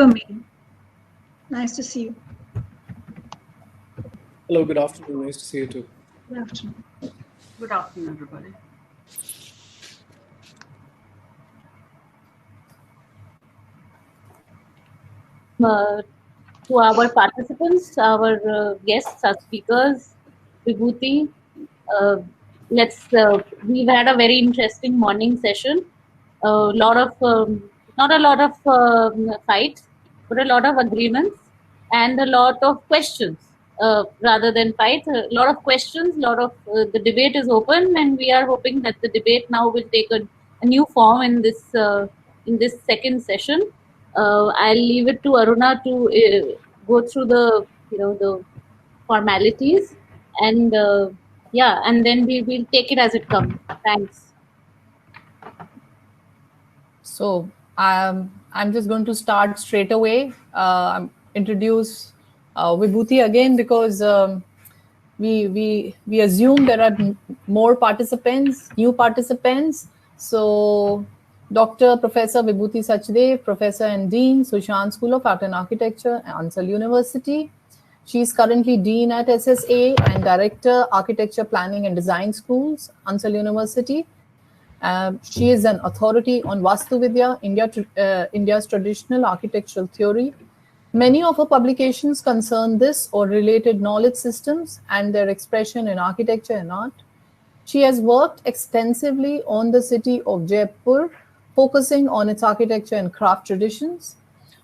Amin. Nice to see you. Hello, good afternoon. Nice to see you too. Good afternoon. Good afternoon, everybody. To our participants, our guests, our speakers, Vibhuti, we've had a very interesting morning session. Not a lot of fights, but a lot of agreements and a lot of questions rather than fights. A lot of questions, the debate is open, and we are hoping that the debate now will take a new form in this second session. I'll leave it to Aruna to go through the formalities, and and then we'll take it as it comes. Thanks. So I'm just going to start straight away. Introduce Vibhuti again, because we assume there are more participants, new participants. So Dr. Professor Vibhuti Sachdev, Professor and Dean, Sushant School of Art and Architecture, Ansal University. She is currently Dean at SSAA and Director, Architecture, Planning and Design Schools, Ansal University. She is an authority on Vastu Vidya, India's traditional architectural theory. Many of her publications concern this or related knowledge systems and their expression in architecture and art. She has worked extensively on the city of Jaipur, focusing on its architecture and craft traditions.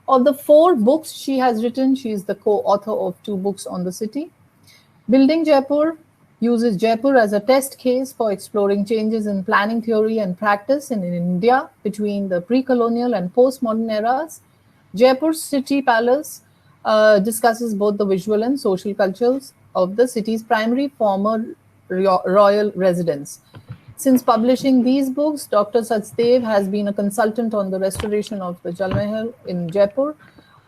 Of the 4 books she has written, she is the co-author of 2 books on the city. Building Jaipur uses Jaipur as a test case for exploring changes in planning theory and practice in India between the pre-colonial and post-modern eras. Jaipur's City Palace discusses both the visual and social cultures of the city's primary former royal residence. Since publishing these books, Dr. Sachdev has been a consultant on the restoration of the Jal Mahal in Jaipur,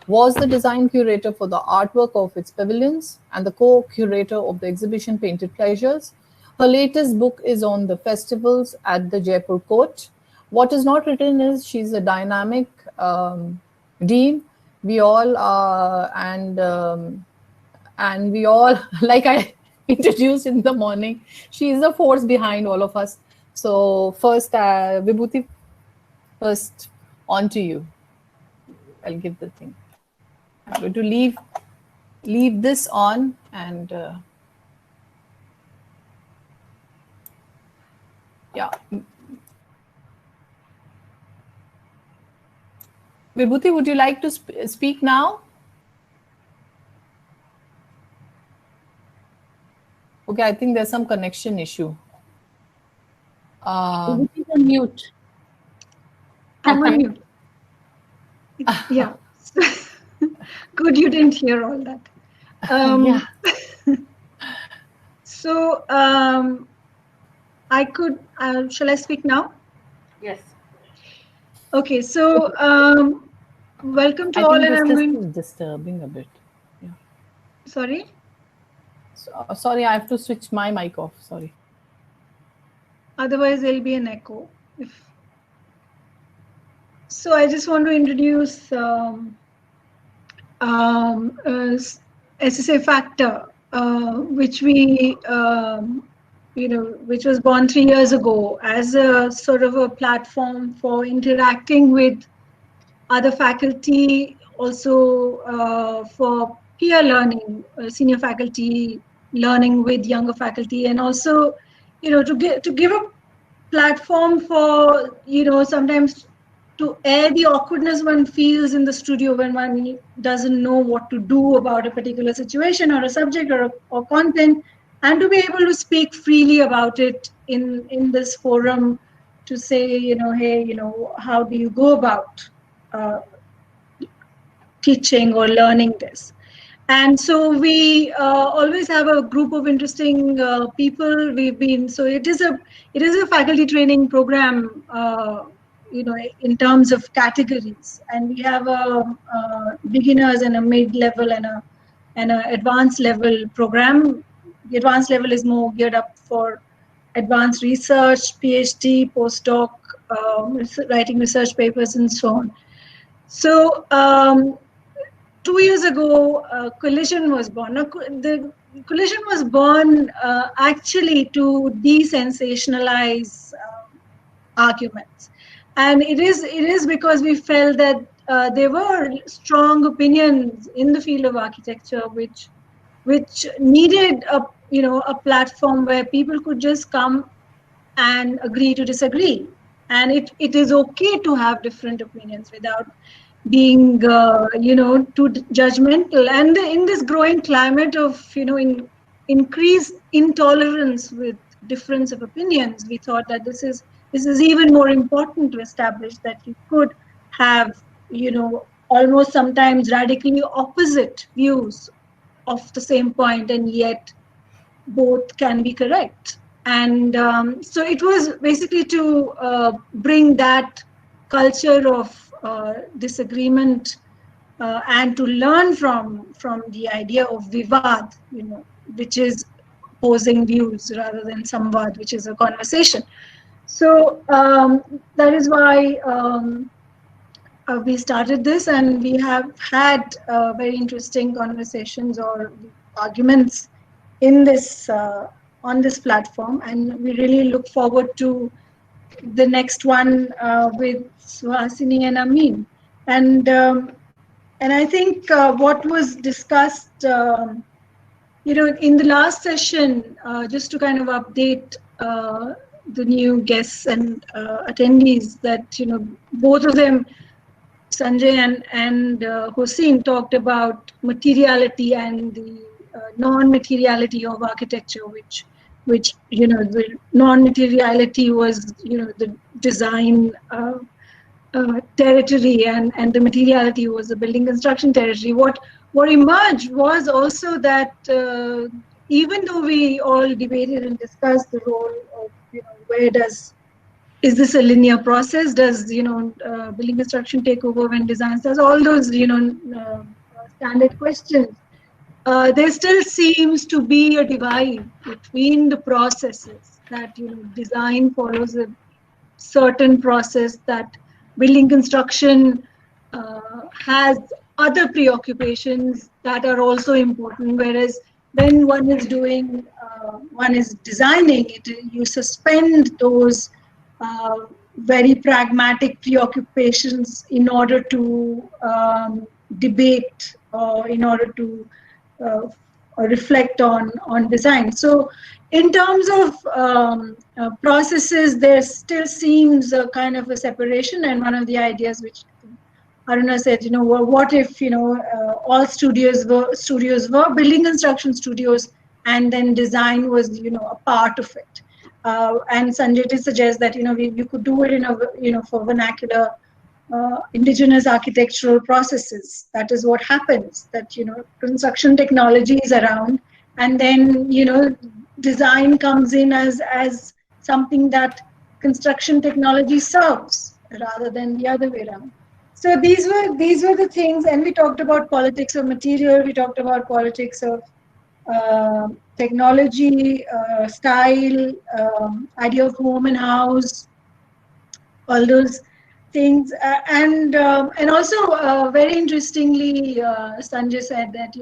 was the design curator for the artwork of its pavilions, and the co-curator of the exhibition Painted Pleasures. Her latest book is on the festivals at the Jaipur Court. What is not written is she's a dynamic dean. We all and we all, like I introduced in the morning, she is the force behind all of us. So first, Vibhuti, first on to you. I'll give the thing. I'm going to leave this on, and yeah. Vibhuti, would you like to speak now? Okay, I think there's some connection issue. Vibhuti is on mute. I'm on mute. Yeah. Good, you didn't hear all that. Yeah. So shall I speak now? Yes. Okay, so welcome to all, and I'm going. Is disturbing a bit. Yeah. Sorry. Sorry, I have to switch my mic off. Sorry. Otherwise, there'll be an echo. So I just want to introduce SSA Factor, which we, which was born 3 years ago as a sort of a platform for interacting with other faculty, also for peer learning, senior faculty learning with younger faculty, and also, to give a platform for, sometimes to air the awkwardness one feels in the studio when one doesn't know what to do about a particular situation or a subject or content, and to be able to speak freely about it in this forum, to say, hey, how do you go about teaching or learning this? And so we always have a group of interesting people. So it is a faculty training program, in terms of categories, and we have a beginners and a mid-level and a advanced level program. The advanced level is more geared up for advanced research, PhD, postdoc, writing research papers, and so on. So 2 years ago, Collision was born. Now, the Collision was born actually to desensationalize arguments, and it is because we felt that there were strong opinions in the field of architecture which needed a platform where people could just come and agree to disagree, and it is okay to have different opinions without being too judgmental. And in this growing climate of increased intolerance with difference of opinions, we thought that this is even more important to establish that you could have almost sometimes radically opposite views of the same point, and yet both can be correct. And so it was basically to bring that culture of disagreement and to learn from the idea of vivad, which is opposing views, rather than samvad, which is a conversation. So that is why we started this, and we have had very interesting conversations or arguments in this on this platform, and we really look forward to the next one with Suhasini and Amin. And I think what was discussed, in the last session, just to kind of update the new guests and attendees, that both of them, Sanjay and Hossein, talked about materiality and the non-materiality of architecture, which the non-materiality was the design territory, and the materiality was the building construction territory. What emerged was also that even though we all debated and discussed the role of is this a linear process? Does building construction take over when design does? All those standard questions. There still seems to be a divide between the processes, that design follows a certain process, that building construction has other preoccupations that are also important, whereas when one is designing it, you suspend those very pragmatic preoccupations in order to debate, or in order to reflect on design. So in terms of processes, there still seems a kind of a separation, and one of the ideas which Aruna said, what if all studios were building construction studios, and then design was a part of it. And Sanjay did suggest that you could do it in for vernacular indigenous architectural processes. That is what happens. That construction technology is around, and then design comes in as something that construction technology serves, rather than the other way around. So these were the things, and we talked about politics of material. We talked about politics of technology, style, idea of home and house, all those things, and also very interestingly, Sanjay said that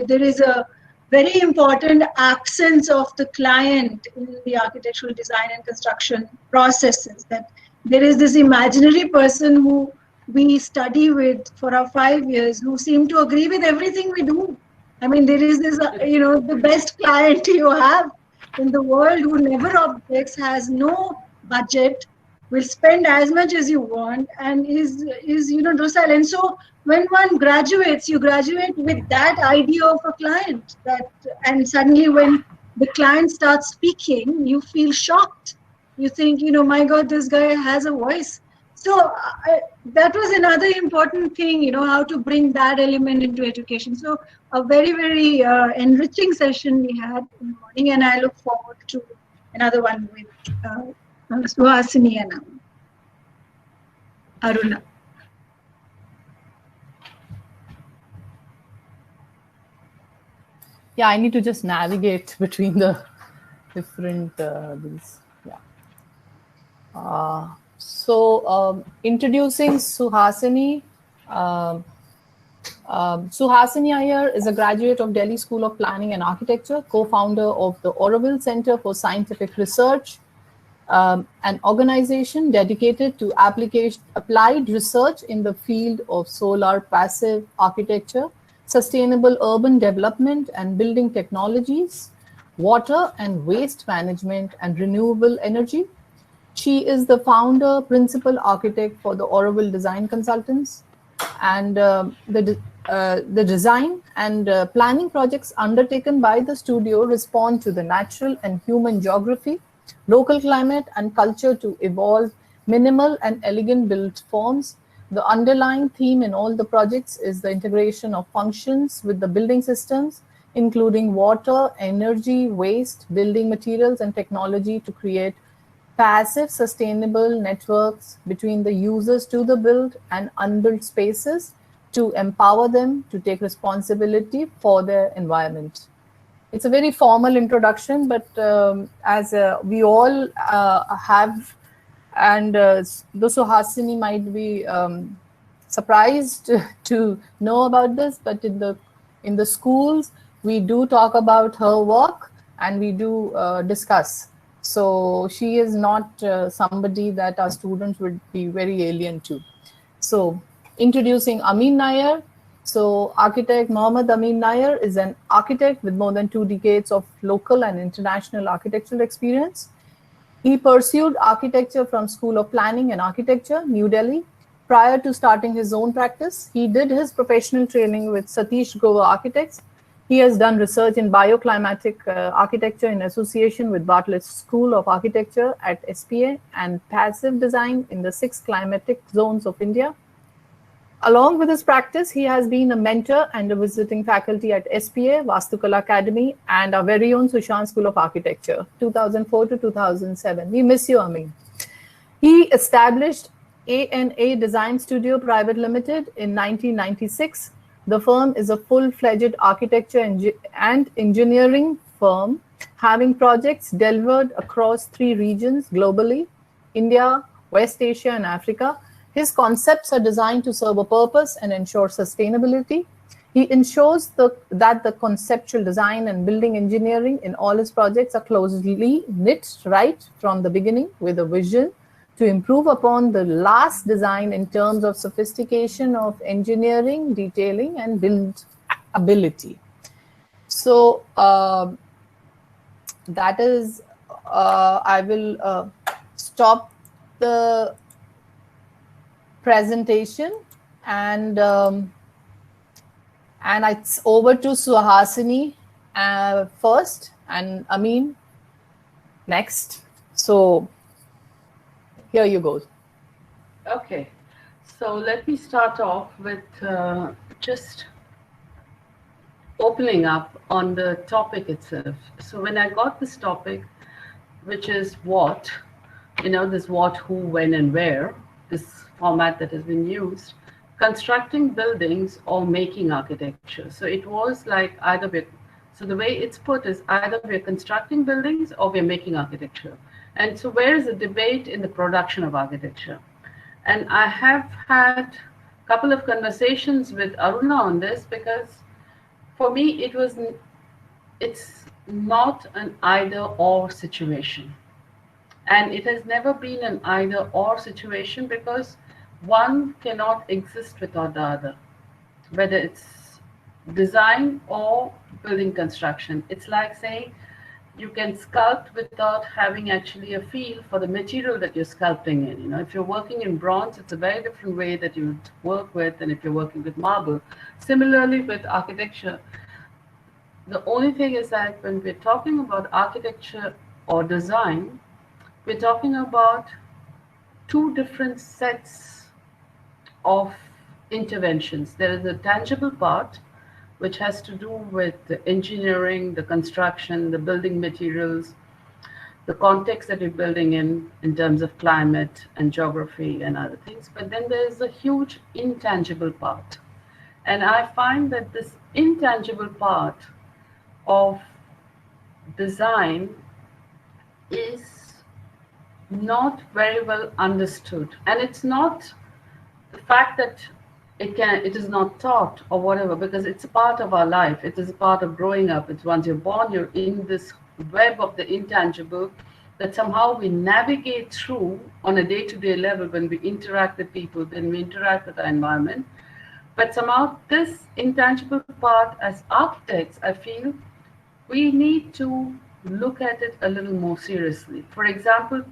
there is a very important absence of the client in the architectural design and construction processes. That there is this imaginary person who we study with for our 5 years, who seem to agree with everything we do. I mean, there is this, the best client you have in the world, who never objects, has no budget, will spend as much as you want, and is docile. And so when one graduates, you graduate with that idea of a client, and suddenly when the client starts speaking, you feel shocked. You think, my God, this guy has a voice. So that was another important thing, how to bring that element into education. So a very, very enriching session we had in the morning, and I look forward to another one with Suhasini and Aruna. Yeah, I need to just navigate between the different these. Yeah. So introducing Suhasini. Suhasini Iyer is a graduate of Delhi School of Planning and Architecture, co-founder of the Auroville Center for Scientific Research, an organization dedicated to applied research in the field of solar passive architecture, sustainable urban development and building technologies, water and waste management, and renewable energy. She is the founder, principal architect for the Auroville Design Consultants, and the design and planning projects undertaken by the studio respond to the natural and human geography, local climate, and culture to evolve minimal and elegant built forms. The underlying theme in all the projects is the integration of functions with the building systems, including water, energy, waste, building materials, and technology to create passive sustainable networks between the users to the built and unbuilt spaces to empower them to take responsibility for their environment. It's a very formal introduction, but as we all have, and though Suhasini might be surprised to know about this, but in the schools, we do talk about her work and we do discuss. So she is not somebody that our students would be very alien to. So introducing Amin Nair. So architect Mohammad Amin Nair is an architect with more than 2 decades of local and international architectural experience. He pursued architecture from School of Planning and Architecture, New Delhi. Prior to starting his own practice, he did his professional training with Satish Goa Architects. He has done research in bioclimatic architecture in association with Bartlett School of Architecture at SPA and passive design in the 6 climatic zones of India. Along with his practice, he has been a mentor and a visiting faculty at SPA, Vastukala Academy, and our very own Sushant School of Architecture, 2004 to 2007. We miss you, Amin. He established A&A Design Studio Private Limited in 1996. The firm is a full-fledged architecture and engineering firm, having projects delivered across 3 regions globally, India, West Asia, and Africa. His concepts are designed to serve a purpose and ensure sustainability. He ensures that the conceptual design and building engineering in all his projects are closely knit right from the beginning with a vision to improve upon the last design in terms of sophistication of engineering, detailing, and buildability. So that is, I will stop the presentation and it's over to Suhasini first and Amin next. So here you go. Okay, so let me start off with just opening up on the topic itself. So when I got this topic, which is what, this what, who, when, and where, this format that has been used, constructing buildings or making architecture. So it was like so the way it's put is either we're constructing buildings or we're making architecture. And so where is the debate in the production of architecture? And I have had a couple of conversations with Aruna on this because for me, it's not an either or situation. And it has never been an either or situation because one cannot exist without the other, whether it's design or building construction. It's like saying you can sculpt without having actually a feel for the material that you're sculpting in. If you're working in bronze, it's a very different way that you work with than if you're working with marble. Similarly with architecture, the only thing is that when we're talking about architecture or design, we're talking about 2 different sets of interventions. There is a tangible part, which has to do with the engineering, the construction, the building materials, the context that you're building in terms of climate and geography and other things. But then there's a huge intangible part. And I find that this intangible part of design is not very well understood. And it's not the fact that it is not taught or whatever, because it's a part of our life. It is a part of growing up. It's once you're born, you're in this web of the intangible that somehow we navigate through on a day-to-day level when we interact with people, when we interact with our environment. But somehow this intangible part, as architects, I feel we need to look at it a little more seriously. For example,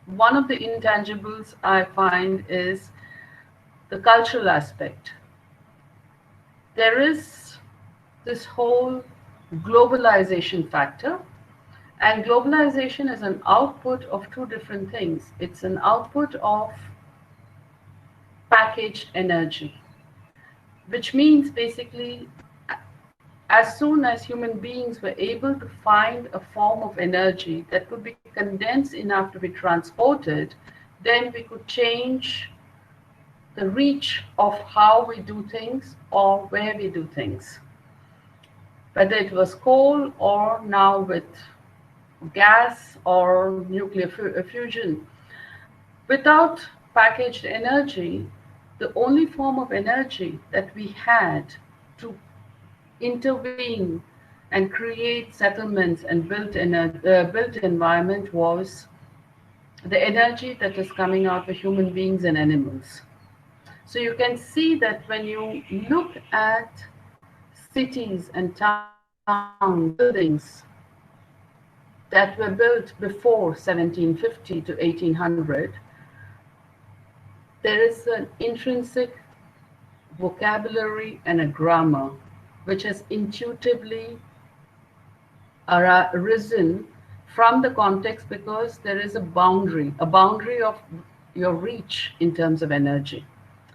one of the intangibles I find is the cultural aspect. There is this whole globalization factor, and globalization is an output of two different things. It's an output of packaged energy, which means basically as soon as human beings were able to find a form of energy that could be condensed enough to be transported, then we could change the reach of how we do things or where we do things. Whether it was coal or now with gas or nuclear fusion. Without packaged energy, the only form of energy that we had to intervene and create settlements and built environment was the energy that is coming out of human beings and animals. So you can see that when you look at cities and towns, buildings that were built before 1750 to 1800, there is an intrinsic vocabulary and a grammar which has intuitively arisen from the context, because there is a boundary of your reach in terms of energy.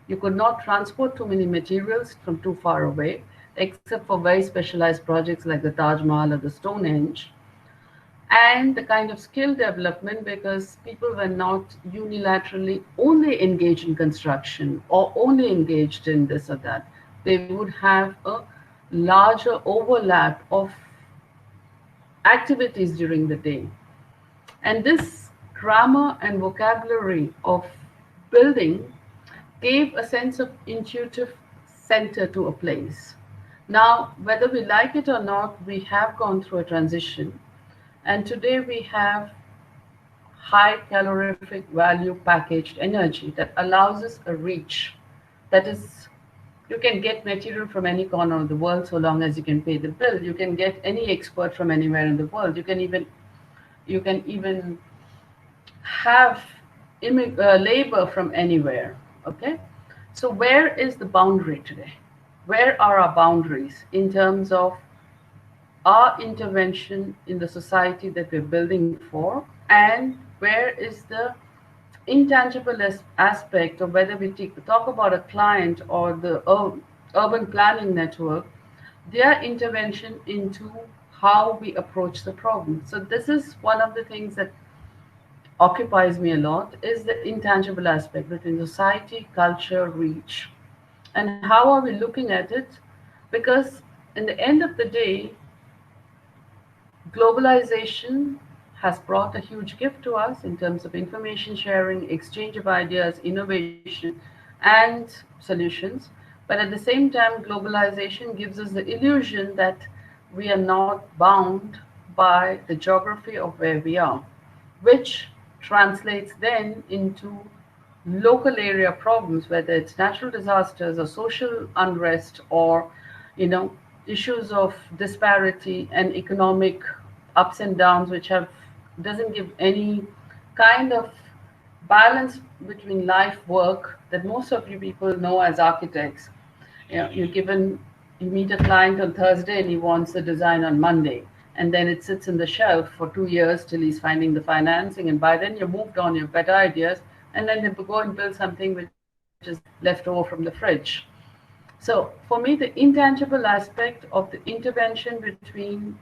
You could not transport too many materials from too far away, except for very specialized projects like the Taj Mahal or the Stonehenge, and the kind of skill development, because people were not unilaterally only engaged in construction or only engaged in this or that. They would have a larger overlap of activities during the day. And this grammar and vocabulary of building gave a sense of intuitive center to a place. Now, whether we like it or not, we have gone through a transition. And today we have high calorific value packaged energy that allows us a reach. That is, you can get material from any corner of the world so long as you can pay the bill. You can get any expert from anywhere in the world. You can even have labor from anywhere. Okay, so where is the boundary today? Where are our boundaries in terms of our intervention in the society that we're building for, and where is the intangible aspect of whether we talk about a client or the urban planning network, their intervention into how we approach the problem. So this is one of the things that occupies me a lot, is the intangible aspect between society, culture, reach. And how are we looking at it? Because in the end of the day, globalization has brought a huge gift to us in terms of information sharing, exchange of ideas, innovation, and solutions. But at the same time, globalization gives us the illusion that we are not bound by the geography of where we are, which translates then into local area problems, whether it's natural disasters or social unrest or, issues of disparity and economic ups and downs, which doesn't give any kind of balance between life work that most of you people know as architects. You meet a client on Thursday and he wants the design on Monday, and then it sits in the shelf for 2 years till he's finding the financing, and by then you've moved on, you've better ideas, and then they go and build something which is left over from the fridge. So for me, the intangible aspect of the intervention between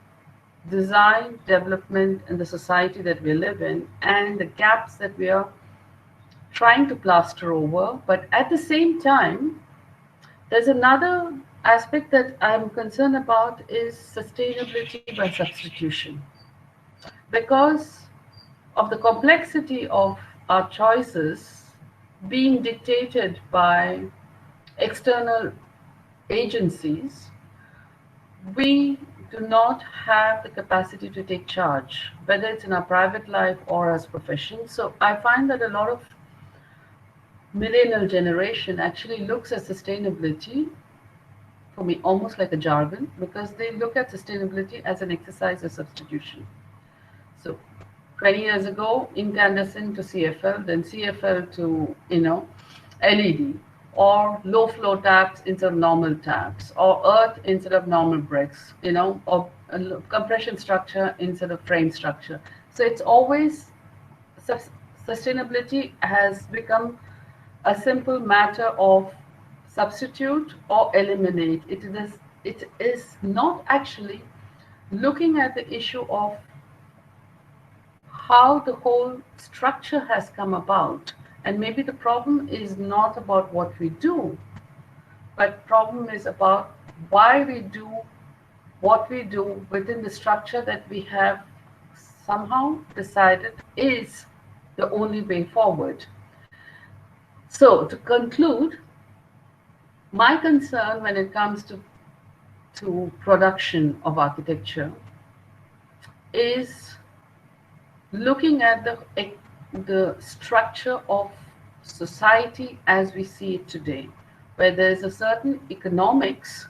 design, development, and the society that we live in, and the gaps that we are trying to plaster over. But at the same time, there's another aspect that I'm concerned about, is sustainability by substitution. Because of the complexity of our choices being dictated by external agencies, we do not have the capacity to take charge, whether it's in our private life or as profession. So I find that a lot of millennial generation actually looks at sustainability, for me, almost like a jargon, because they look at sustainability as an exercise of substitution. So 20 years ago, incandescent to CFL, then CFL to, LED, or low flow taps instead of normal taps, or earth instead of normal bricks, or compression structure instead of frame structure. So it's always, sustainability has become a simple matter of substitute or eliminate. It is not actually looking at the issue of how the whole structure has come about. And maybe the problem is not about what we do, but problem is about why we do what we do within the structure that we have somehow decided is the only way forward. So to conclude, my concern when it comes to production of architecture is looking at the structure of society as we see it today, where there is a certain economics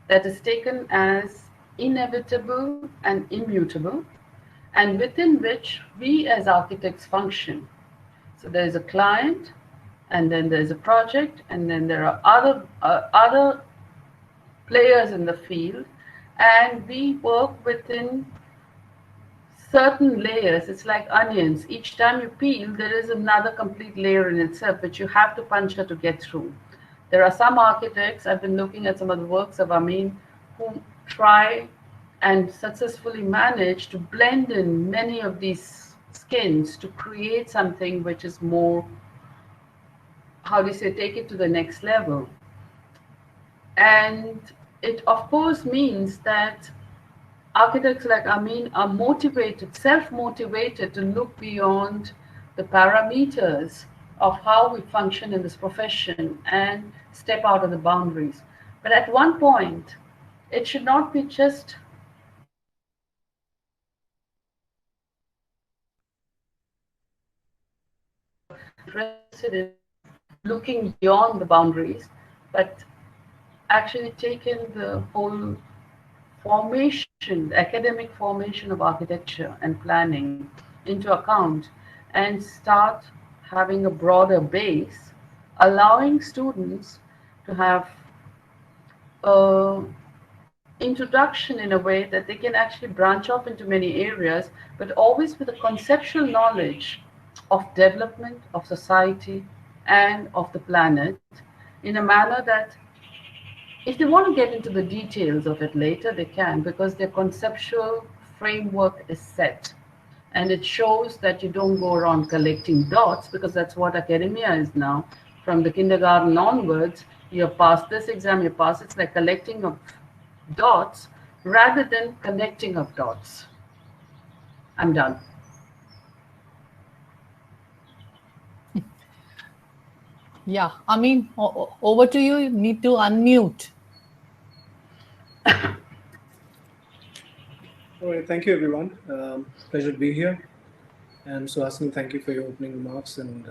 that is taken as inevitable and immutable, and within which we as architects function. So there is a client, and then there's a project, and then there are other players in the field, and we work within certain layers. It's like onions. Each time you peel, there is another complete layer in itself, which you have to puncture to get through. There are some architects, I've been looking at some of the works of Amin, who try and successfully manage to blend in many of these skins to create something which is more, how do you say, take it to the next level. And it of course means that architects like Amin are motivated, self-motivated to look beyond the parameters of how we function in this profession and step out of the boundaries. But at one point, it should not be just interested in looking beyond the boundaries, but actually taking the whole formation, the academic formation of architecture and planning into account and start having a broader base, allowing students to have introduction in a way that they can actually branch off into many areas, but always with a conceptual knowledge of development of society and of the planet in a manner that if they want to get into the details of it later, they can, because their conceptual framework is set. And it shows that you don't go around collecting dots, because that's what academia is now. From the kindergarten onwards, you're past this exam, you pass. It's like collecting of dots rather than connecting of dots. I'm done. Yeah, I mean, over to you. You need to unmute. All right, thank you, everyone. Pleasure to be here. And Suhasini, thank you for your opening remarks and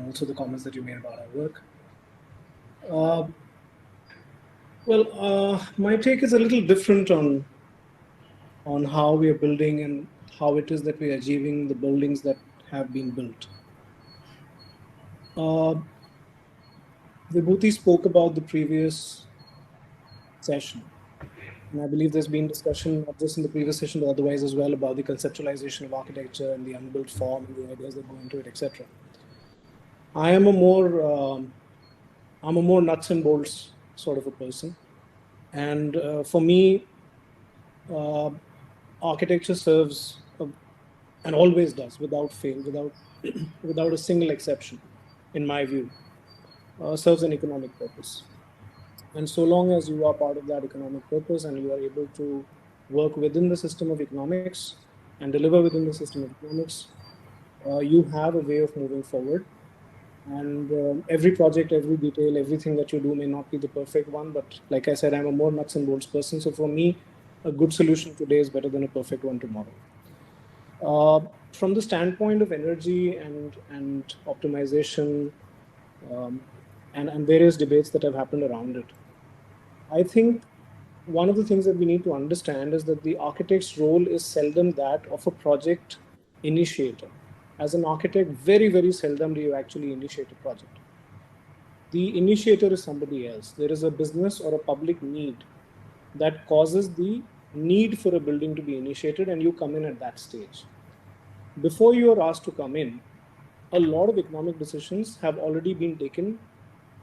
also the comments that you made about our work. My take is a little different on how we are building and how it is that we are achieving the buildings that have been built. Vibhuti spoke about the previous session. And I believe there's been discussion, not just in the previous session, but otherwise as well, about the conceptualization of architecture and the unbuilt form and the ideas that go into it, etc. I am a more nuts and bolts sort of a person. And for me, architecture serves, and always does, without fail, without a single exception, in my view, serves an economic purpose. And so long as you are part of that economic purpose and you are able to work within the system of economics and deliver within the system of economics, you have a way of moving forward. And every project, every detail, everything that you do may not be the perfect one. But like I said, I'm a more nuts and bolts person. So for me, a good solution today is better than a perfect one tomorrow. From the standpoint of energy and optimization, and various debates that have happened around it, I think one of the things that we need to understand is that the architect's role is seldom that of a project initiator. As an architect, very, very seldom do you actually initiate a project. The initiator is somebody else. There is a business or a public need that causes the need for a building to be initiated, and you come in at that stage. Before you are asked to come in, a lot of economic decisions have already been taken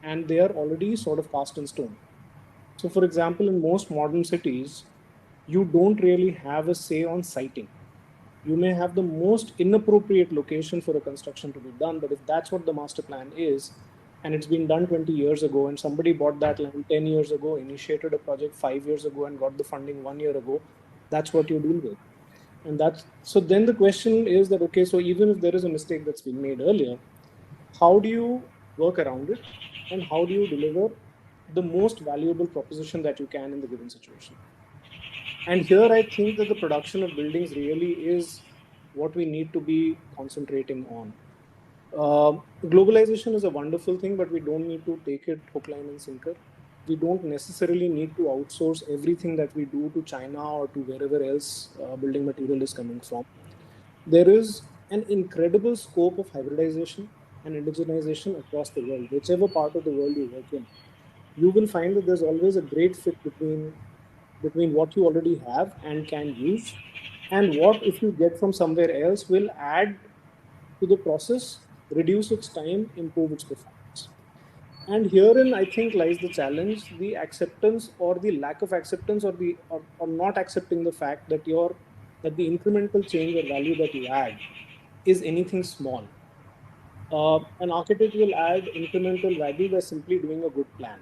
and they are already sort of cast in stone. So for example, in most modern cities, you don't really have a say on siting. You may have the most inappropriate location for a construction to be done, but if that's what the master plan is, and it's been done 20 years ago, and somebody bought that land 10 years ago, initiated a project 5 years ago, and got the funding 1 year ago, that's what you deal with. And so then the question is that, okay, so even if there is a mistake that's been made earlier, how do you work around it, and how do you deliver the most valuable proposition that you can in the given situation? And here I think that the production of buildings really is what we need to be concentrating on. Globalization is a wonderful thing, but we don't need to take it hook, line, and sinker. We don't necessarily need to outsource everything that we do to China or to wherever else building material is coming from. There is an incredible scope of hybridization and indigenization across the world. Whichever part of the world you work in, you will find that there's always a great fit between what you already have and can use, and what, if you get from somewhere else, will add to the process, reduce its time, improve its performance. And herein, I think, lies the challenge: the acceptance or the lack of acceptance, or not accepting the fact that that the incremental change or value that you add is anything small. An architect will add incremental value by simply doing a good plan.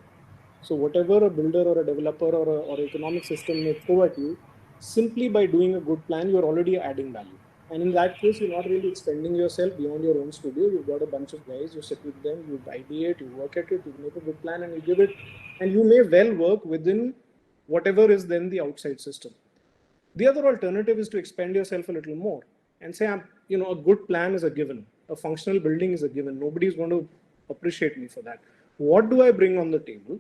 So whatever a builder or a developer or economic system may throw at you, simply by doing a good plan, you're already adding value. And in that case, you're not really extending yourself beyond your own studio. You've got a bunch of guys, you sit with them, you ideate, you work at it, you make a good plan, and you give it. And you may well work within whatever is then the outside system. The other alternative is to expand yourself a little more and say, a good plan is a given. A functional building is a given. Nobody is going to appreciate me for that. What do I bring on the table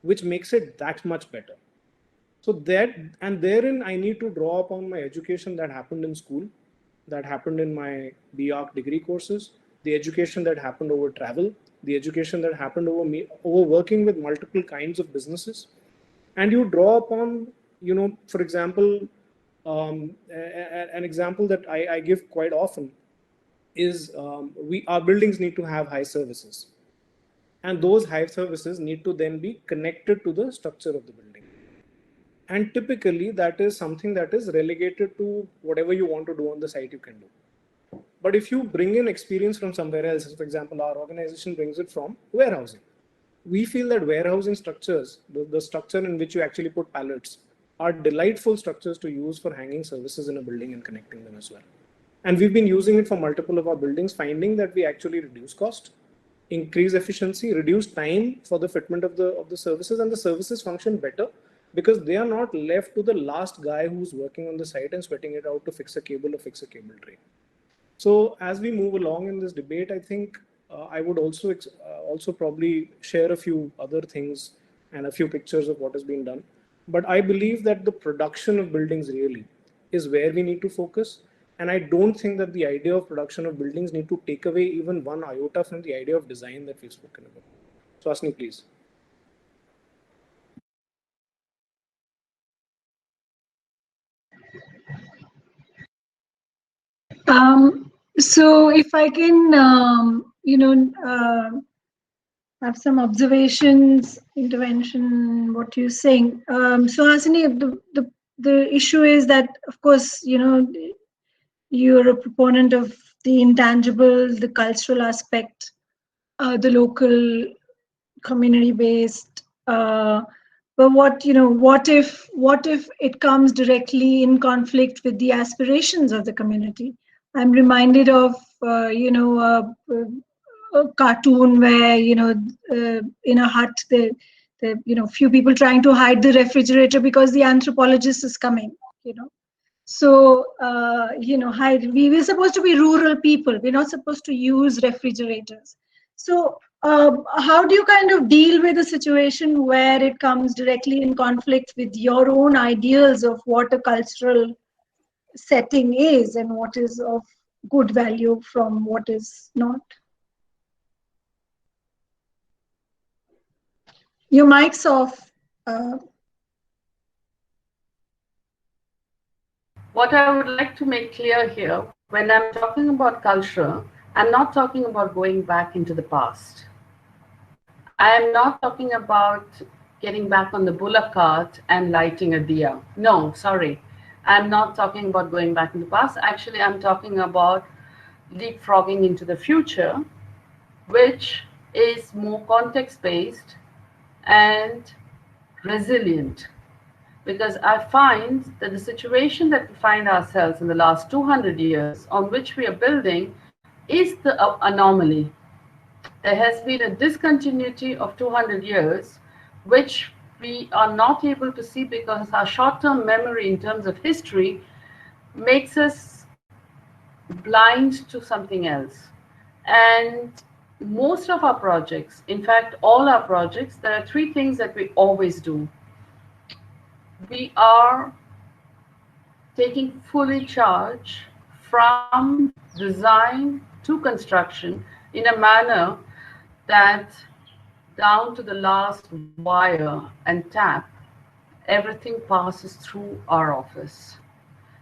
which makes it that much better? So therein I need to draw upon my education that happened in school, that happened in my BArch degree courses, the education that happened over travel, the education that happened over working with multiple kinds of businesses. And you draw upon, for example, an example that I give quite often is our buildings need to have high services. And those high services need to then be connected to the structure of the building. And typically that is something that is relegated to whatever you want to do on the site you can do. But if you bring in experience from somewhere else, for example, our organization brings it from warehousing. We feel that warehousing structures, the structure in which you actually put pallets, are delightful structures to use for hanging services in a building and connecting them as well. And we've been using it for multiple of our buildings, finding that we actually reduce cost, increase efficiency, reduce time for the fitment of the services, and the services function better because they are not left to the last guy who's working on the site and sweating it out to fix a cable or fix a cable tray. So as we move along in this debate, I think I would also probably share a few other things and a few pictures of what has been done. But I believe that the production of buildings really is where we need to focus. And I don't think that the idea of production of buildings need to take away even one iota from the idea of design that we've spoken about. So Asni, please. So if I can, have some observations, intervention, what you're saying. So Hasini, the issue is that, of course, you're a proponent of the intangible, the cultural aspect, the local community-based. But what if it comes directly in conflict with the aspirations of the community? I'm reminded of, cartoon where, in a hut, few people trying to hide the refrigerator because the anthropologist is coming, So, we're supposed to be rural people. We're not supposed to use refrigerators. So, how do you kind of deal with a situation where it comes directly in conflict with your own ideals of what a cultural setting is and what is of good value from what is not? Your mic's off. What I would like to make clear here, when I'm talking about culture, I'm not talking about going back into the past. I am not talking about getting back on the bullock cart and lighting a diya. No, sorry. I'm not talking about going back in the past. Actually, I'm talking about leapfrogging into the future, which is more context-based and resilient. Because I find that the situation that we find ourselves in the last 200 years on which we are building is the anomaly. There has been a discontinuity of 200 years, which we are not able to see because our short-term memory in terms of history makes us blind to something else. And most of our projects, in fact, all our projects, there are three things that we always do. We are taking fully charge from design to construction in a manner that down to the last wire and tap, everything passes through our office.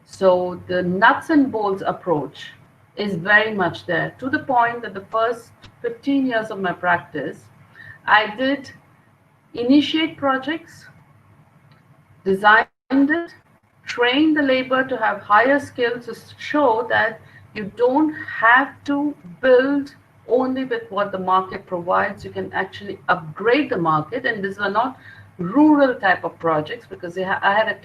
So the nuts and bolts approach is very much there, to the point that the first 15 years of my practice, I did initiate projects, designed it, train the labor to have higher skills to show that you don't have to build only with what the market provides. You can actually upgrade the market. And these were not rural type of projects, because I had a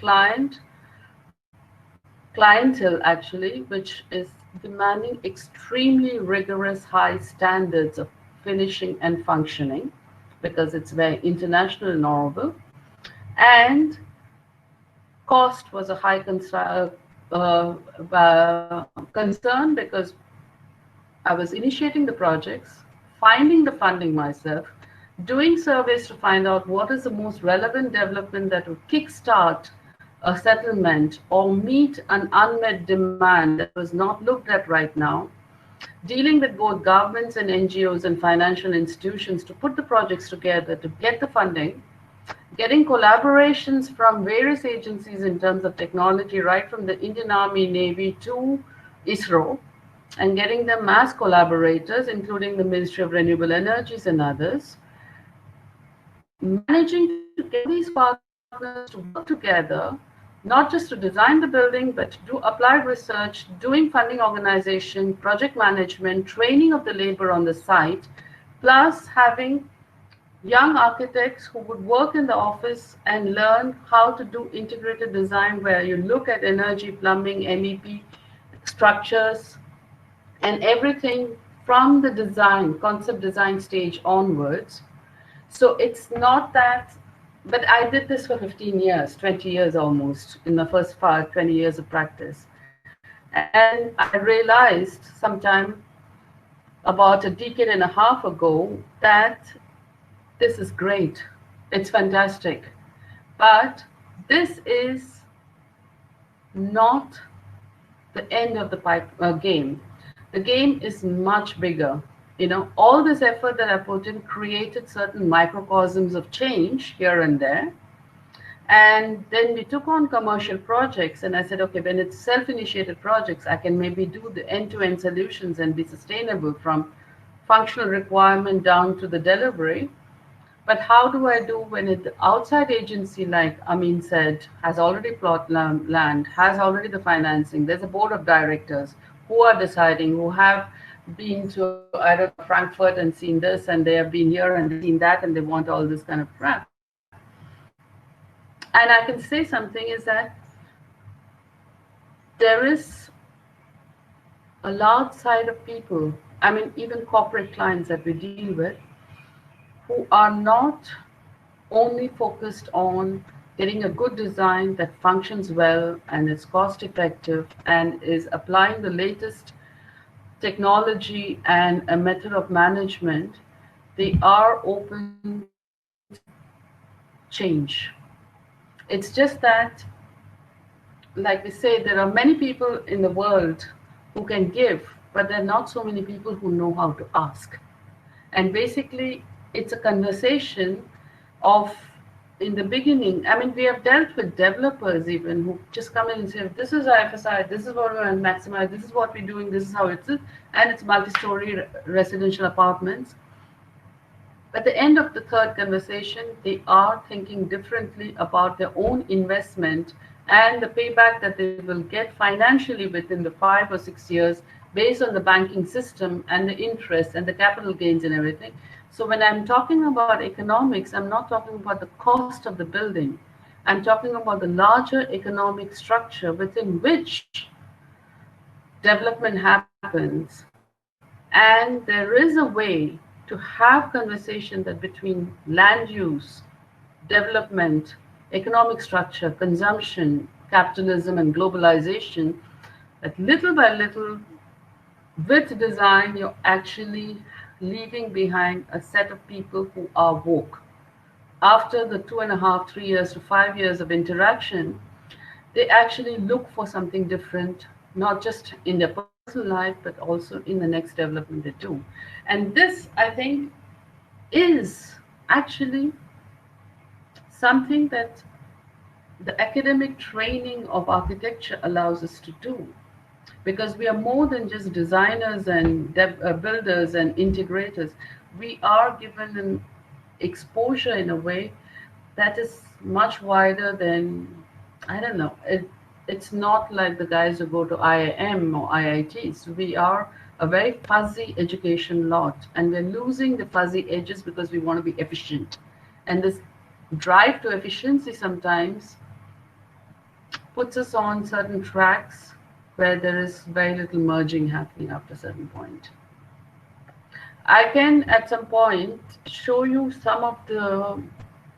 clientele actually, which is demanding extremely rigorous high standards of finishing and functioning, because it's very international and honorable. And cost was a high concern because I was initiating the projects, finding the funding myself, doing surveys to find out what is the most relevant development that would kickstart a settlement or meet an unmet demand that was not looked at right now, dealing with both governments and NGOs and financial institutions to put the projects together to get the funding, getting collaborations from various agencies in terms of technology, right from the Indian Army, Navy to ISRO, and getting them as collaborators, including the Ministry of Renewable Energies and others, managing to get these partners to work together, not just to design the building, but to do applied research, doing funding organization, project management, training of the labor on the site, plus having young architects who would work in the office and learn how to do integrated design, where you look at energy, plumbing, MEP, structures, and everything from the design, concept design stage onwards. So it's not that, but I did this for 15 years, 20 years almost, in the first 20 years of practice. And I realized sometime about a decade and a half ago that this is great, it's fantastic, but this is not the end of the game. The game is much bigger. All this effort that I put in created certain microcosms of change here and there. And then we took on commercial projects, and I said, okay, when it's self-initiated projects, I can maybe do the end-to-end solutions and be sustainable from functional requirement down to the delivery. But how do I do when the outside agency, like Amin said, has already plot land, has already the financing, there's a board of directors who are deciding, who have been to, I don't know, Frankfurt and seen this, and they have been here and seen that, and they want all this kind of crap. And I can say something is that there is a large side of people I mean, even corporate clients that we deal with, who are not only focused on getting a good design that functions well and is cost effective and is applying the latest technology and a method of management, they are open to change. It's just that, like we say, there are many people in the world who can give, but there are not so many people who know how to ask. And basically, it's a conversation of, in the beginning, I mean, we have dealt with developers even who just come in and say, this is our FSI, this is what we want to maximize, this is what we're doing, this is how it is, and it's multi-story residential apartments. At the end of the third conversation, they are thinking differently about their own investment and the payback that they will get financially within the 5 or 6 years based on the banking system and the interest and the capital gains and everything. So when I'm talking about economics, I'm not talking about the cost of the building. I'm talking about the larger economic structure within which development happens. And there is a way to have conversation that between land use, development, economic structure, consumption, capitalism, and globalization, that little by little, with design, you're actually leaving behind a set of people who are woke. After the 2.5, 3 years to 5 years of interaction, they actually look for something different, not just in their personal life, but also in the next development they do. And this, I think, is actually something that the academic training of architecture allows us to do, because we are more than just designers and builders and integrators. We are given an exposure in a way that is much wider than, I don't know, it's not like the guys who go to IIM or IITs. We are a very fuzzy education lot, and we're losing the fuzzy edges because we want to be efficient. And this drive to efficiency sometimes puts us on certain tracks where there is very little merging happening after a certain point. I can, at some point, show you some of the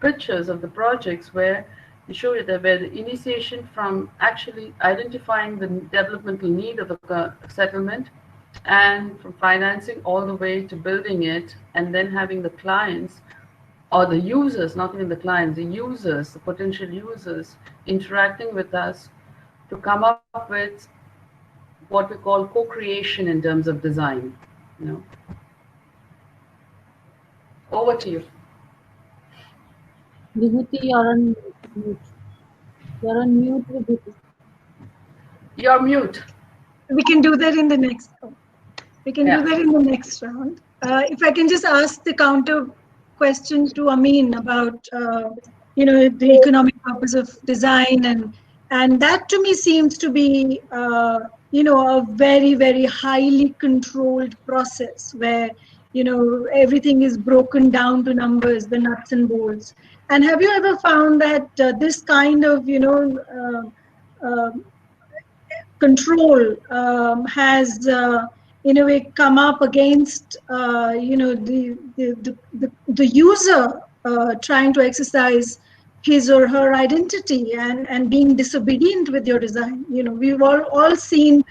pictures of the projects where we show you that where the initiation from actually identifying the developmental need of the settlement and from financing all the way to building it, and then having the clients or the users, not even the clients, the users, the potential users interacting with us to come up with what we call co-creation in terms of design. You know. Over to you. Vibhuti, you're on mute. You're on mute, Vibhuti. You're mute. We can do that in the next round. We can do that in the next round. If I can just ask the counter question to Amin about, the economic purpose of design, and that to me seems to be, a very, very highly controlled process where, everything is broken down to numbers, the nuts and bolts. And have you ever found that this kind of, control has in a way come up against the user trying to exercise his or her identity and being disobedient with your design? We've all seen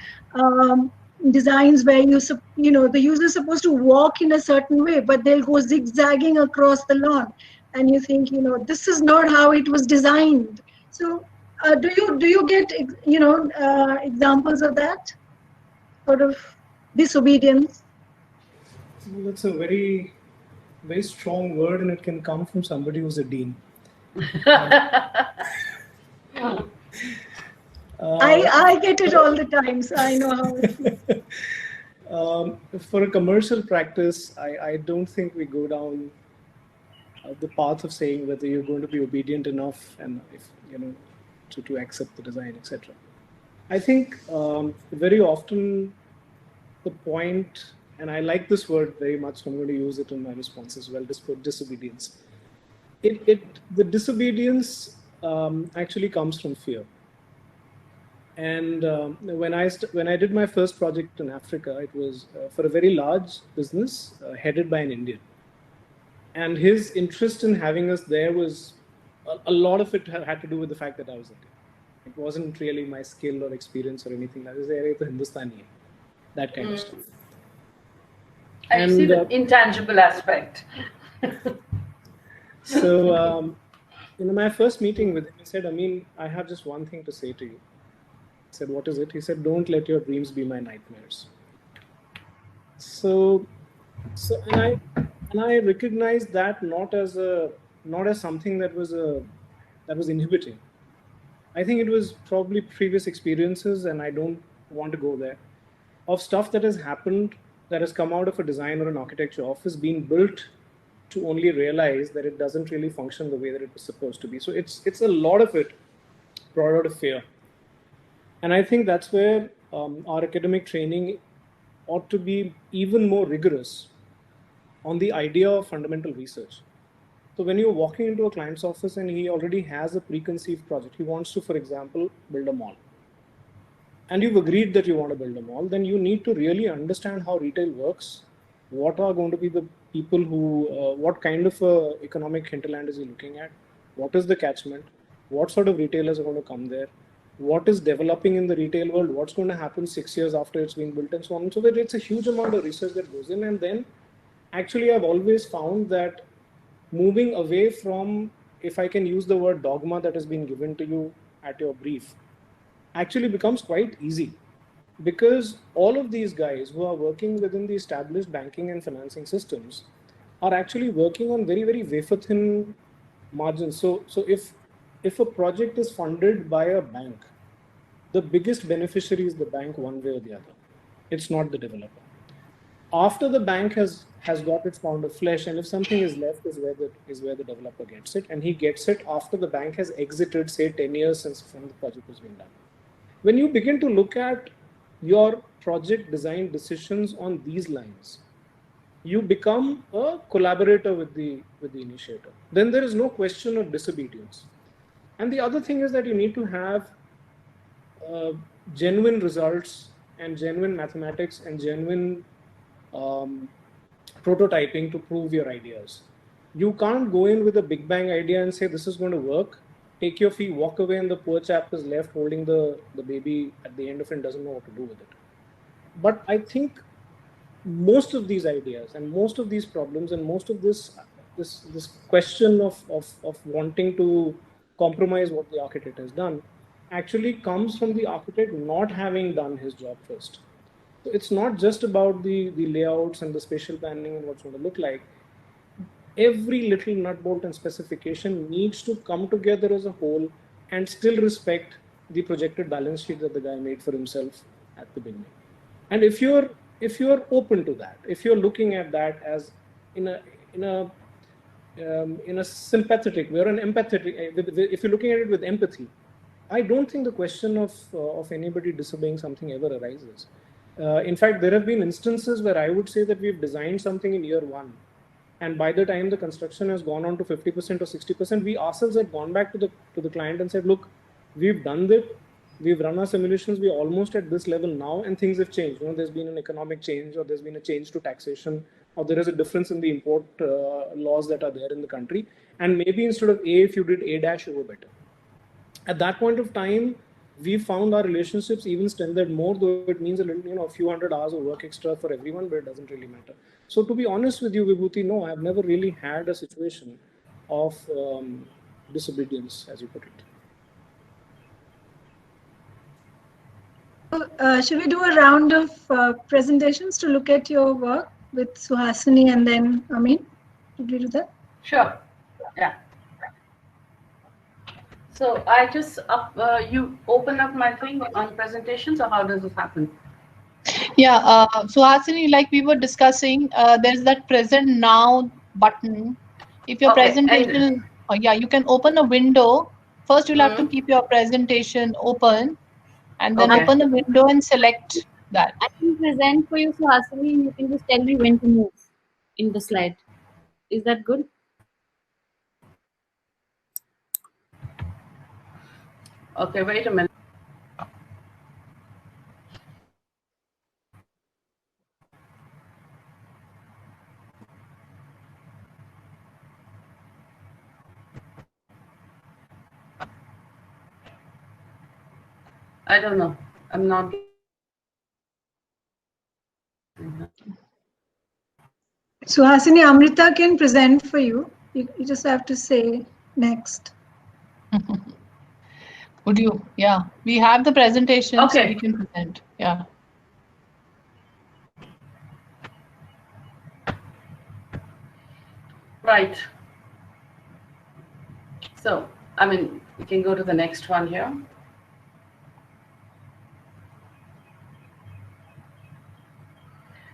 designs where the user is supposed to walk in a certain way, but they'll go zigzagging across the lawn, and you think, this is not how it was designed. So do you get examples of that sort of disobedience? Well, that's a very, very strong word, and it can come from somebody who's a dean. I get it all the time, so I know how it feels. For a commercial practice, I don't think we go down the path of saying whether you're going to be obedient enough and if to accept the design, etc. I think very often the point, and I like this word very much, so I'm going to use it in my response as well, this word disobedience. The disobedience actually comes from fear. And when I did my first project in Africa, it was for a very large business headed by an Indian. And his interest in having us there was a lot of it had to do with the fact that I was Indian. It wasn't really my skill or experience or anything. I was there to Hindustani, that kind of stuff. I see the intangible aspect. So, in my first meeting with him, he said, Amin, I have just one thing to say to you. I said, what is it? He said, don't let your dreams be my nightmares. So and I recognized that not as something that was inhibiting. I think it was probably previous experiences, and I don't want to go there, of stuff that has happened, that has come out of a design or an architecture office being built to only realize that it doesn't really function the way that it was supposed to be. So it's a lot of it brought out of fear. And I think that's where our academic training ought to be even more rigorous on the idea of fundamental research. So when you're walking into a client's office and he already has a preconceived project, he wants to, for example, build a mall, and you've agreed that you want to build a mall, then you need to really understand how retail works. What are going to be the people who, what kind of economic hinterland is he looking at? What is the catchment? What sort of retailers are going to come there? What is developing in the retail world? What's going to happen 6 years after it's been built, and so on and so forth. It's a huge amount of research that goes in. And then actually I've always found that moving away from, if I can use the word dogma that has been given to you at your brief, actually becomes quite easy, because all of these guys who are working within the established banking and financing systems are actually working on very, very wafer thin margins. So if a project is funded by a bank, the biggest beneficiary is the bank one way or the other. It's not the developer. After the bank has got its pound of flesh, and if something is left, is where the developer gets it, and he gets it after the bank has exited, say 10 years since from the project has been done. When you begin to look at your project design decisions on these lines, you become a collaborator with the initiator. Then there is no question of disobedience. And the other thing is that you need to have genuine results and genuine mathematics and genuine prototyping to prove your ideas. You can't go in with a big bang idea and say this is going to work, take your fee, walk away, and the poor chap is left holding the baby at the end of it and doesn't know what to do with it. But I think most of these ideas and most of these problems and most of this question of wanting to compromise what the architect has done actually comes from the architect not having done his job first. So it's not just about the layouts and the spatial planning and what's going to look like. Every little nut bolt and specification needs to come together as a whole and still respect the projected balance sheet that the guy made for himself at the beginning. And if you're open to that, if you're looking at that as in a sympathetic way or an empathetic, if you're looking at it with empathy, I don't think the question of anybody disobeying something ever arises. In fact, there have been instances where I would say that we've designed something in year one, and by the time the construction has gone on to 50% or 60%, we ourselves had gone back to the client and said, look, we've done this, we've run our simulations, we're almost at this level now, and things have changed. There's been an economic change, or there's been a change to taxation, or there is a difference in the import laws that are there in the country, and maybe instead of A, if you did A dash, you were better. At that point of time, we found our relationships even strengthened more, though it means a little, a few hundred hours of work extra for everyone, but it doesn't really matter. So to be honest with you, Vibhuti, no, I've never really had a situation of disobedience, as you put it. Should we do a round of presentations to look at your work with Suhasini and then Amin? Did we do that? Sure. Yeah. So I just you open up my thing on presentations, or how does this happen? Yeah, Suhasini, like we were discussing, there's that present now button. If your presentation, you can open a window. First, you'll have to keep your presentation open, and then open the window and select that. I can present for you, Suhasini, and you can just tell me when to move in the slide. Is that good? Okay, wait a minute. I don't know. I'm not. Suhasini, Amrita can present for you. You just have to say next. Would you? Yeah, we have the presentation, so Okay. we can present. Yeah. Right. So, I mean, we can go to the next one here.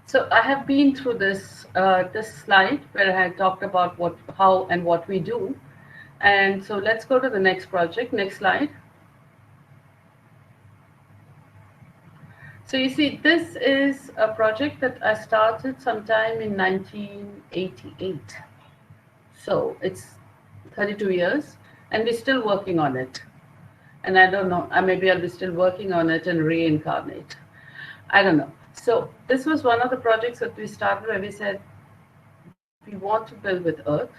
So I have been through this this slide where I had talked about what, how, and what we do. And so let's go to the next project. Next slide. So you see, this is a project that I started sometime in 1988. So it's 32 years, and we're still working on it. And I don't know, maybe I'll be still working on it and reincarnate. I don't know. So this was one of the projects that we started where we said, we want to build with earth.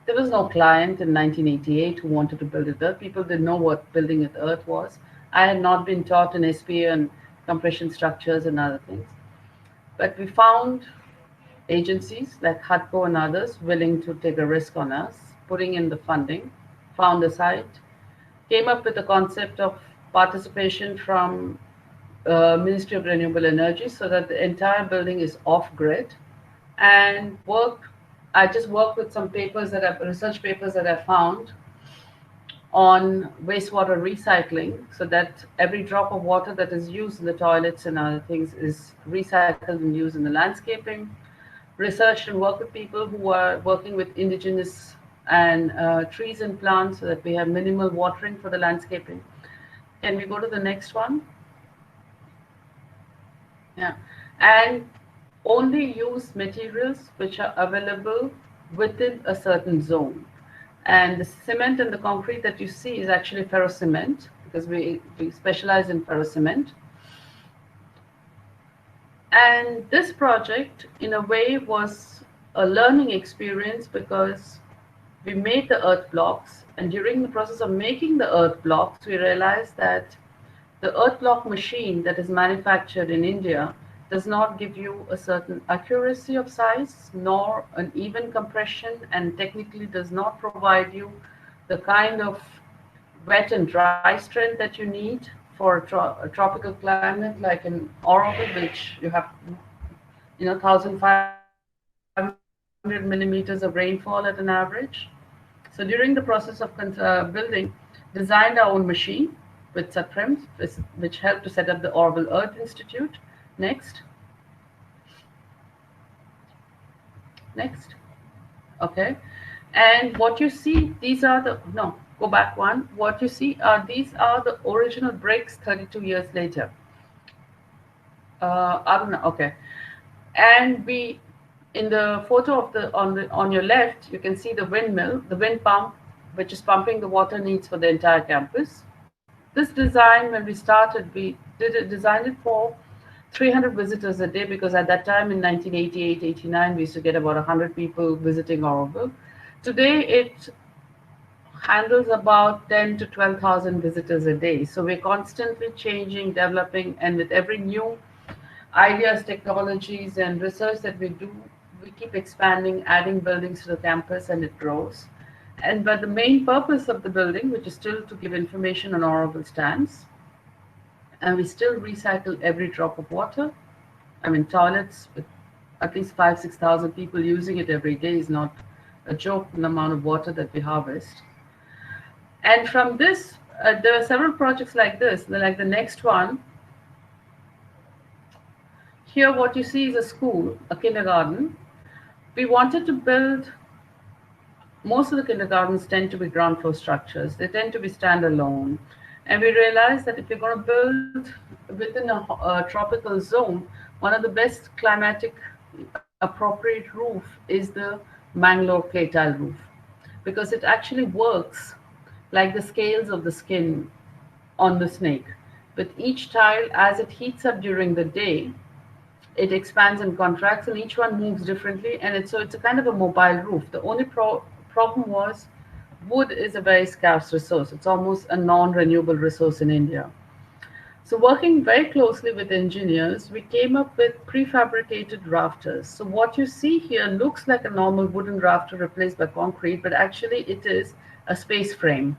There was no client in 1988 who wanted to build with earth. People didn't know what building with earth was. I had not been taught in SPA and compression structures and other things. But we found agencies like HUDCO and others willing to take a risk on us, putting in the funding, found the site, came up with the concept of participation from Ministry of Renewable Energy so that the entire building is off-grid, and I just worked with some papers research papers that I found on wastewater recycling, so that every drop of water that is used in the toilets and other things is recycled and used in the landscaping. Research and work with people who are working with indigenous and trees and plants so that we have minimal watering for the landscaping. Can we go to the next one? Yeah. And only use materials which are available within a certain zone. And the cement and the concrete that you see is actually ferrocement, because we specialize in ferrocement. And this project, in a way, was a learning experience because we made the earth blocks, and during the process of making the earth blocks, we realized that the earth block machine that is manufactured in India does not give you a certain accuracy of size nor an even compression, and technically does not provide you the kind of wet and dry strength that you need for a tropical climate like in Oregon, which you have 1,500 millimeters of rainfall at an average. So during the process of building, designed our own machine with subprims, which helped to set up the Orville Earth Institute. Next. Next. Okay. And what you see, these are the, no, go back one. What you see are, these are the original bricks 32 years later. I don't know, okay. And we, in the photo of on your left, you can see the windmill, the wind pump, which is pumping the water needs for the entire campus. This design, when we started, we designed it for 300 visitors a day, because at that time in 1988-89, we used to get about 100 people visiting Oroville. Today, it handles about 10 to 12,000 visitors a day. So we're constantly changing, developing, and with every new ideas, technologies, and research that we do, we keep expanding, adding buildings to the campus, and it grows. But the main purpose of the building, which is still to give information on Oroville, stands. And we still recycle every drop of water. I mean, toilets with at least 5,000-6,000 people using it every day is not a joke, the amount of water that we harvest. And from this, there are several projects like this. Like the next one, here what you see is a school, a kindergarten. We wanted to build, most of the kindergartens tend to be ground floor structures. They tend to be standalone. And we realized that if you're going to build within a tropical zone, one of the best climatic appropriate roof is the Mangalore clay tile roof, because it actually works like the scales of the skin on the snake. With each tile, as it heats up during the day, it expands and contracts, and each one moves differently, and it's a kind of a mobile roof. The only problem was wood is a very scarce resource. It's almost a non-renewable resource in India. So working very closely with engineers, we came up with prefabricated rafters. So what you see here looks like a normal wooden rafter replaced by concrete, but actually it is a space frame.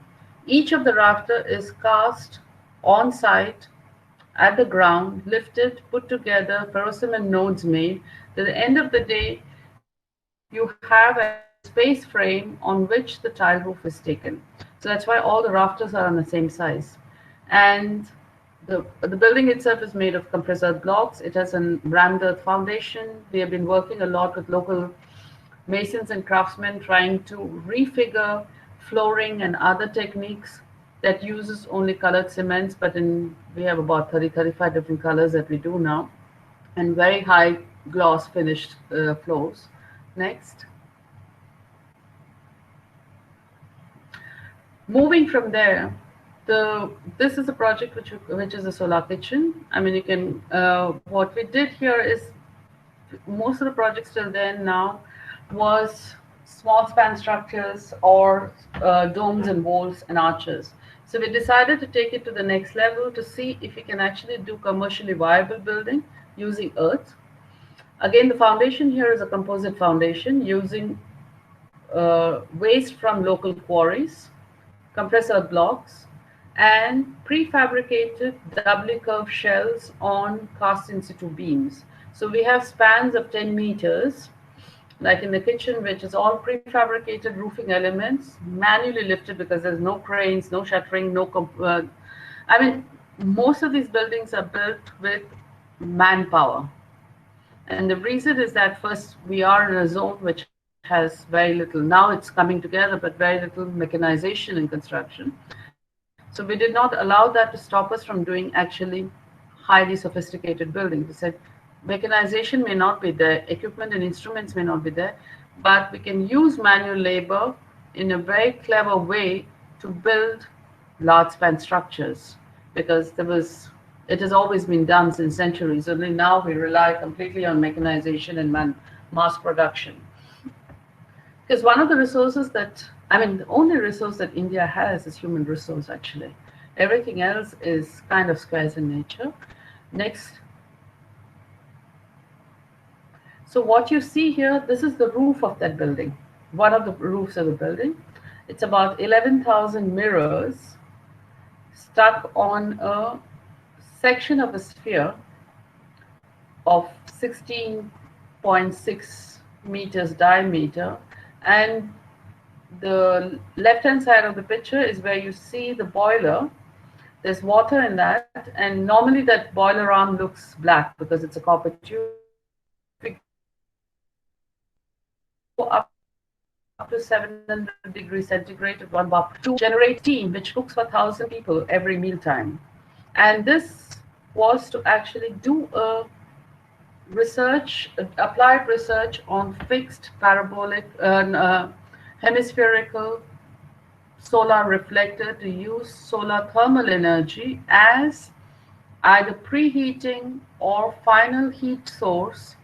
Each of the rafter is cast on site at the ground, lifted, put together, ferrocement nodes made. At the end of the day, you have actually a space frame on which the tile roof is taken. So that's why all the rafters are on the same size. And the building itself is made of compressor blocks. It has a rammed earth foundation. We have been working a lot with local masons and craftsmen trying to refigure flooring and other techniques that uses only colored cements, but we have about 35 different colors that we do now, and very high gloss finished floors. Next. Moving from there, this is a project which is a solar kitchen. I mean, you can what we did here is most of the projects till then now was small span structures or domes and walls and arches. So we decided to take it to the next level to see if we can actually do commercially viable building using earth. Again, the foundation here is a composite foundation using waste from local quarries, compressor blocks, and prefabricated doubly curved shells on cast in situ beams. So we have spans of 10 meters, like in the kitchen, which is all prefabricated roofing elements, manually lifted because there's no cranes, no shuttering, I mean, most of these buildings are built with manpower. And the reason is that first, we are in a zone which has very little, now it's coming together, but very little mechanization in construction. So we did not allow that to stop us from doing actually highly sophisticated buildings. We said mechanization may not be there, equipment and instruments may not be there, but we can use manual labor in a very clever way to build large span structures, because it has always been done since centuries. Only now we rely completely on mechanization and mass production. Because one of the resources that, I mean, the only resource that India has is human resource, actually. Everything else is kind of scarce in nature. Next. So what you see here, this is the roof of that building, one of the roofs of the building. It's about 11,000 mirrors stuck on a section of a sphere of 16.6 meters diameter, and the left hand side of the picture is where you see the boiler. There's water in that, and normally that boiler arm looks black because it's a copper tube. We go up to 700 degrees centigrade at one bar to generate steam, which cooks for 1,000 people every mealtime. And this was to actually do a applied research on fixed parabolic hemispherical solar reflector to use solar thermal energy as either preheating or final heat source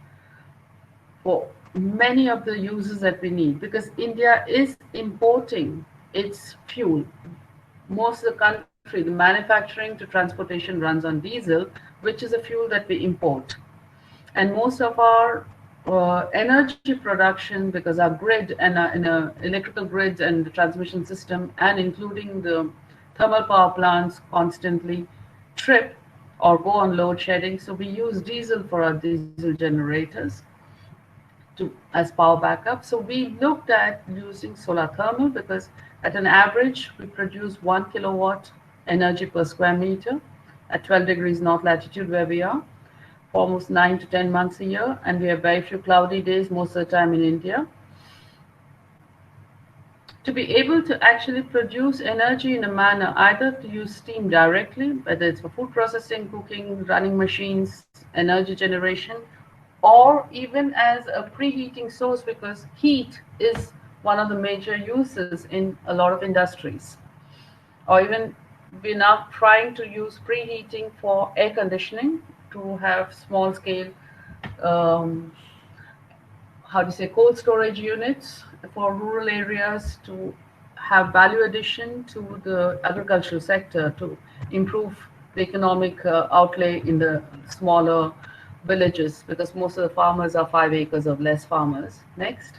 for many of the uses that we need, because India is importing its fuel. Most of the country, the manufacturing to transportation runs on diesel, which is a fuel that we import. And most of our energy production, because our grid and electrical grids and the transmission system, and including the thermal power plants, constantly trip or go on load shedding. So we use diesel for our diesel generators as power backup. So we looked at using solar thermal, because at an average we produce 1 kilowatt energy per square meter at 12 degrees north latitude where we are, for almost 9 to 10 months a year, and we have very few cloudy days most of the time in India. To be able to actually produce energy in a manner, either to use steam directly, whether it's for food processing, cooking, running machines, energy generation, or even as a preheating source, because heat is one of the major uses in a lot of industries. Or even we're now trying to use preheating for air conditioning, to have small scale, cold storage units for rural areas, to have value addition to the agricultural sector, to improve the economic outlay in the smaller villages, because most of the farmers are 5 acres or less farmers. Next.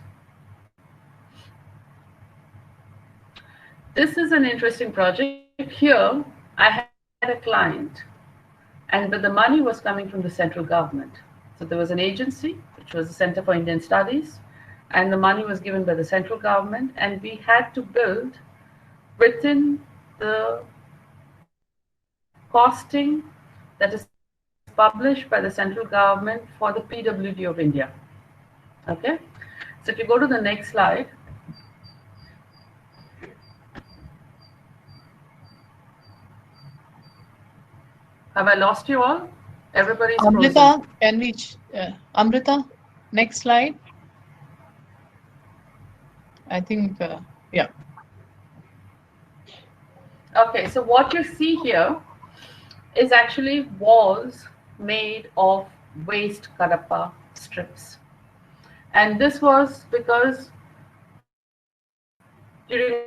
This is an interesting project. Here, I had a client, but the money was coming from the central government. So there was an agency, which was the Center for Indian Studies, and the money was given by the central government, and we had to build within the costing that is published by the central government for the PWD of India. Okay, so if you go to the next slide. Have I lost you all? Everybody's Amrita, frozen. can we, Amrita, next slide. I think, yeah. Okay, so what you see here is actually walls made of waste kadapa strips. And this was because during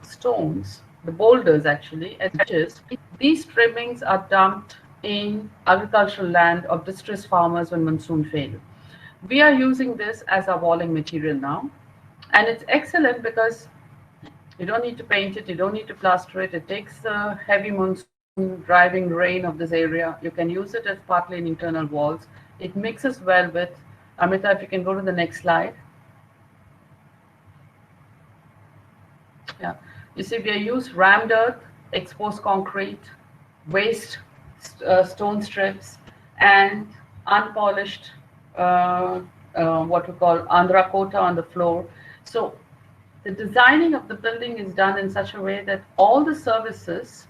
stones, the boulders actually, edges, these trimmings are dumped in agricultural land of distressed farmers when monsoon failed. We are using this as our walling material now, and it's excellent because you don't need to paint it, you don't need to plaster it. It takes the heavy monsoon driving rain of this area. You can use it as partly in internal walls. It mixes well with, Amrita, if you can go to the next slide. Yeah, you see, we have used rammed earth, exposed concrete, waste stone strips, and unpolished what we call andhra kota on the floor. So the designing of the building is done in such a way that all the services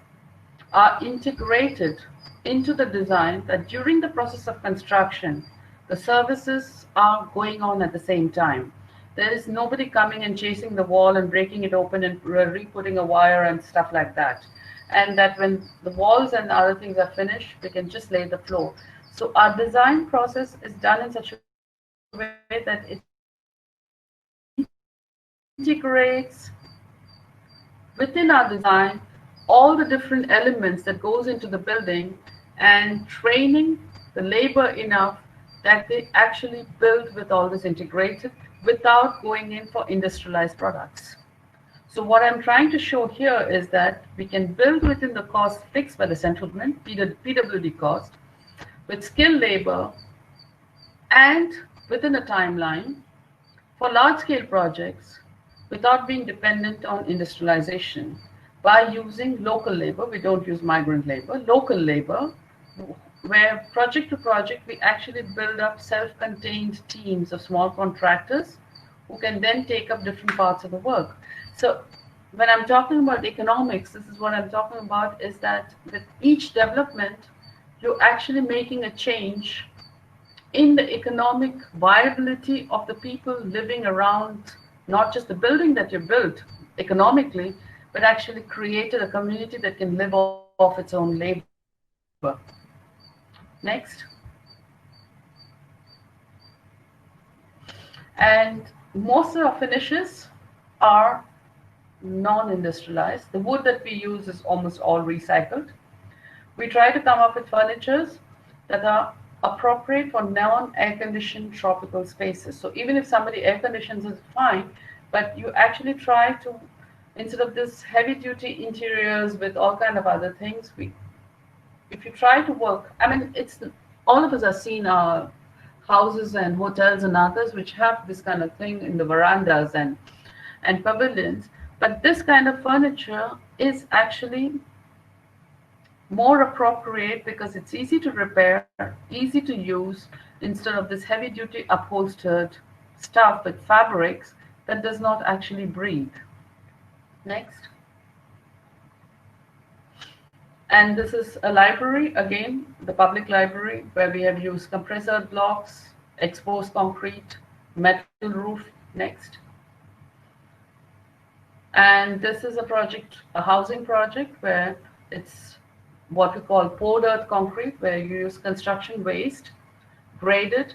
are integrated into the design, that during the process of construction, the services are going on at the same time. There is nobody coming and chasing the wall and breaking it open and re-putting a wire and stuff like that. And that when the walls and other things are finished, we can just lay the floor. So our design process is done in such a way that it integrates within our design all the different elements that goes into the building, and training the labor enough that they actually build with all this integrated without going in for industrialized products. So what I'm trying to show here is that we can build within the cost fixed by the central government, PWD cost, with skilled labor and within a timeline for large-scale projects without being dependent on industrialization, by using local labor. We don't use migrant labor, local labor, where project to project we actually build up self-contained teams of small contractors who can then take up different parts of the work. So when I'm talking about economics, this is what I'm talking about, is that with each development, you're actually making a change in the economic viability of the people living around, not just the building that you built economically, but actually created a community that can live off its own labor. Next. And most of our finishes are non-industrialized. The wood that we use is almost all recycled. We try to come up with furnitures that are appropriate for non-air conditioned tropical spaces. So even if somebody air conditions is fine, but you actually try to, instead of this heavy duty interiors with all kind of other things, if you try to work, I mean, it's, all of us have seen houses and hotels and others which have this kind of thing in the verandas and pavilions, but this kind of furniture is actually more appropriate because it's easy to repair, easy to use, instead of this heavy duty upholstered stuff with fabrics that does not actually breathe. Next. And this is a library, again, the public library, where we have used compressor blocks, exposed concrete, metal roof. Next. And this is a project, a housing project, where it's what we call poured earth concrete, where you use construction waste graded,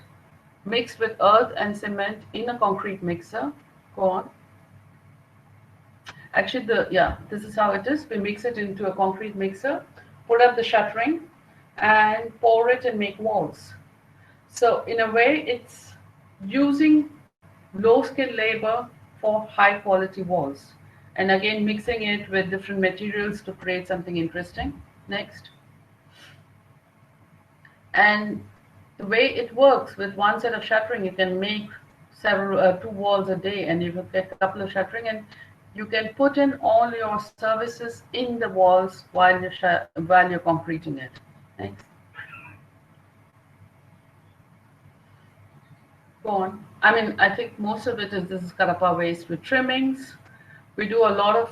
mixed with earth and cement in a concrete mixer. Go on. Actually, this is how it is. We mix it into a concrete mixer, put up the shuttering, and pour it and make walls. So in a way, it's using low-skilled labor for high-quality walls. And again, mixing it with different materials to create something interesting. Next. And the way it works, with one set of shuttering, you can make several 2 walls a day, and you will get a couple of shuttering, and you can put in all your services in the walls while you're concreting it. Next. Go on. I mean, I think most of it is this is Kadapa waste with trimmings. We do a lot of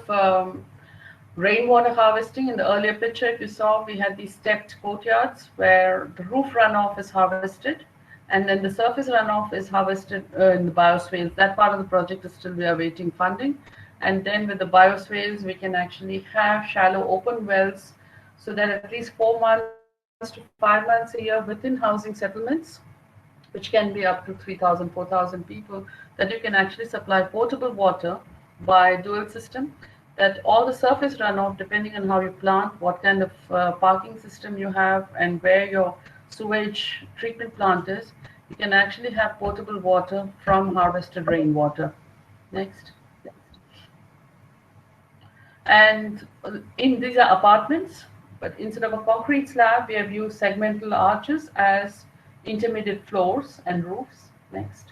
rainwater harvesting. In the earlier picture, if you saw, we had these stepped courtyards where the roof runoff is harvested, and then the surface runoff is harvested in the bioswales. That part of the project is still we are awaiting funding. And then with the bioswales, we can actually have shallow open wells so that at least 4 months to 5 months a year within housing settlements, which can be up to 3,000, 4,000 people, that you can actually supply potable water by dual system, that all the surface runoff, depending on how you plant, what kind of parking system you have, and where your sewage treatment plant is, you can actually have potable water from harvested rainwater. Next. And in these are apartments, but instead of a concrete slab, we have used segmental arches as intermediate floors and roofs. Next.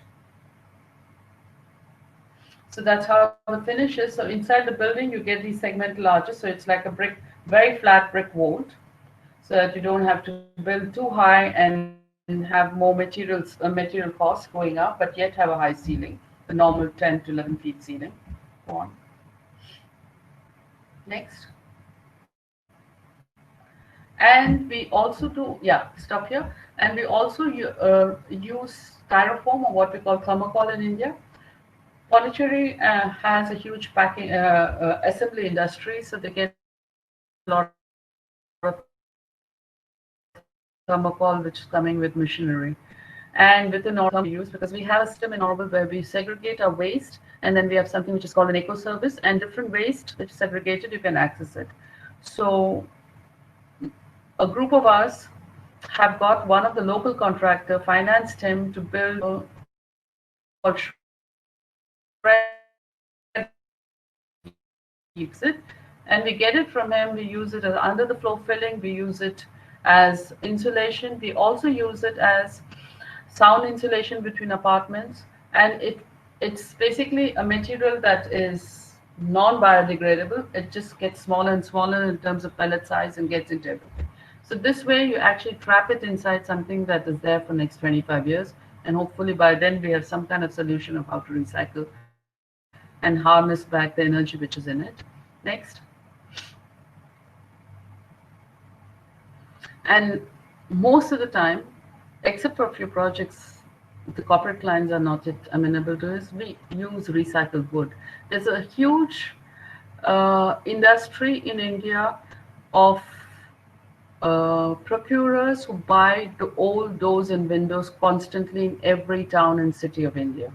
So that's how it finishes. So inside the building, you get these segmental arches. So it's like a brick, very flat brick vault, so that you don't have to build too high and have more material costs going up, but yet have a high ceiling, the normal 10 to 11 feet ceiling. Go on. Next. And we also do, stop here. And we also use styrofoam, or what we call thermocol in India. Pondicherry has a huge packing assembly industry, so they get a lot of thermocol, which is coming with machinery. And within Normal we use, because we have a system in Normal where we segregate our waste, and then we have something which is called an eco service, and different waste which is segregated, you can access it. So a group of us have got one of the local contractor financed him to build it, and we get it from him. We use it as under the floor filling, we use it as insulation, we also use it as sound insulation between apartments, and it's basically a material that is non-biodegradable. It just gets smaller and smaller in terms of pellet size and gets into everything. So this way you actually trap it inside something that is there for next 25 years, and hopefully by then we have some kind of solution of how to recycle and harness back the energy which is in it. Next. And most of the time, except for a few projects the corporate clients are not yet amenable to, is we use recycled wood. There's a huge industry in India of procurers who buy the old doors and windows constantly in every town and city of India.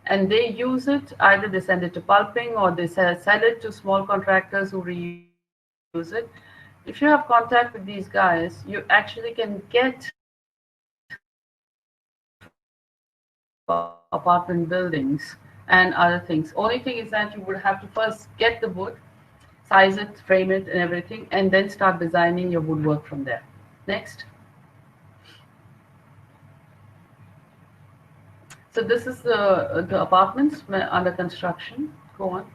And they use it, either they send it to pulping or they sell it to small contractors who reuse it. If you have contact with these guys, you actually can get apartment buildings and other things. Only thing is that you would have to first get the wood, size it, frame it and everything, and then start designing your woodwork from there. Next. So this is the apartments under construction. Go on.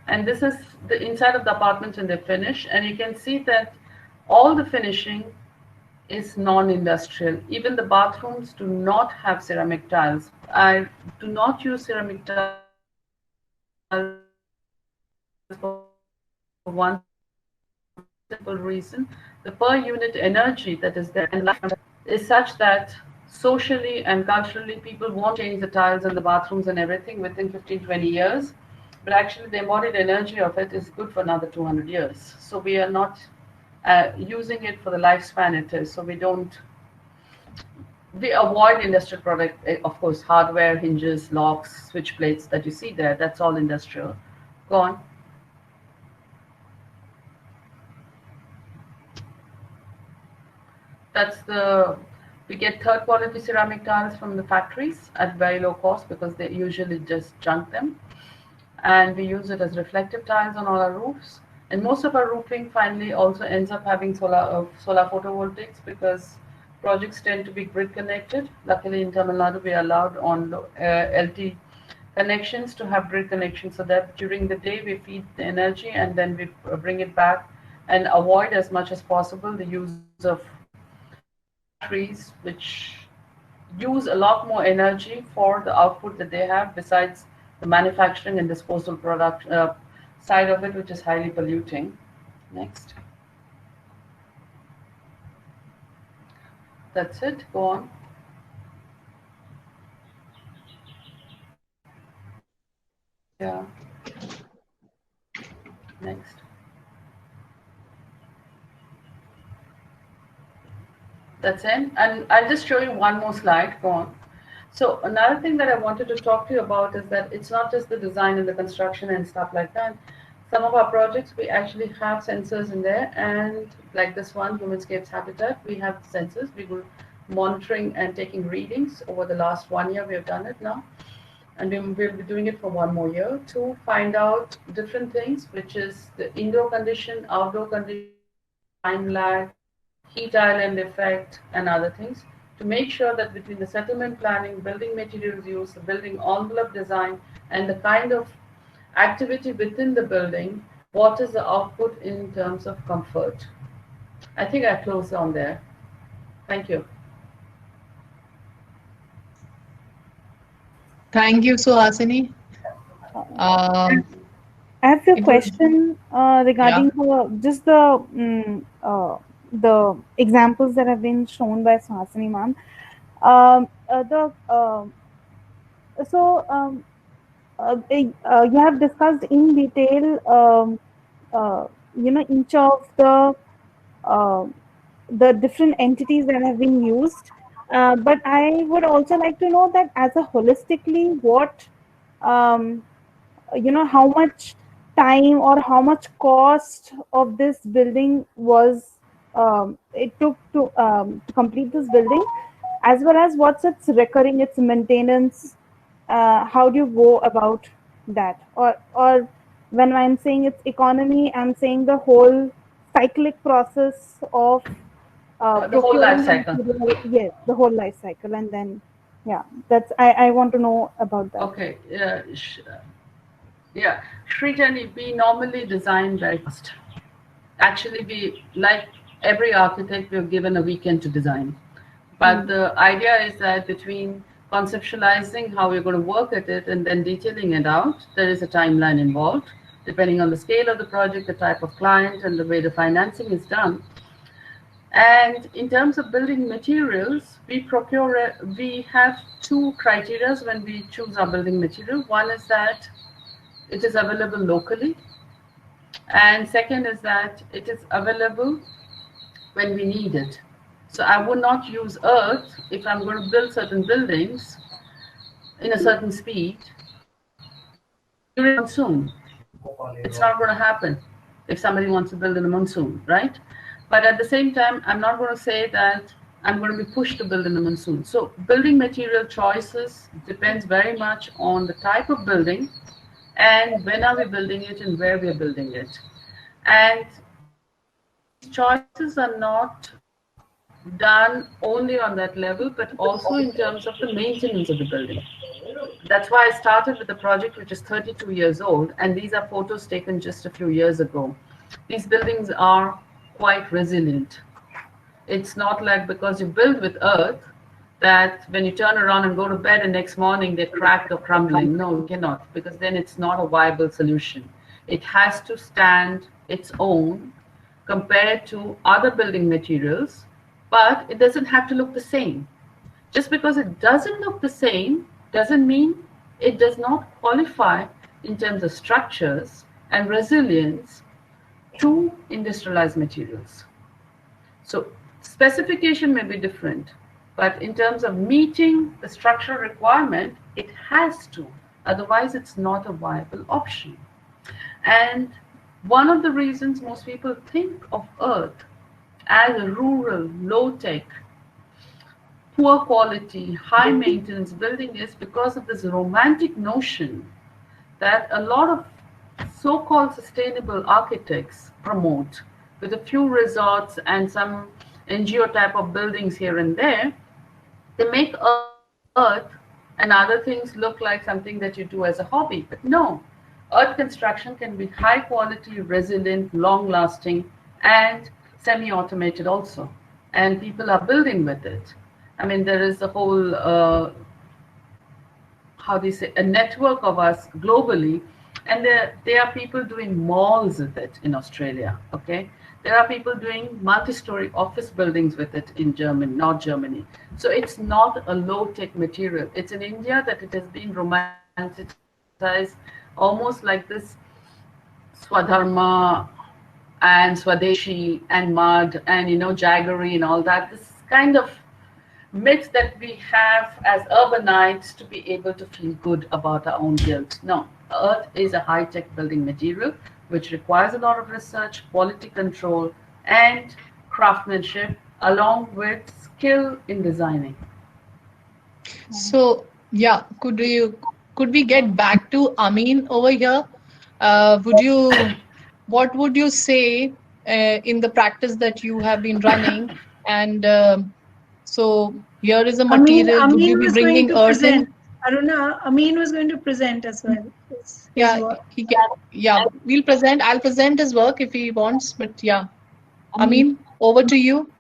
And this is the inside of the apartments when they finish, and you can see that all the finishing is non-industrial. Even the bathrooms do not have ceramic tiles. I do not use ceramic tiles for one simple reason. The per unit energy that is there is such that socially and culturally people won't change the tiles and the bathrooms and everything within 15-20 years, but actually the embodied energy of it is good for another 200 years. So we are not using it for the lifespan it is. So we avoid industrial product, of course, hardware, hinges, locks, switch plates that you see there, that's all industrial. Go on. We get third quality ceramic tiles from the factories at very low cost because they usually just junk them. And we use it as reflective tiles on all our roofs. And most of our roofing finally also ends up having solar photovoltaics because projects tend to be grid connected. Luckily in Tamil Nadu we are allowed on LT connections to have grid connections so that during the day we feed the energy and then we bring it back and avoid as much as possible the use of batteries, which use a lot more energy for the output that they have besides the manufacturing and disposal product side of it, which is highly polluting. Next. That's it. Go on. Yeah. Next. That's it. And I'll just show you one more slide. Go on. So another thing that I wanted to talk to you about is that it's not just the design and the construction and stuff like that. Some of our projects, we actually have sensors in there, and like this one, Humanscapes Habitat, we have sensors. We were monitoring and taking readings over the last 1 year. We have done it now, and we'll be doing it for 1 more year to find out different things, which is the indoor condition, outdoor condition, time lag, heat island effect, and other things, to make sure that between the settlement planning, building materials use, the building envelope design, and the kind of activity within the building, what is the output in terms of comfort. I think I closed on there. Thank you. Thank you, Suhasini. I have a question regarding just the examples that have been shown by Suhasini ma'am. You have discussed in detail, each of the different entities that have been used. But I would also like to know that as a holistically, what, how much time or how much cost of this building was it took to complete this building, as well as what's its recurring, its maintenance. How do you go about that? Or when I'm saying it's economy, I'm saying the whole cyclic process of the whole life cycle. Yes, the whole life cycle. And then, yeah, that's I want to know about that. Okay. Yeah, Srijani, we normally design very fast. Actually, we, like every architect, we're given a weekend to design. But the idea is that between conceptualizing how we're going to work at it and then detailing it out, there is a timeline involved, depending on the scale of the project, the type of client, and the way the financing is done. And in terms of building materials, we have 2 criteria when we choose our building material. One is that it is available locally, and second is that it is available when we need it. So I would not use earth if I'm going to build certain buildings in a certain speed during monsoon. It's not going to happen if somebody wants to build in a monsoon, right? But at the same time, I'm not going to say that I'm going to be pushed to build in a monsoon. So building material choices depends very much on the type of building and when are we building it and where we are building it. And choices are not done only on that level, but also in terms of the maintenance of the building. That's why I started with a project which is 32 years old, and these are photos taken just a few years ago. These buildings are quite resilient. It's not like because you build with earth that when you turn around and go to bed and next morning they're cracked or crumbling. No, you cannot, because then it's not a viable solution. It has to stand its own compared to other building materials, but it doesn't have to look the same. Just because it doesn't look the same doesn't mean it does not qualify in terms of structures and resilience to industrialized materials. So specification may be different, but in terms of meeting the structural requirement, it has to. Otherwise, it's not a viable option. And one of the reasons most people think of Earth as a rural, low-tech, poor quality, high maintenance building is because of this romantic notion that a lot of so-called sustainable architects promote, with a few resorts and some NGO type of buildings here and there. They make Earth and other things look like something that you do as a hobby. But no, Earth construction can be high quality, resilient, long lasting, and semi-automated also. And people are building with it. I mean, there is a whole how do you say, a network of us globally, and there are people doing malls with it in Australia. Okay, there are people doing multi-story office buildings with it in Germany, North Germany. So it's not a low-tech material. It's in India that it has been romanticized, almost like this Swadharma and Swadeshi and mud and jaggery and all that. This kind of myth that we have as urbanites to be able to feel good about our own guilt. No, Earth is a high-tech building material which requires a lot of research, quality control, and craftsmanship, along with skill in designing. So yeah, could we get back to Amin over here? What would you say in the practice that you have been running? And so here is a material. Would you Amin be was going bringing to earth in? present. Aruna, Amin was going to present as well. Yeah, he can. Yeah, we'll present. I'll present his work if he wants. But yeah, Amin, over to you.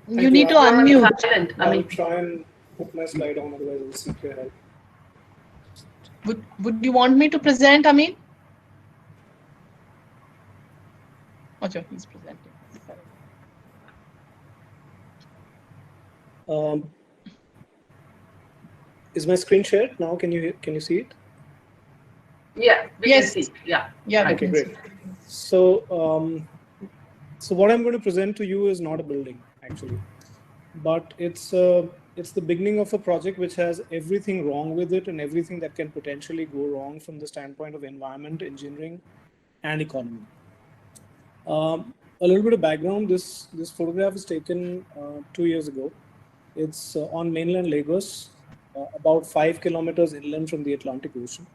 You need to unmute. Silent. I'll try and put my slide on, otherwise I'll seek your help. Would you want me to present, Amin? Okay, he's presenting. Is my screen shared now? Can you see it? Yeah, we yes. can see. Yeah. Yeah. Okay, great. So, so what I'm going to present to you is not a building, actually, but it's the beginning of a project which has everything wrong with it and everything that can potentially go wrong from the standpoint of environment, engineering, and economy. A little bit of background: this photograph is taken 2 years ago. It's on mainland Lagos, about 5 kilometers inland from the Atlantic Ocean.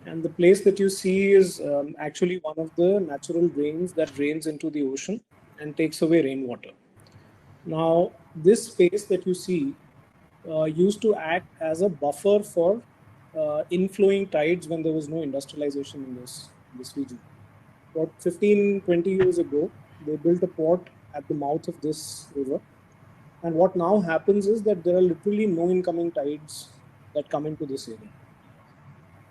And the place that you see is actually one of the natural drains that drains into the ocean and takes away rainwater. Now, this space that you see used to act as a buffer for inflowing tides when there was no industrialization in this region. About 15, 20 years ago, they built a port at the mouth of this river. And what now happens is that there are literally no incoming tides that come into this area.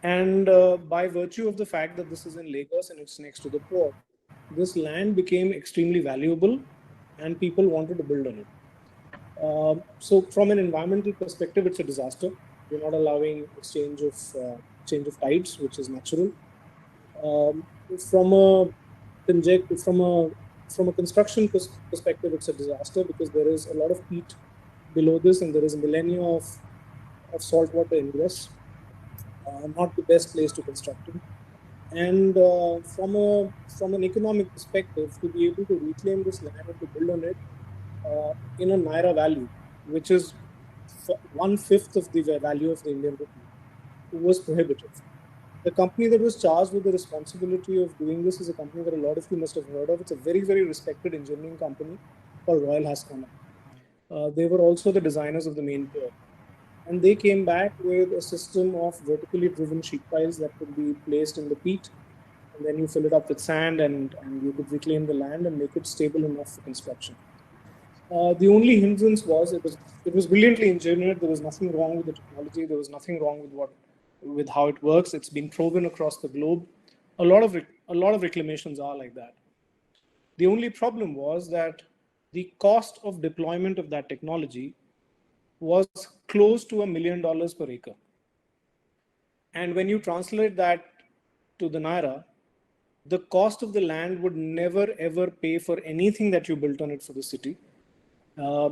And by virtue of the fact that this is in Lagos and it's next to the port, this land became extremely valuable and people wanted to build on it. So from an environmental perspective, it's a disaster. We're not allowing change of tides, which is natural. From a construction perspective, it's a disaster because there is a lot of peat below this and there is a millennia of saltwater ingress. Not the best place to construct in. And from an economic perspective, to be able to reclaim this land and to build on it in a Naira value, which is 1/5 of the value of the Indian rupee, was prohibitive. The company that was charged with the responsibility of doing this is a company that a lot of you must have heard of. It's a very, very respected engineering company called Royal Haskana. They were also the designers of the main pier. And they came back with a system of vertically driven sheet piles that could be placed in the peat. And then you fill it up with sand and you could reclaim the land and make it stable enough for construction. The only hindrance was it was brilliantly engineered. There was nothing wrong with the technology. There was nothing wrong with how it works. It's been proven across the globe. A lot of reclamations are like that. The only problem was that the cost of deployment of that technology was close to $1 million per acre. And when you translate that to the Naira, the cost of the land would never ever pay for anything that you built on it for the city,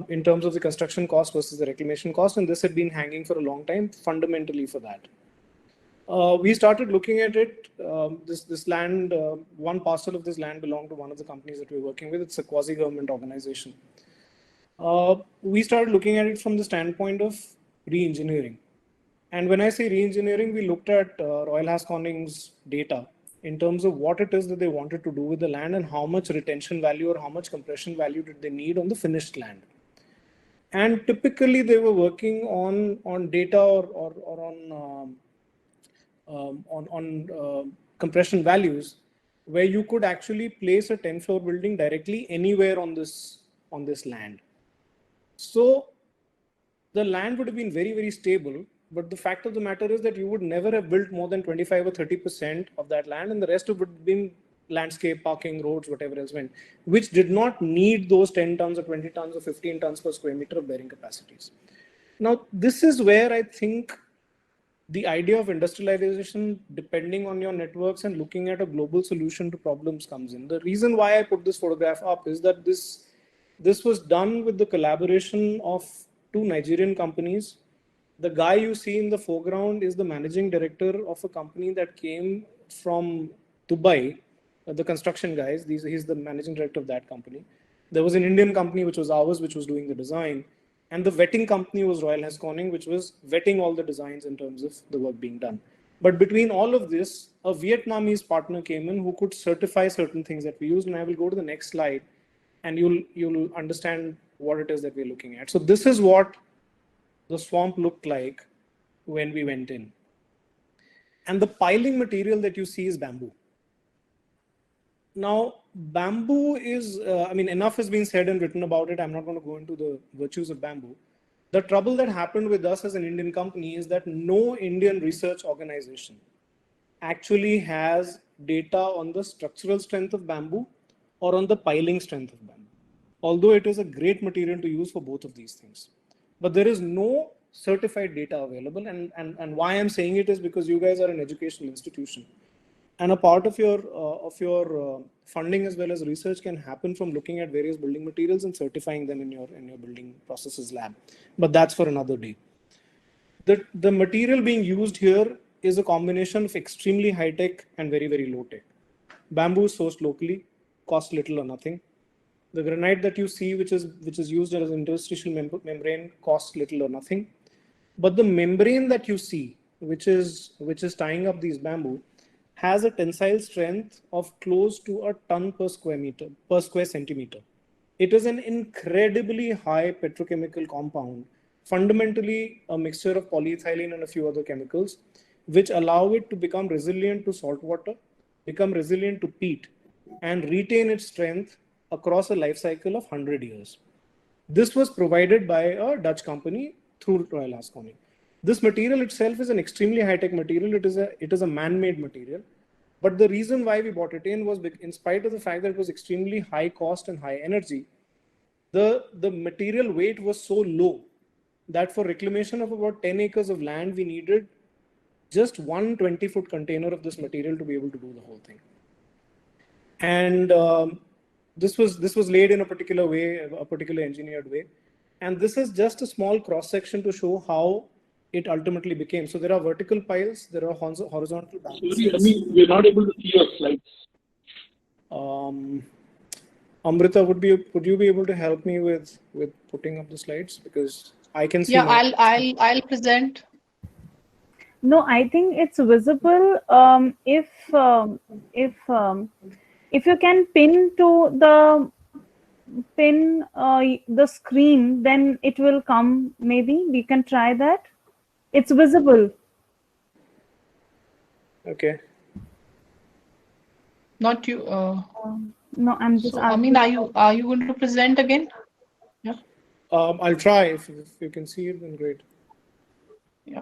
in terms of the construction cost versus the reclamation cost. And this had been hanging for a long time fundamentally for that. We started looking at it. This land, one parcel of this land belonged to one of the companies that we're working with. It's a quasi-government organization. We started looking at it from the standpoint of re-engineering. And when I say re-engineering, we looked at Royal Haskonings's data in terms of what it is that they wanted to do with the land and how much retention value or how much compression value did they need on the finished land. And typically they were working on data or on compression values where you could actually place a 10-floor building directly anywhere on this land. So the land would have been very, very stable, but the fact of the matter is that you would never have built more than 25 or 30% of that land, and the rest of it would have been landscape, parking, roads, whatever else went, which did not need those 10 tons or 20 tons or 15 tons per square meter of bearing capacities. Now, this is where I think the idea of industrialization, depending on your networks and looking at a global solution to problems, comes in. The reason why I put this photograph up is that this was done with the collaboration of two Nigerian companies. The guy you see in the foreground is the managing director of a company that came from Dubai, the construction guys. He's the managing director of that company. There was an Indian company, which was ours, which was doing the design. And the vetting company was Royal Haskoning, which was vetting all the designs in terms of the work being done. But between all of this, a Vietnamese partner came in who could certify certain things that we used. And I will go to the next slide and you'll understand what it is that we're looking at. So this is what the swamp looked like when we went in. And the piling material that you see is bamboo. Now, bamboo is, enough has been said and written about it. I'm not going to go into the virtues of bamboo. The trouble that happened with us as an Indian company is that no Indian research organization actually has data on the structural strength of bamboo or on the piling strength of bamboo, although it is a great material to use for both of these things. But there is no certified data available. And why I'm saying it is because you guys are an educational institution. And a part of your funding as well as research can happen from looking at various building materials and certifying them in your building processes lab. But that's for another day. The material being used here is a combination of extremely high tech and very, very low tech. Bamboo is sourced locally, costs little or nothing. The granite that you see, which is used as an interstitial membrane, costs little or nothing. But the membrane that you see, which is tying up these bamboo, has a tensile strength of close to a ton per square centimeter. It is an incredibly high petrochemical compound, fundamentally a mixture of polyethylene and a few other chemicals, which allow it to become resilient to salt water, become resilient to peat, and retain its strength across a life cycle of 100 years. This was provided by a Dutch company through Royal Haskoning. This material itself is an extremely high-tech material. It is a man-made material. But the reason why we bought it in was in spite of the fact that it was extremely high cost and high energy, the material weight was so low that for reclamation of about 10 acres of land, we needed just one 20-foot container of this material to be able to do the whole thing. And this was laid in a particular way, a particular engineered way. And this is just a small cross-section to show how it ultimately became. So there are vertical piles, there are horizontal bands. Sorry, we're not able to see your slides. Amrita, would you be able to help me with putting up the slides, because I can see. Yeah, I'll present. No, I think it's visible. If you can pin the screen, then it will come. Maybe we can try that. It's visible. Okay. Not you. No, I'm just. So, are you going to present again? Yeah. I'll try. If you can see it, then great. Yeah.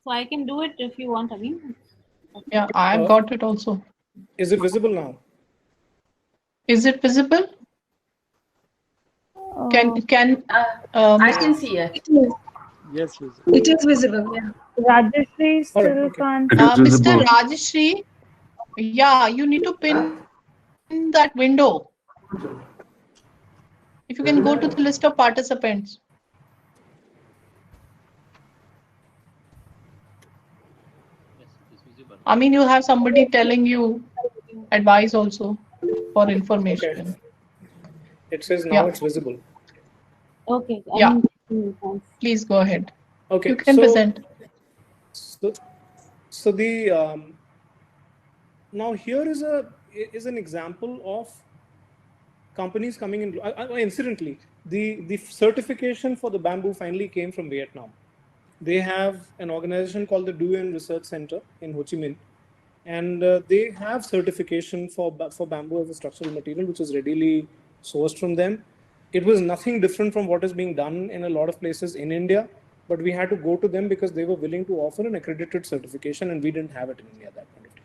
So I can do it if you want, Amin. Yeah, I've got it also. Is it visible now? Is it visible? Can I can see it. Yes, It is visible. Yeah. Rajeshri still Okay. can't. It is Mr. visible. Rajeshri, Yeah, you need to pin that window. If you can go to the list of participants. I mean, you have somebody telling you advice also for information. Okay. It says now Yeah. it's visible. Okay. Yeah. Thanks. Please go ahead. Okay. You can present. So the now here is an example of companies coming in. Incidentally, the certification for the bamboo finally came from Vietnam. They have an organization called the Duan Research Center in Ho Chi Minh, and they have certification for bamboo as a structural material, which is readily sourced from them. It was nothing different from what is being done in a lot of places in India, but we had to go to them because they were willing to offer an accredited certification, and we didn't have it in India at that point of time.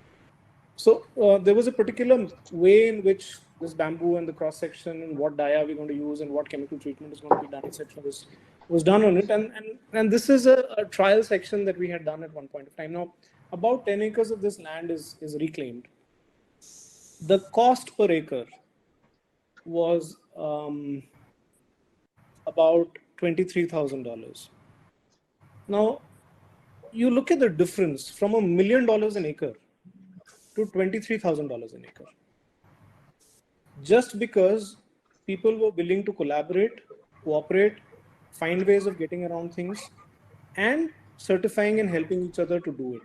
So there was a particular way in which this bamboo and the cross section and what dia we're going to use and what chemical treatment is going to be done, etc., was done on it. And this is a trial section that we had done at one point of time. Now, about 10 acres of this land is reclaimed. The cost per acre was about $23,000. Now, you look at the difference from $1 million an acre to $23,000 an acre. Just because people were willing to collaborate, cooperate, find ways of getting around things, and certifying and helping each other to do it.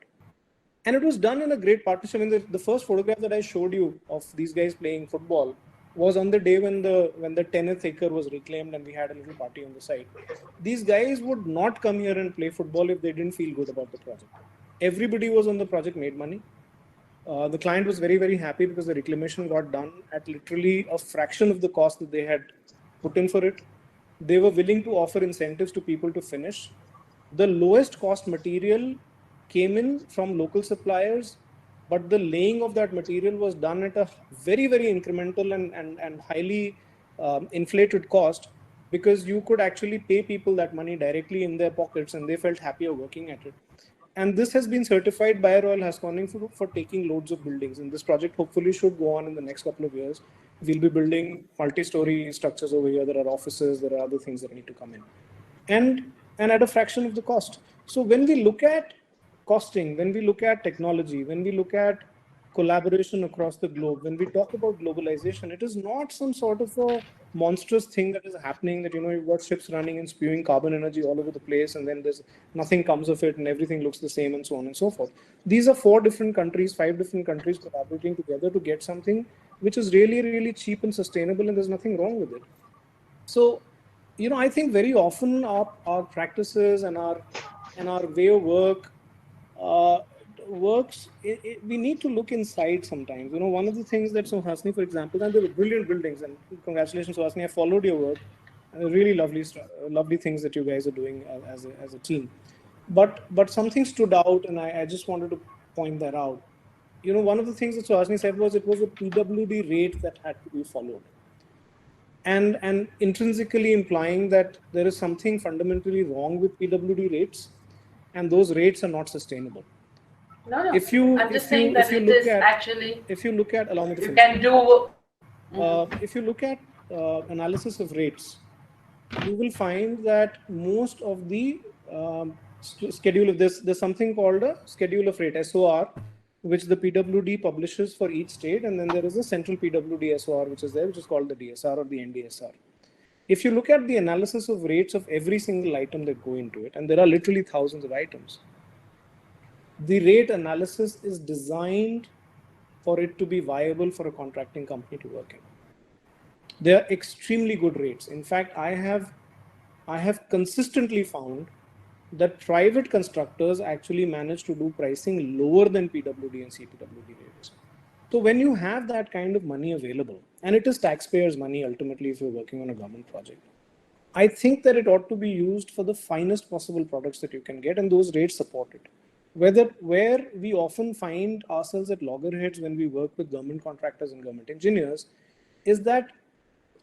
And it was done in a great partnership. I mean, the first photograph that I showed you of these guys playing football was on the day when the 10th acre was reclaimed and we had a little party on the side. These guys would not come here and play football if they didn't feel good about the project. Everybody was on the project, made money. The client was very, very happy because the reclamation got done at literally a fraction of the cost that they had put in for it. They were willing to offer incentives to people to finish. The lowest cost material came in from local suppliers, but the laying of that material was done at a very, very incremental and highly inflated cost, because you could actually pay people that money directly in their pockets and they felt happier working at it. And this has been certified by Royal Haskoning for taking loads of buildings. And this project hopefully should go on in the next couple of years. We'll be building multi-story structures over here. There are offices, there are other things that need to come in. And at a fraction of the cost. So when we look at costing, when we look at technology, when we look at collaboration across the globe, when we talk about globalization, it is not some sort of a monstrous thing that is happening that, you've got ships running and spewing carbon energy all over the place, and then there's nothing comes of it and everything looks the same and so on and so forth. These are 4 different countries, 5 different countries collaborating together to get something which is really, really cheap and sustainable, and there's nothing wrong with it. So, I think very often our practices and our way of work works. We need to look inside sometimes. One of the things that Suhasini, for example, and there were brilliant buildings, and congratulations, Suhasini, I followed your work. Really lovely things that you guys are doing as a team. But something stood out, and I just wanted to point that out. One of the things that Suhasini said was it was a PWD rate that had to be followed. And intrinsically implying that there is something fundamentally wrong with PWD rates, and those rates are not sustainable. No. If you I'm just saying that it is actually. If you look at, allow me to You finish. can do. If you look at analysis of rates, you will find that most of the schedule of this, there's something called a schedule of rate, SOR, which the PWD publishes for each state, and then there is a central PWD SOR which is there, which is called the DSR or the NDSR. If you look at the analysis of rates of every single item that go into it, and there are literally thousands of items, the rate analysis is designed for it to be viable for a contracting company to work in. They are extremely good rates. In fact, I have consistently found that private constructors actually manage to do pricing lower than PWD and CPWD rates. So when you have that kind of money available, and it is taxpayers' money ultimately if you're working on a government project, I think that it ought to be used for the finest possible products that you can get, and those rates support it. Where we often find ourselves at loggerheads when we work with government contractors and government engineers is that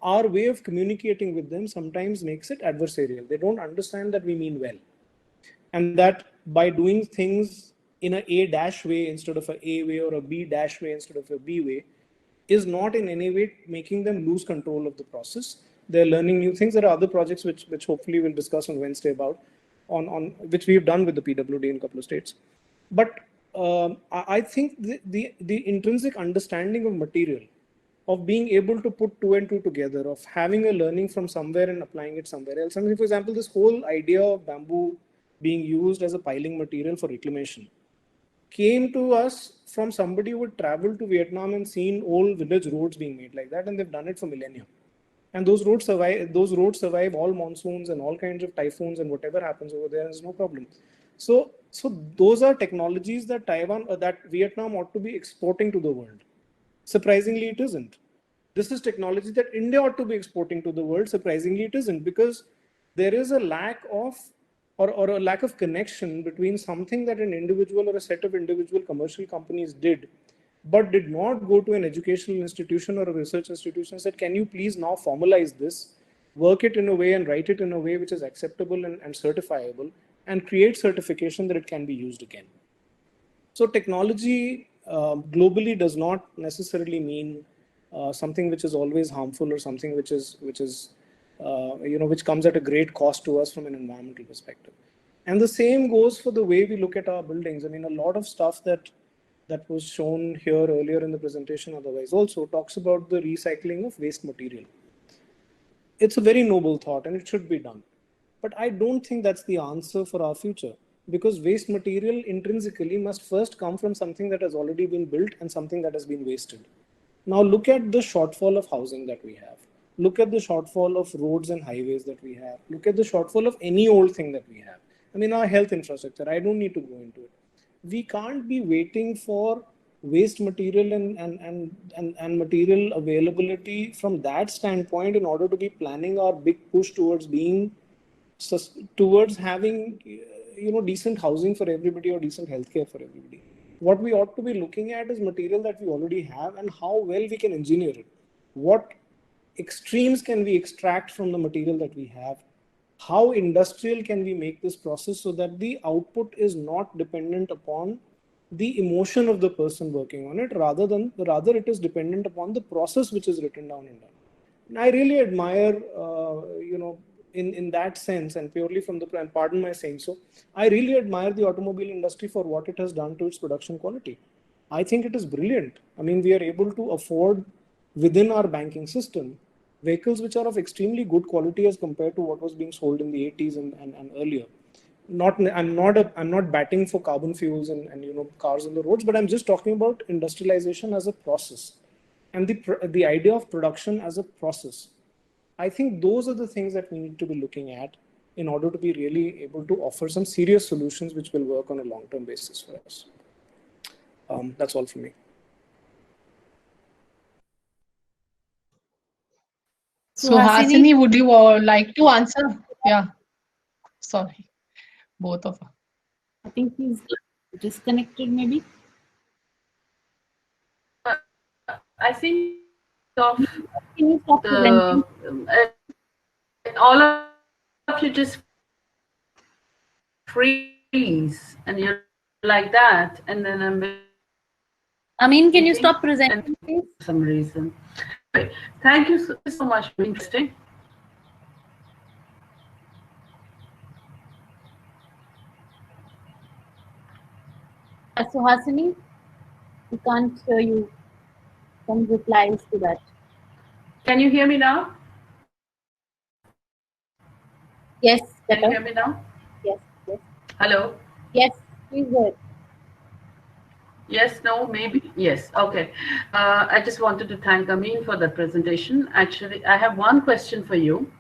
our way of communicating with them sometimes makes it adversarial. They don't understand that we mean well, and that by doing things in a A dash way instead of a way, or a B dash way instead of a B way, is not in any way making them lose control of the process. They're learning new things. There are other projects which hopefully we'll discuss on Wednesday about, on which we've done with the PWD in a couple of states. But I think the intrinsic understanding of material, of being able to put two and two together, of having a learning from somewhere and applying it somewhere else. I mean, for example, this whole idea of bamboo being used as a piling material for reclamation came to us from somebody who had traveled to Vietnam and seen old village roads being made like that, and they've done it for millennia. And those roads survive. Those roads survive all monsoons and all kinds of typhoons and whatever happens over there. There's no problem. So those are technologies that that Vietnam ought to be exporting to the world. Surprisingly, it isn't. This is technology that India ought to be exporting to the world. Surprisingly, it isn't, because there is a lack of, or a lack of connection between something that an individual or a set of individual commercial companies did, but did not go to an educational institution or a research institution and said, can you please now formalize this, work it in a way and write it in a way which is acceptable and certifiable, and create certification that it can be used again. So technology globally does not necessarily mean something which is always harmful, or something which comes at a great cost to us from an environmental perspective. And the same goes for the way we look at our buildings. I mean, a lot of stuff that was shown here earlier in the presentation otherwise also talks about the recycling of waste material. It's a very noble thought and it should be done. But I don't think that's the answer for our future, because waste material intrinsically must first come from something that has already been built and something that has been wasted. Now look at the shortfall of housing that we have. Look at the shortfall of roads and highways that we have. Look at the shortfall of any old thing that we have. I mean, our health infrastructure, I don't need to go into it. We can't be waiting for waste material and material availability from that standpoint in order to be planning our big push towards having decent housing for everybody or decent healthcare for everybody. What we ought to be looking at is material that we already have and how well we can engineer it. What extremes can we extract from the material that we have? How industrial can we make this process so that the output is not dependent upon the emotion of the person working on it, rather it is dependent upon the process which is written down and done. And I really admire, in that sense, and purely from and pardon my saying so, I really admire the automobile industry for what it has done to its production quality. I think it is brilliant. I mean, we are able to afford within our banking system vehicles which are of extremely good quality as compared to what was being sold in the 80s and earlier. I'm not batting for carbon fuels and cars on the roads, but I'm just talking about industrialization as a process and the idea of production as a process. I think those are the things that we need to be looking at in order to be really able to offer some serious solutions which will work on a long-term basis for us. That's all from me. So Hasini, would you like to answer? Yeah. Sorry, both of us. I think he's disconnected maybe. I think of Can you stop presenting? All of you just freeze and you're like that, and then Amin, can you stop presenting, please? For some reason. Thank you so much for interesting. So Hasini, we can't hear you. Some replies to that. Can you hear me now? Yes, better. Can you hear me now? Yes. Hello? Yes, please go ahead. Yes, no, maybe? Yes, okay. I just wanted to thank Amin for the presentation. Actually, I have one question for you.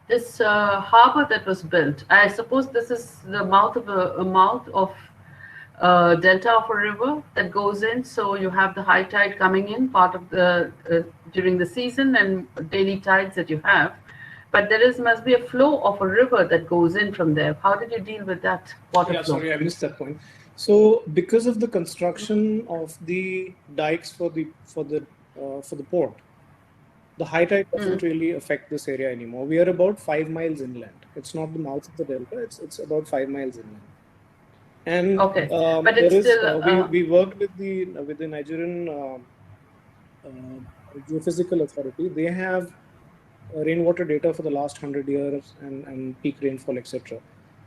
This harbor that was built, I suppose this is the mouth of delta of a river that goes in. So you have the high tide coming in part of the during the season and daily tides that you have. But there must be a flow of a river that goes in from there. How did you deal with that water flow? Sorry, I missed that point. So because of the construction of the dikes for the port, the high tide doesn't really affect this area anymore. We are about 5 miles inland. It's not the mouth of the delta. It's about 5 miles inland. And Okay, but it's still we worked with the Nigerian geophysical authority. They have rainwater data for the last 100 years and peak rainfall, etc.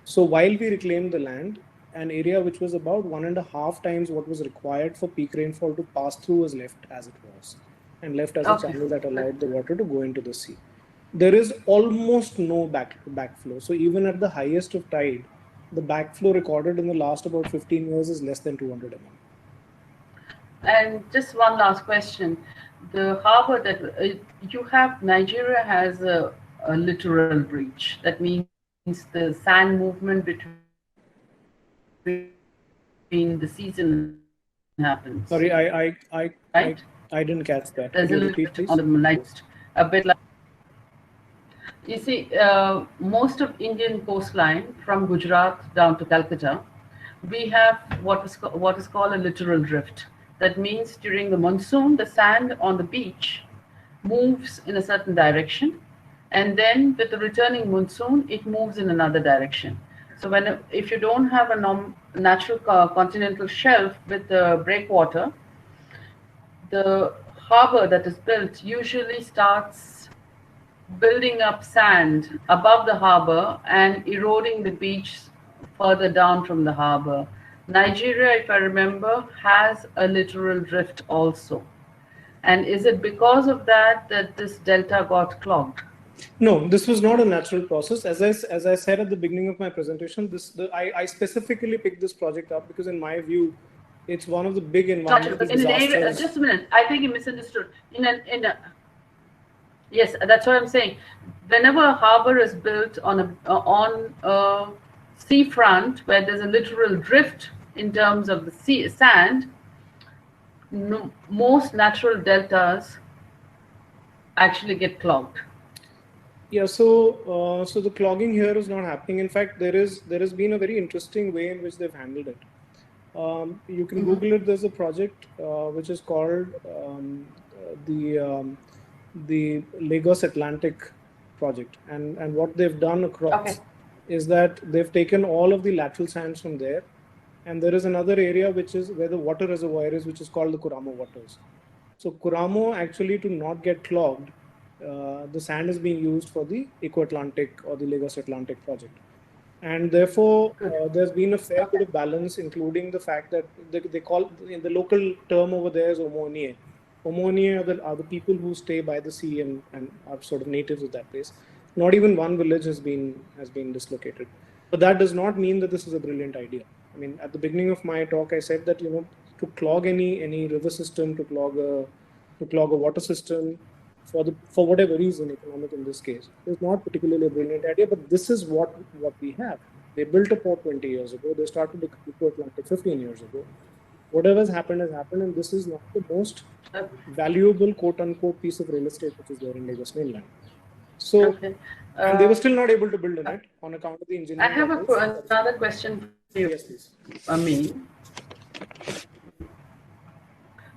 So while we reclaimed the land, an area which was about 1.5 times what was required for peak rainfall to pass through was left as it was, and left as a channel that allowed the water to go into the sea. There is almost no backflow. So even at the highest of tide, the backflow recorded in the last about 15 years is less than 200 mm. And just one last question. The harbor that you have, Nigeria has a littoral breach. That means the sand movement between the season happens. Sorry, Right? I didn't catch that. There's Could a you little repeat, bit please? on the Maldives, a bit like. You see, most of Indian coastline from Gujarat down to Calcutta, we have what is called a littoral drift. That means during the monsoon, the sand on the beach moves in a certain direction, and then with the returning monsoon, it moves in another direction. So if you don't have a natural continental shelf with the breakwater, the harbor that is built usually starts building up sand above the harbor and eroding the beach further down from the harbor. Nigeria, if I remember, has a littoral drift also. And is it because of that that this delta got clogged? No, this was not a natural process. As I said at the beginning of my presentation, I specifically picked this project up because, in my view, it's one of the big environmental disasters. Just a minute. I think you misunderstood. Yes, that's what I'm saying. Whenever a harbor is built on a seafront where there's a literal drift in terms of the sand, most natural deltas actually get clogged. Yeah, so the clogging here is not happening. In fact, there has been a very interesting way in which they've handled it. You can Google it. There's a project which is called the Lagos Atlantic project, and what they've done across is that they've taken all of the lateral sands from there, and there is another area which is where the water reservoir is, which is called the Kuramo waters. So Kuramo, actually, to not get clogged, the sand is being used for the Eco-Atlantic or the Lagos Atlantic project. And therefore, there's been a fair bit of balance, including the fact that they call, in the local term over there is Omonie. Omonie are the people who stay by the sea and are sort of natives of that place. Not even one village has been dislocated. But that does not mean that this is a brilliant idea. I mean, at the beginning of my talk, I said that, to clog any river system, to clog a water system, for whatever reason, economic in this case, is not particularly a brilliant idea. But this is what we have. They built a port 20 years ago. They started the Eco-Atlantic 15 years ago. Whatever has happened, and this is not the most valuable, quote-unquote, piece of real estate which is there in Lagos mainland. So, and they were still not able to build on it on account of the engineering. I have another question for you. Yes, please.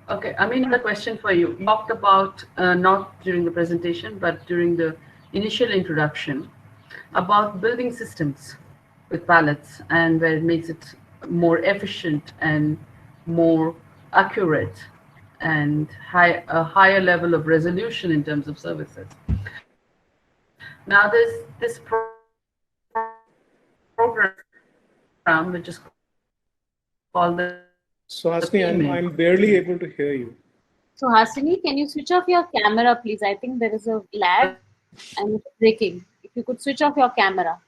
Okay, another question for you. You talked about, not during the presentation, but during the initial introduction, about building systems with pallets and where it makes it more efficient and more accurate and a higher level of resolution in terms of services. Now there's this program which is called the Hasini, I'm barely able to hear you. So Hasini, can you switch off your camera, please? I think there is a lag and it's breaking. If you could switch off your camera.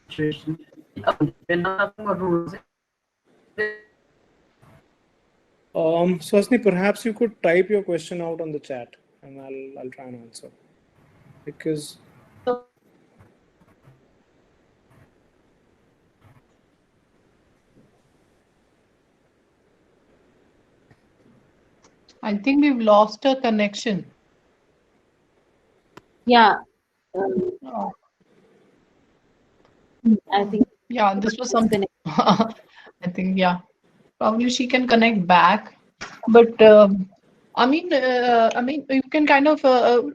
Situation. So Hasni, perhaps you could type your question out on the chat, and I'll try and answer. Because I think we've lost a connection. Yeah. I think. Yeah, this was something. I think, yeah. Probably she can connect back. But I mean, you can kind of,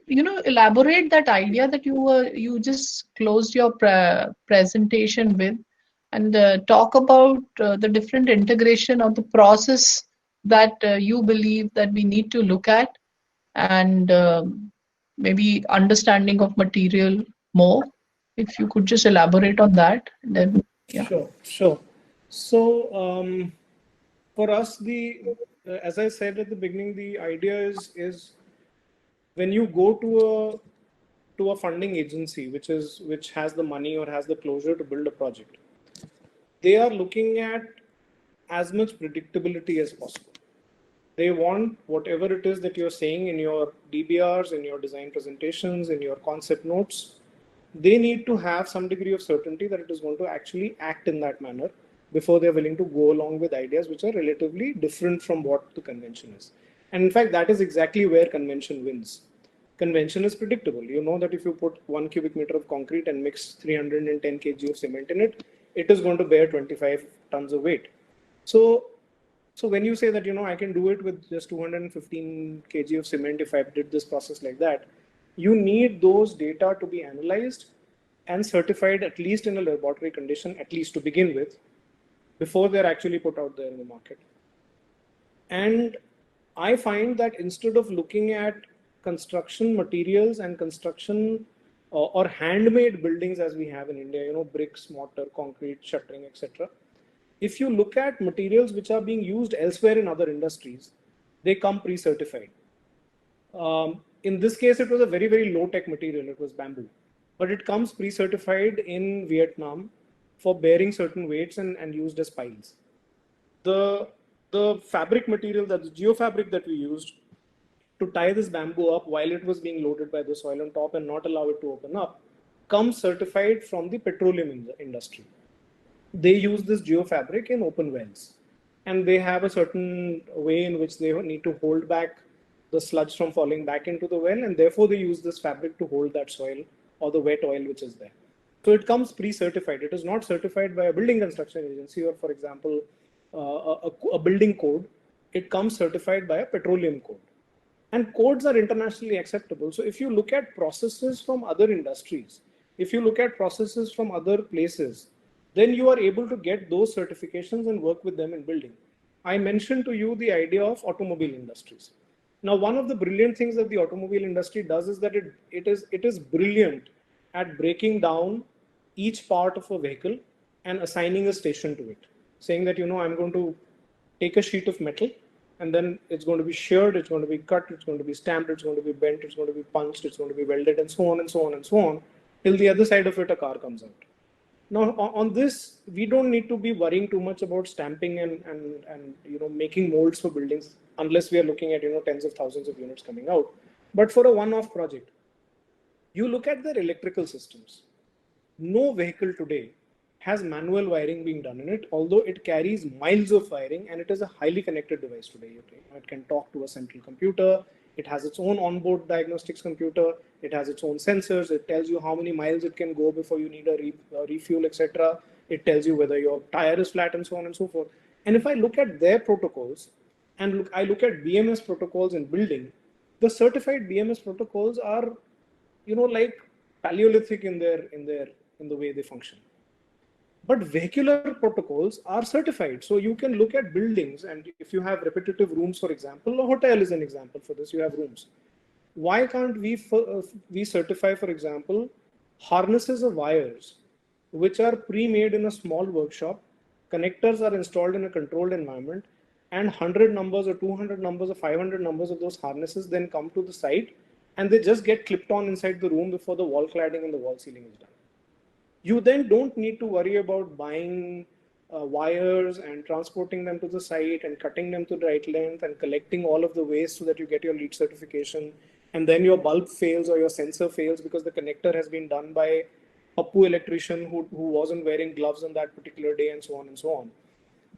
elaborate that idea that you just closed your presentation with, and talk about the different integration of the process that you believe that we need to look at, and maybe understanding of material more. If you could just elaborate on that, then yeah. Sure. So for us, as I said at the beginning, the idea is when you go to a funding agency which has the money or has the closure to build a project, they are looking at as much predictability as possible. They want whatever it is that you're saying in your DBRs, in your design presentations, in your concept notes, they need to have some degree of certainty that it is going to actually act in that manner before they're willing to go along with ideas which are relatively different from what the convention is. And in fact, that is exactly where convention wins. Convention is predictable. You know that if you put 1 cubic meter of concrete and mix 310 kg of cement in it, it is going to bear 25 tons of weight. So when you say that, I can do it with just 215 kg of cement if I did this process like that, you need those data to be analyzed and certified at least in a laboratory condition, at least to begin with, before they're actually put out there in the market. And I find that instead of looking at construction materials and construction or handmade buildings as we have in India, bricks, mortar, concrete, shuttering, etc. If you look at materials which are being used elsewhere in other industries, they come pre-certified. In this case, it was a very, very low-tech material. It was bamboo. But it comes pre-certified in Vietnam for bearing certain weights and used as piles. The fabric material, the geofabric that we used to tie this bamboo up while it was being loaded by the soil on top and not allow it to open up, comes certified from the petroleum industry. They use this geofabric in open wells, and they have a certain way in which they need to hold back the sludge from falling back into the well, and therefore they use this fabric to hold that soil or the wet oil which is there. So it comes pre-certified. It is not certified by a building construction agency or, for example, a building code. It comes certified by a petroleum code. And codes are internationally acceptable. So if you look at processes from other industries, if you look at processes from other places, then you are able to get those certifications and work with them in building. I mentioned to you the idea of automobile industries. Now, one of the brilliant things that the automobile industry does is that it is brilliant at breaking down each part of a vehicle and assigning a station to it, saying that, I'm going to take a sheet of metal, and then it's going to be sheared, it's going to be cut, it's going to be stamped, it's going to be bent, it's going to be punched, it's going to be welded, and so on and so on and so on, till the other side of it, a car comes out. Now, on this, we don't need to be worrying too much about stamping and making molds for buildings, unless we are looking at tens of thousands of units coming out. But for a one-off project, you look at their electrical systems. No vehicle today has manual wiring being done in it, although it carries miles of wiring, and it is a highly connected device today. It can talk to a central computer. It has its own onboard diagnostics computer. It has its own sensors. It tells you how many miles it can go before you need a refuel, etc. It tells you whether your tire is flat and so on and so forth. And if I look at their protocols and I look at BMS protocols in building, the certified BMS protocols are, like Paleolithic in the way they function. But vehicular protocols are certified. So you can look at buildings, and if you have repetitive rooms, for example, a hotel is an example for this, you have rooms. Why can't we certify, for example, harnesses of wires, which are pre-made in a small workshop, connectors are installed in a controlled environment, and 100 numbers or 200 numbers or 500 numbers of those harnesses then come to the site, and they just get clipped on inside the room before the wall cladding and the wall sealing is done. You then don't need to worry about buying wires and transporting them to the site and cutting them to the right length and collecting all of the waste so that you get your LEED certification. And then your bulb fails or your sensor fails because the connector has been done by a Pappu electrician who wasn't wearing gloves on that particular day, and so on and so on.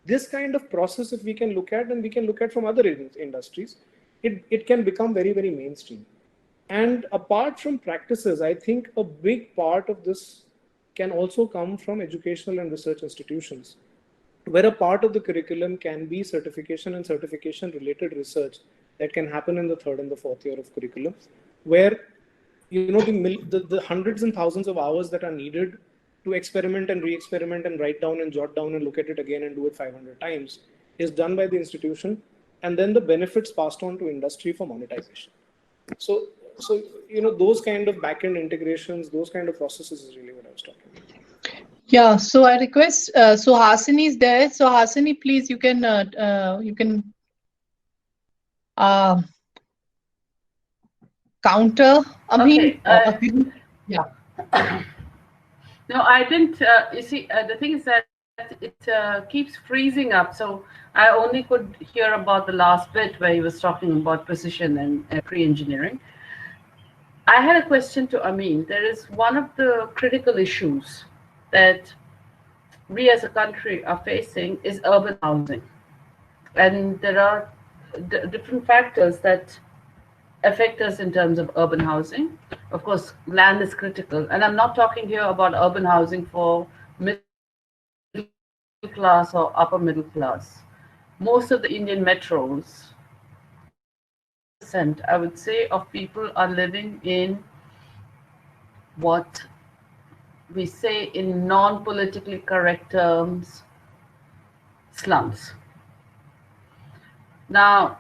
This kind of process, if we can look at, and we can look at from other industries, it can become very, very mainstream. And apart from practices, I think a big part of this can also come from educational and research institutions, where a part of the curriculum can be certification and certification related research that can happen in the third and the fourth year of curriculum, where the hundreds and thousands of hours that are needed to experiment and re-experiment and write down and jot down and look at it again and do it 500 times is done by the institution, and then the benefits passed on to industry for monetization. So those kind of back-end integrations, those kind of processes is really what I was talking about. Yeah, so I request Suhasini is there. So Hasini, please, you can counter. Okay. Yeah. No, I didn't. You see, the thing is that it keeps freezing up. So I only could hear about the last bit where he was talking about precision and pre-engineering. I had a question to Amin. There is one of the critical issues that we as a country are facing is urban housing. And there are different factors that affect us in terms of urban housing. Of course, land is critical. And I'm not talking here about urban housing for middle class or upper middle class. Most of the Indian metros, I would say, of people are living in what we say in non-politically correct terms, slums. Now,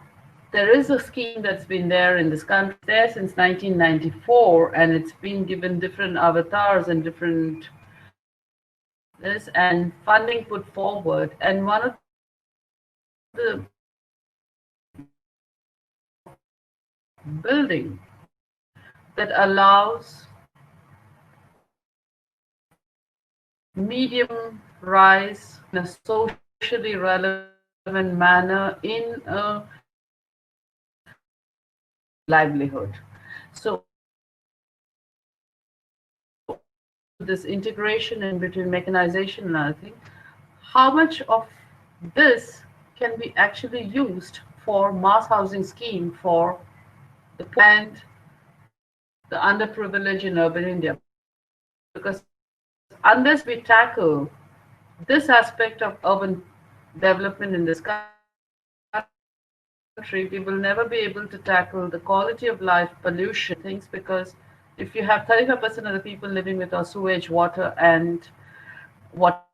there is a scheme that's been there in this country there since 1994, and it's been given different avatars and different this and funding put forward. And one of the building that allows medium rise in a socially relevant manner in a livelihood. So this integration in between mechanization and other thing, how much of this can be actually used for mass housing scheme for the poor and the underprivileged in urban India? Because unless we tackle this aspect of urban development in this country, we will never be able to tackle the quality of life, pollution, things, because if you have 35% of the people living with our sewage, water, and what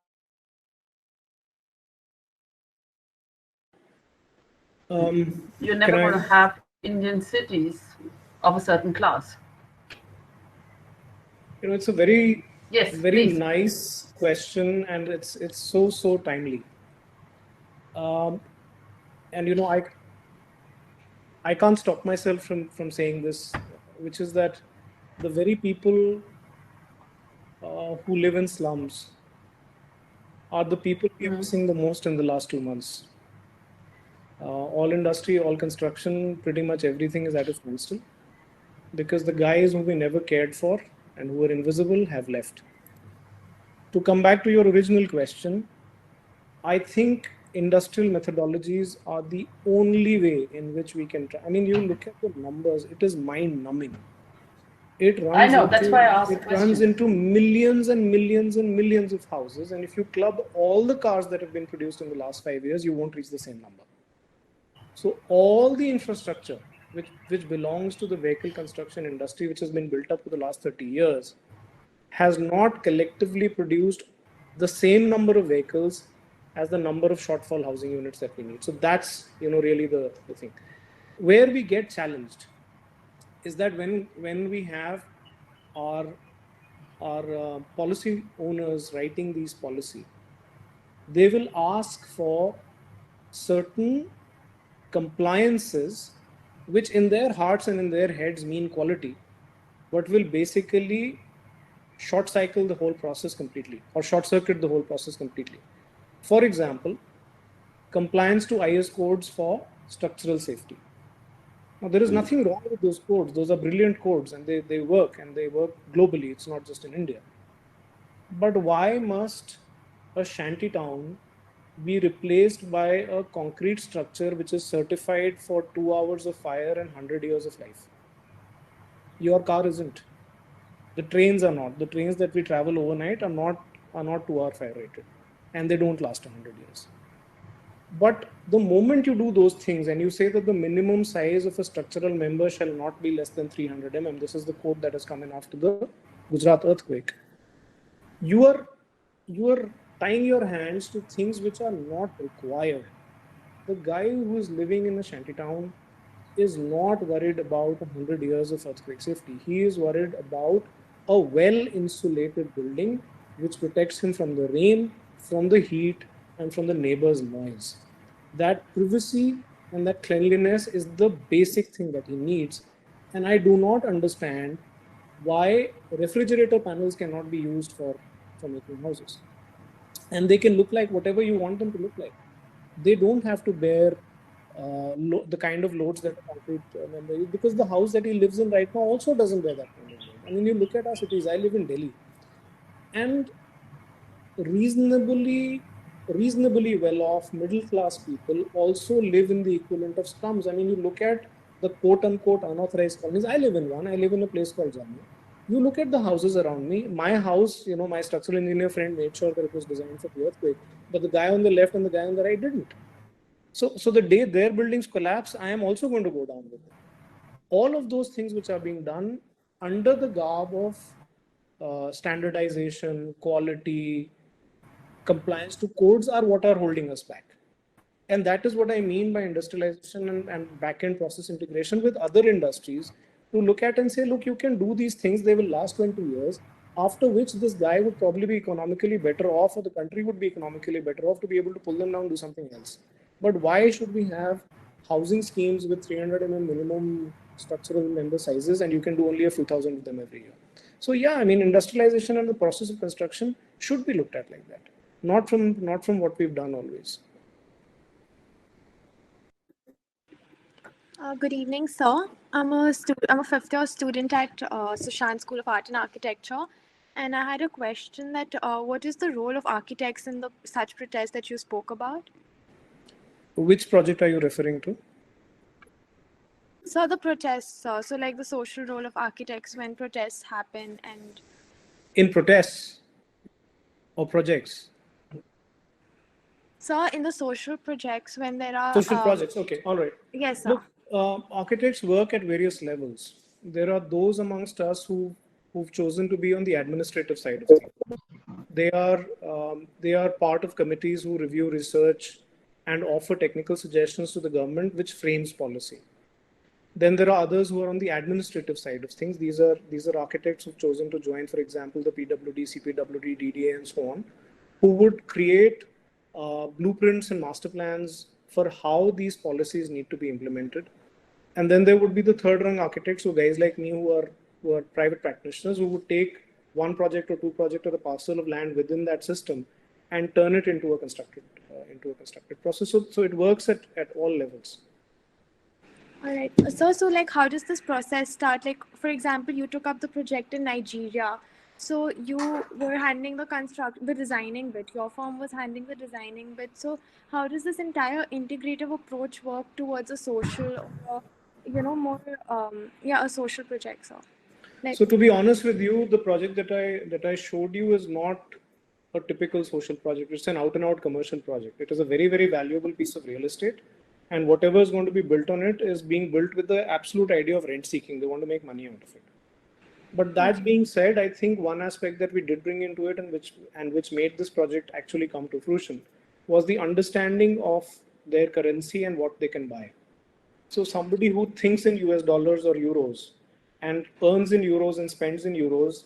you're never going to have Indian cities of a certain class. It's a very very nice question, and it's so timely. And I can't stop myself from saying this, which is that the very people who live in slums are the people we are missing the most in the last 2 months. All industry, all construction, pretty much everything is at a standstill because the guys who we never cared for and who were invisible have left. To come back to your original question, I think industrial methodologies are the only way in which we can try. I mean, you look at the numbers, it is mind-numbing. It runs I know, that's why I asked the question. It runs into millions and millions and millions of houses, and if you club all the cars that have been produced in the last 5 years, you won't reach the same number. So all the infrastructure which belongs to the vehicle construction industry, which has been built up for the last 30 years, has not collectively produced the same number of vehicles as the number of shortfall housing units that we need. So that's really the thing. Where we get challenged is that when we have our policy owners writing these policy, they will ask for certain compliances which in their hearts and in their heads mean quality, but will basically short cycle the whole process completely or short circuit the whole process completely. For example, compliance to IS codes for structural safety. Now, there is nothing wrong with those codes. Those are brilliant codes and they work, and they work globally. It's not just in India. But why must a shanty town be replaced by a concrete structure which is certified for 2 hours of fire and 100 years of life? Your car isn't. The trains are not. The trains that we travel overnight are not 2-hour fire rated, and they don't last 100 years. But the moment you do those things and you say that the minimum size of a structural member shall not be less than 300 mm, this is the quote that has come in after the Gujarat earthquake. You are tying your hands to things which are not required. The guy who is living in a shantytown is not worried about 100 years of earthquake safety. He is worried about a well-insulated building which protects him from the rain, from the heat, and from the neighbor's noise. That privacy and that cleanliness is the basic thing that he needs. And I do not understand why refrigerator panels cannot be used for making houses. And they can look like whatever you want them to look like. They don't have to bear the kind of loads that a concrete member is, because the house that he lives in right now also doesn't bear that kind of load. I mean, you look at our cities. I live in Delhi, and reasonably well-off middle-class people also live in the equivalent of slums. I mean, you look at the quote-unquote unauthorized colonies. I live in one. I live in a place called Jammu. You look at the houses around me. My house, my structural engineer friend made sure that it was designed for the earthquake, but the guy on the left and the guy on the right didn't. So the day their buildings collapse, I am also going to go down with them. All of those things which are being done under the garb of standardization, quality, compliance to codes are what are holding us back. And that is what I mean by industrialization and back-end process integration with other industries, to look at and say, look, you can do these things, they will last 20 years, after which this guy would probably be economically better off, or the country would be economically better off to be able to pull them down, do something else. But why should we have housing schemes with 300 mm minimum structural member sizes and you can do only a few thousand of them every year? So yeah, I mean, industrialization and the process of construction should be looked at like that, not from what we've done always. Good evening, sir. I'm a fifth-year student at Sushant School of Art and Architecture, and I had a question that what is the role of architects in such protests that you spoke about? Which project are you referring to? So the protests, so like the social role of architects when protests happen and... In protests or projects? So in the social projects when there are... Social projects, okay, all right. Yes, sir. Look, architects work at various levels. There are those amongst us who've chosen to be on the administrative side of things. They are part of committees who review research and offer technical suggestions to the government, which frames policy. Then there are others who are on the administrative side of things. These are architects who've chosen to join, for example, the PWD, CPWD, DDA, and so on, who would create blueprints and master plans for how these policies need to be implemented. And then there would be the third rung architects, so guys like me who are private practitioners, who would take one project or two projects or a parcel of land within that system and turn it into a constructed process. So it works at all levels. All right. So like, how does this process start? Like, for example, you took up the project in Nigeria. So you were handling the designing bit. Your firm was handling the designing bit. So how does this entire integrative approach work towards a social, or, more, a social project? So to be honest with you, the project that I showed you is not a typical social project. It's an out-and-out commercial project. It is a very, very valuable piece of real estate. And whatever is going to be built on it is being built with the absolute idea of rent seeking. They want to make money out of it. But that being said, I think one aspect that we did bring into it and which made this project actually come to fruition was the understanding of their currency and what they can buy. So somebody who thinks in US dollars or euros and earns in euros and spends in euros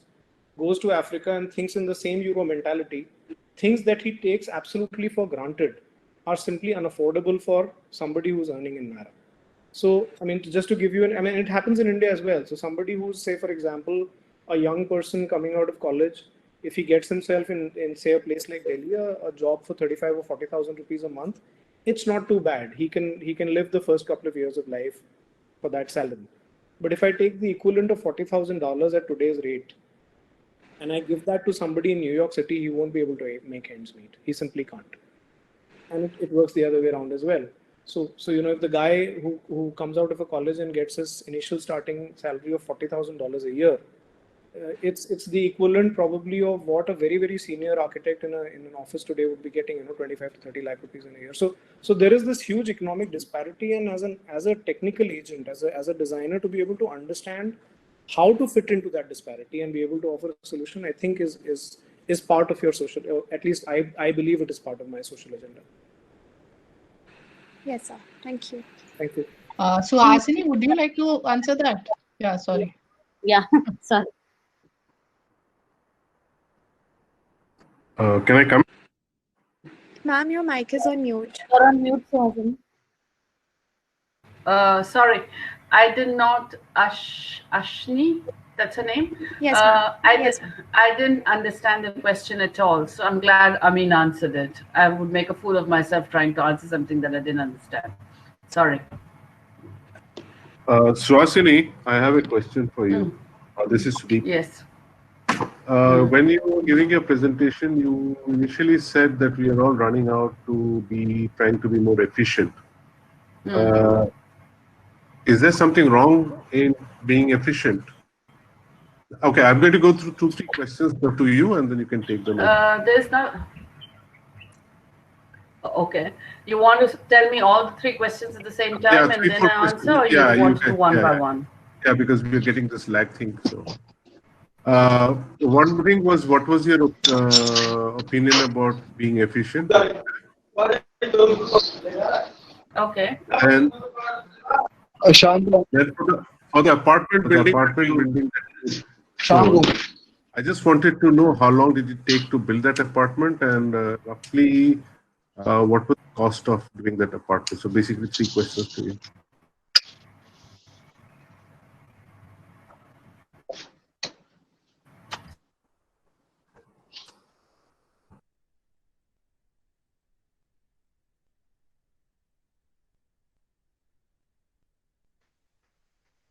goes to Africa and thinks in the same euro mentality, things that he takes absolutely for granted are simply unaffordable for somebody who's earning in Naira. So, I mean, just to give you it happens in India as well. So somebody who's, say, for example, a young person coming out of college, if he gets himself in say, a place like Delhi, a job for 35 or 40,000 rupees a month, it's not too bad. He can live the first couple of years of life for that salary. But if I take the equivalent of $40,000 at today's rate, and I give that to somebody in New York City, he won't be able to make ends meet. He simply can't. And it works the other way around as well. So if the guy who comes out of a college and gets his initial starting salary of $40,000 a year, it's the equivalent probably of what a very senior architect in an office today would be getting, 25 to 30 lakh rupees in a year. So there is this huge economic disparity, and as a technical agent, as a designer, to be able to understand how to fit into that disparity and be able to offer a solution, I think is part of your social, at least I believe it is part of my social agenda. Yes, sir. Thank you. Thank you. So Asini, would you like to answer that? Yeah, sorry. Yeah, sorry. Can I come? Ma'am, your mic is on mute. You're on mute, Suhasini. Sorry, I did not. Ashni, that's her name? Yes, ma'am. I didn't understand the question at all. So I'm glad Amin answered it. I would make a fool of myself trying to answer something that I didn't understand. Sorry. Suhasini, I have a question for you. This is Sudeep. Yes. When you were giving your presentation, you initially said that we are all running out to be trying to be more efficient. Is there something wrong in being efficient? Okay, I'm going to go through 2-3 questions to you, and then you can take them. There's not. Okay. You want to tell me all the 3 questions at the same time, and then I answer, or you want to do one by one? Yeah, because we're getting this lag thing. So, one thing was, what was your opinion about being efficient? Okay. And for the apartment building, so I just wanted to know how long did it take to build that apartment, and roughly what was the cost of doing that apartment? So basically 3 questions to you.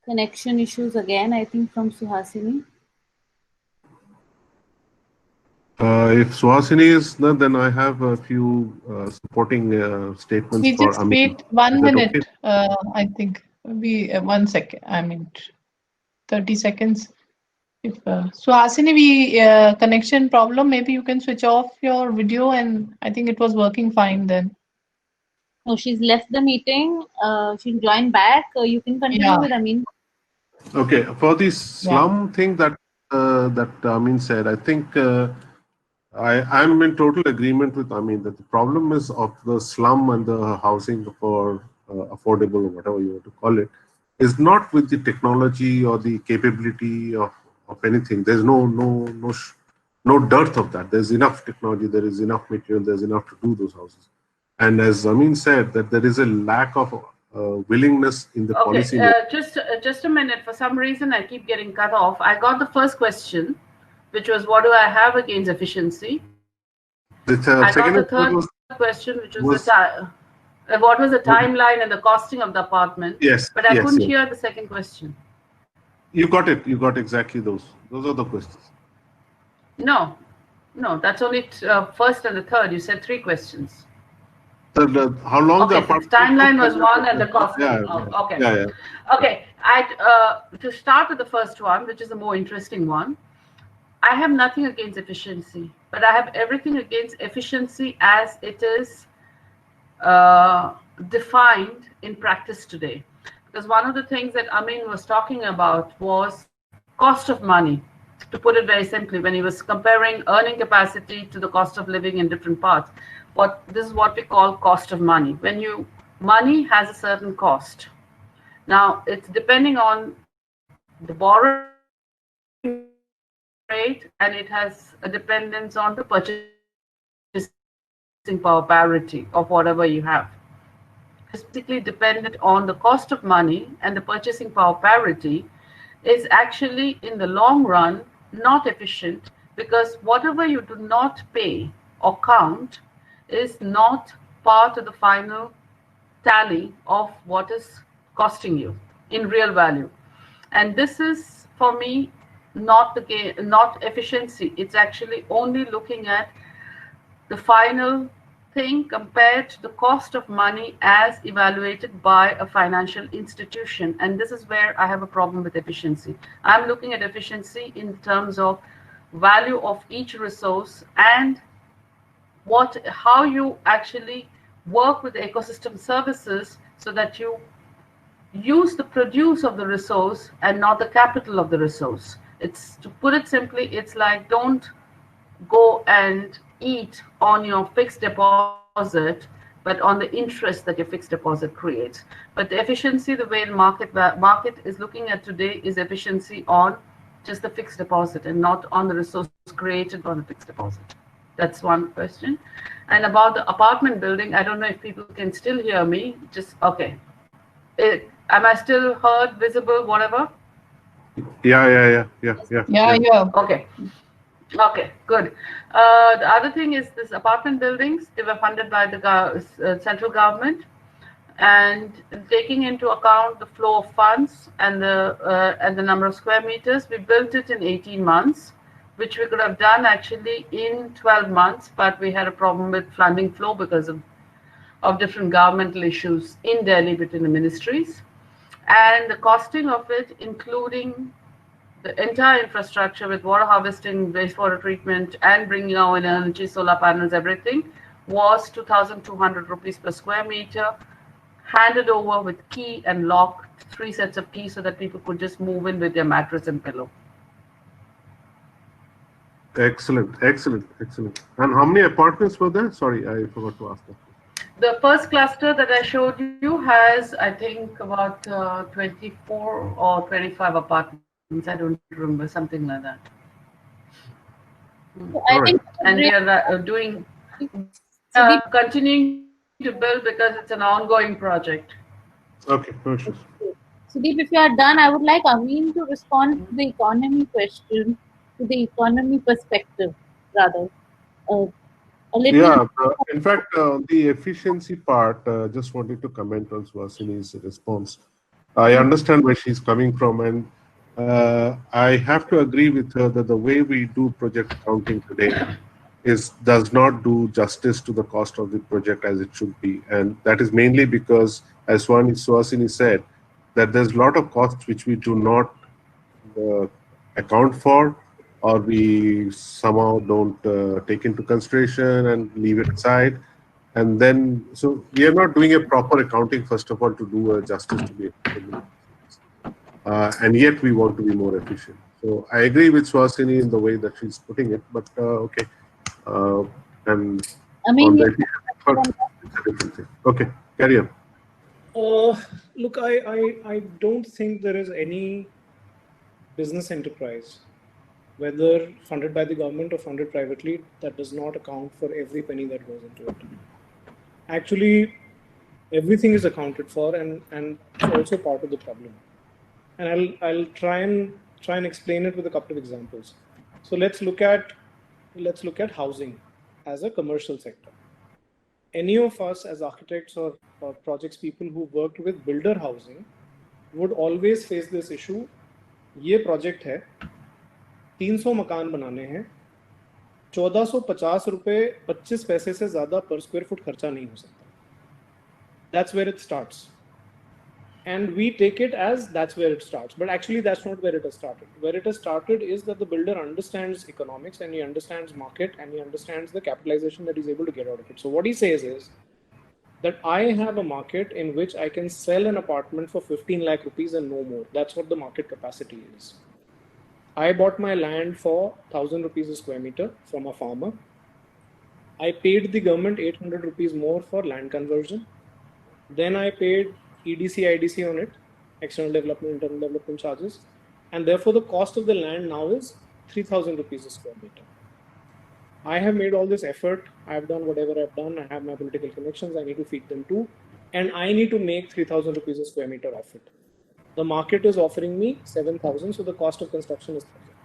Connection issues again, I think, from Suhasini. If Suhasini is not, then I have a few supporting statements. We for just Amin. wait 1 minute. Okay? I think we 1 second. I mean, 30 seconds. If Suhasini, we connection problem. Maybe you can switch off your video, and I think it was working fine then. No, she's left the meeting. She'll join back. You can continue with Amin. Okay, for the slum thing that Amin said, I think I'm in total agreement with Amin that the problem is of the slum and the housing for affordable, or whatever you want to call it, is not with the technology or the capability of anything. There's no dearth of that. There's enough technology, there is enough material, there's enough to do those houses. And as Amin said, that there is a lack of willingness in the policy. Just a minute. For some reason, I keep getting cut off. I got the first question, which was, what do I have against efficiency? I got the third question, which was what was the timeline and the costing of the apartment? Yes. But I couldn't hear the second question. You got it. You got exactly those. Those are the questions. No, that's only first and the third. You said 3 questions. How long the apartment? The timeline was 1 and the cost. Okay. Okay. To start with the first one, which is the more interesting one, I have nothing against efficiency, but I have everything against efficiency as it is defined in practice today. Because one of the things that Amin was talking about was cost of money, to put it very simply, when he was comparing earning capacity to the cost of living in different parts. This is what we call cost of money. Money has a certain cost. Now, it's depending on the borrowing rate, and it has a dependence on the purchasing power parity of whatever you have. It's basically dependent on the cost of money, and the purchasing power parity is actually, in the long run, not efficient, because whatever you do not pay or count is not part of the final tally of what is costing you in real value. And this is, for me, not efficiency. It's actually only looking at the final thing compared to the cost of money as evaluated by a financial institution. And this is where I have a problem with efficiency. I'm looking at efficiency in terms of value of each resource and how you actually work with the ecosystem services so that you use the produce of the resource and not the capital of the resource. It's, to put it simply, it's like, don't go and eat on your fixed deposit, but on the interest that your fixed deposit creates. But the efficiency, the way the market is looking at today, is efficiency on just the fixed deposit and not on the resource created by the fixed deposit. That's one question. And about the apartment building, I don't know if people can still hear me. Just okay. Am I still heard, visible, whatever? Yeah. Okay. Okay, good. The other thing is this apartment buildings, they were funded by the central government, and taking into account the flow of funds and the number of square meters, we built it in 18 months, which we could have done actually in 12 months, but we had a problem with funding flow because of different governmental issues in Delhi between the ministries. And the costing of it, including the entire infrastructure with water harvesting, wastewater treatment, and bringing our own energy, solar panels, everything, was 2,200 rupees per square meter, handed over with key and lock, 3 sets of keys so that people could just move in with their mattress and pillow. Excellent. And how many apartments were there? Sorry, I forgot to ask that. The first cluster that I showed you has, I think, about 24 or 25 apartments. I don't remember, something like that. I think, and we are continuing to build because it's an ongoing project. Okay, precious. Sudeep, if you are done, I would like Amin to respond to the economy question, to the economy perspective, rather. In fact, the efficiency part, just wanted to comment on Suhasini's response. I understand where she's coming from, and I have to agree with her that the way we do project accounting today does not do justice to the cost of the project as it should be. And that is mainly because, as Suhasini said, that there's a lot of costs which we do not account for, or we somehow don't take into consideration and leave it aside. And then, so we are not doing a proper accounting, first of all, to do justice to the and yet we want to be more efficient. So I agree with Suhasini in the way that she's putting it, but okay. And I mean, it's a different thing. Okay, carry on. Look, I don't think there is any business enterprise, whether funded by the government or funded privately, that does not account for every penny that goes into it. Actually, everything is accounted for, and it's also part of the problem. And I'll try and explain it with a couple of examples. So let's look at housing as a commercial sector. Any of us as architects or projects people who worked with builder housing would always face this issue. ये project है, 300 मकान बनाने हैं, 1450 रुपए 25 पैसे से ज़्यादा per square foot खर्चा नहीं हो सकता. That's where it starts. And we take it as that's where it starts. But actually, that's not where it has started. Where it has started is that the builder understands economics, and he understands market, and he understands the capitalization that he's able to get out of it. So what he says is that I have a market in which I can sell an apartment for 15 lakh rupees and no more. That's what the market capacity is. I bought my land for 1,000 rupees a square meter from a farmer. I paid the government 800 rupees more for land conversion. Then I paid EDC, IDC on it, external development, internal development charges. And therefore, the cost of the land now is 3,000 rupees a square meter. I have made all this effort. I have done whatever I've done. I have my political connections. I need to feed them too. And I need to make 3,000 rupees a square meter off it. The market is offering me 7,000. So the cost of construction is 1,000.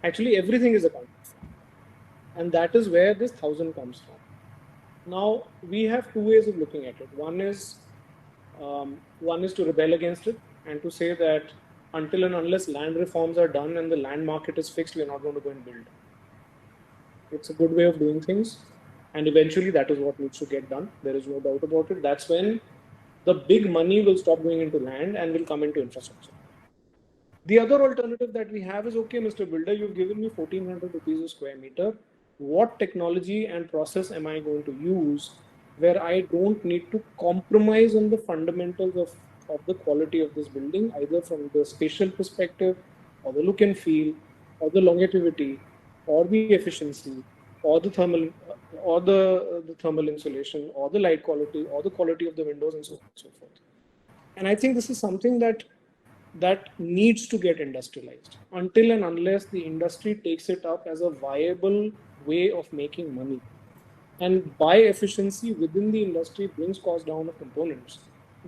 Actually, everything is accounted for. And that is where this 1,000 comes from. Now, we have two ways of looking at it. One is to rebel against it and to say that until and unless land reforms are done and the land market is fixed, we are not going to go and build. It's a good way of doing things. And eventually that is what needs to get done. There is no doubt about it. That's when the big money will stop going into land and will come into infrastructure. The other alternative that we have is, okay, Mr. Builder, you've given me 1400 rupees a square meter. What technology and process am I going to use where I don't need to compromise on the fundamentals of the quality of this building, either from the spatial perspective or the look and feel or the longevity or the efficiency or the thermal or the thermal insulation or the light quality or the quality of the windows and so on and so forth. And I think this is something that needs to get industrialized. Until and unless the industry takes it up as a viable way of making money, and by efficiency within the industry brings cost down of components,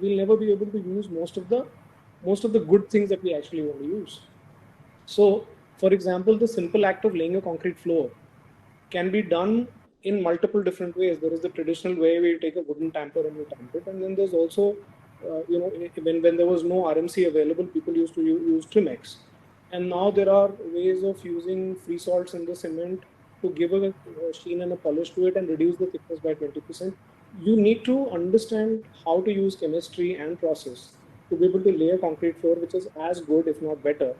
we'll never be able to use most of the good things that we actually want to use. So, for example, the simple act of laying a concrete floor can be done in multiple different ways. There is the traditional way where you take a wooden tamper and you tamp it, and then there's also, when there was no RMC available, people used to use Trimex, and now there are ways of using free salts in the cement to give a sheen and a polish to it and reduce the thickness by 20%. You need to understand how to use chemistry and process to be able to lay a concrete floor which is as good, if not better,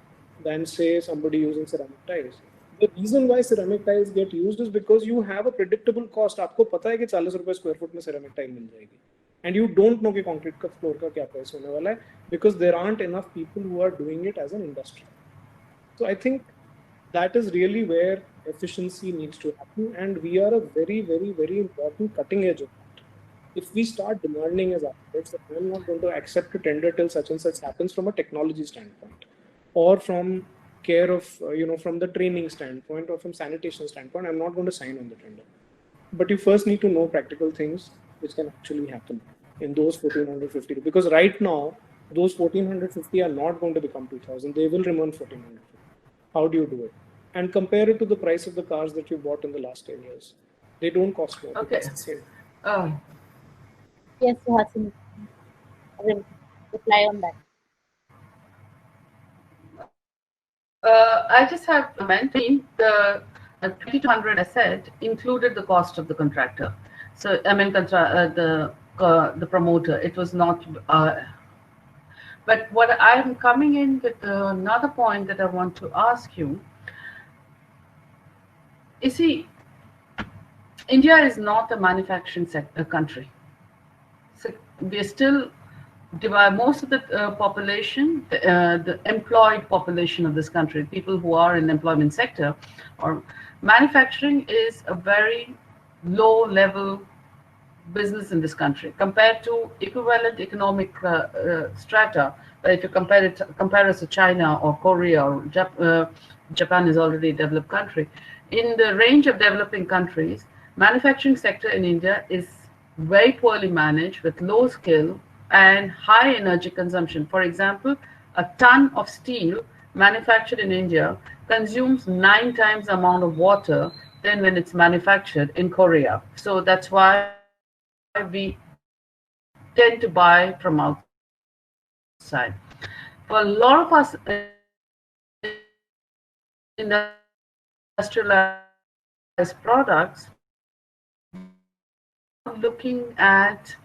than say somebody using ceramic tiles. The reason why ceramic tiles get used is because you have a predictable cost. आपको पता है कि 40 रुपए square foot में ceramic tile मिल जाएगी, and you don't know कि concrete का floor का क्या price होने वाला है, because there aren't enough people who are doing it as an industry. So I think that is really where efficiency needs to happen, and we are a very, very, very important cutting edge of that. If we start demanding as architects that I'm not going to accept a tender till such and such happens from a technology standpoint, or from care of, from the training standpoint or from sanitation standpoint, I'm not going to sign on the tender. But you first need to know practical things which can actually happen in those 1450, because right now those 1450 are not going to become 2000. They will remain 1450. How do you do it? And compare it to the price of the cars that you bought in the last 10 years. They don't cost more. Okay. It's the same. Yes, Suhasini. I will reply on that. I just have a comment. The 2200 I said included the cost of the contractor. So I mean the promoter. It was not. But what I'm coming in with another point that I want to ask you. You see, India is not a manufacturing country. So we are still most of the population, the employed population of this country, people who are in the employment sector, or manufacturing is a very low level business in this country compared to equivalent economic strata. If you compare us to China or Korea or Japan is already a developed country. In the range of developing countries, manufacturing sector in India is very poorly managed with low skill and high energy consumption. For example, a ton of steel manufactured in India consumes 9 times the amount of water than when it's manufactured in Korea. So that's why we tend to buy from outside. For a lot of us industrialized products, looking at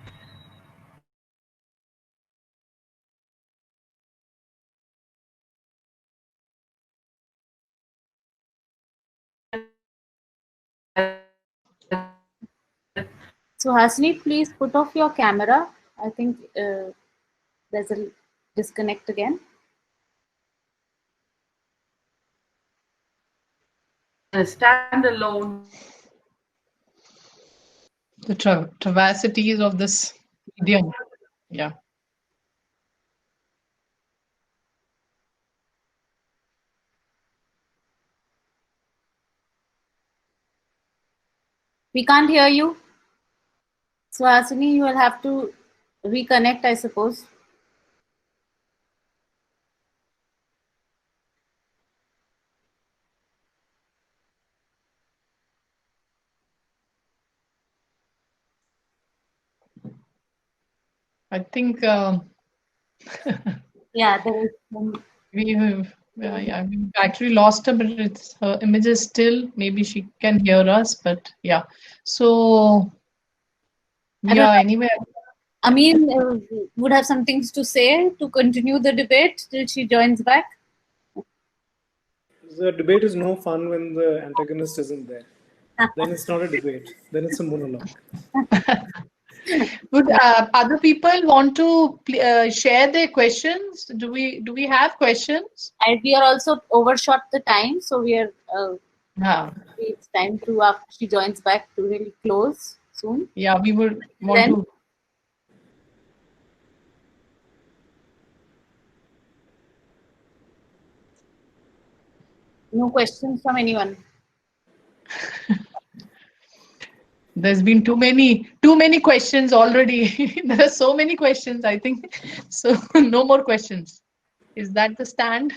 So Hasni, please put off your camera. I think there's a disconnect again. a standalone. The travacities of this medium. Yeah. We can't hear you. So Hasini, you will have to reconnect, I suppose. I think yeah, there is some... we have Yeah, we actually lost her, but her image is still. Maybe she can hear us, but yeah. So yeah. Anyway, Amin would have some things to say to continue the debate till she joins back. The debate is no fun when the antagonist isn't there. Then it's not a debate. Then it's a monologue. would other people want to share their questions? Do we have questions? And we are also overshot the time, so we are. It's time to after she joins back to really close soon. Yeah, we would want to. No questions from anyone. There's been too many questions already. There are so many questions, I think. So no more questions. Is that the stand?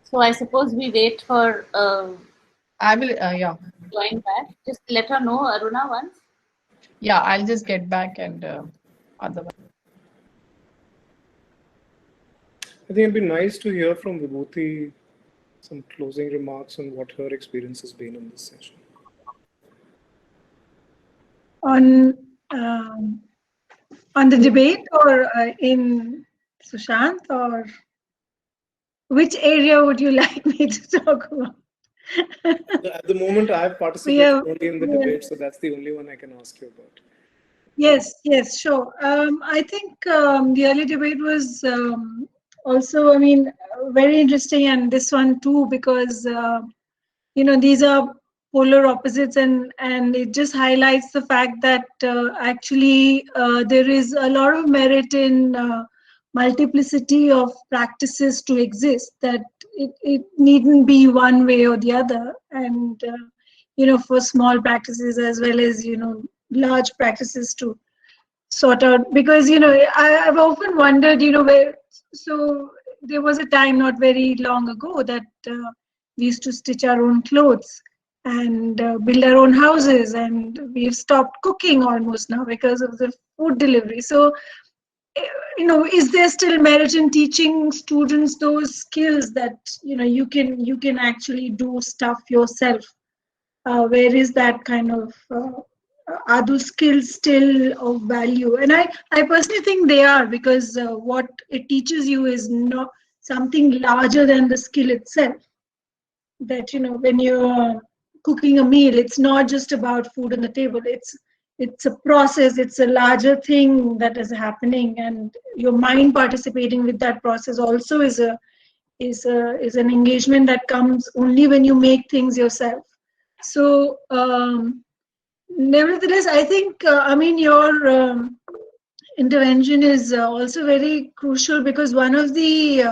So I suppose we wait for. I will. Yeah. Join back. Just let her know, Aruna, once. Yeah, I'll just get back and otherwise. I think it'd be nice to hear from Vibhuti some closing remarks on what her experience has been in this session. On the debate or in Sushant, or which area would you like me to talk about? At the moment, I've participated only in the debate, so that's the only one I can ask you about. Yes, sure. I think the early debate was also, very interesting, and this one too, because these are polar opposites, and it just highlights the fact that actually there is a lot of merit in multiplicity of practices to exist, that it needn't be one way or the other, and for small practices as well as large practices to sort out, because I've often wondered where. So there was a time not very long ago that we used to stitch our own clothes and build our own houses, and we've stopped cooking almost now because of the food delivery. So is there still merit in teaching students those skills that you can actually do stuff yourself? Where is that kind of are those skills still of value? And I personally think they are, because what it teaches you is not something larger than the skill itself. That when you're cooking a meal, it's not just about food on the table. It's a process. It's a larger thing that is happening, and your mind participating with that process also is an engagement that comes only when you make things yourself. So nevertheless, I think your intervention is also very crucial, because one of the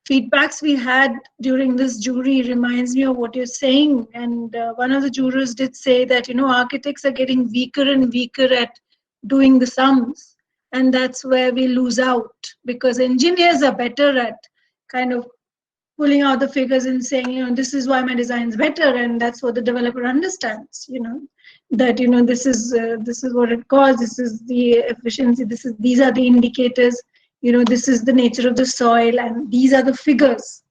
feedbacks we had during this jury reminds me of what you're saying. And one of the jurors did say that architects are getting weaker and weaker at doing the sums, and that's where we lose out, because engineers are better at kind of pulling out the figures and saying, this is why my design is better, and that's what the developer understands. That this is what it costs. This is the efficiency. These are the indicators. This is the nature of the soil, and these are the figures,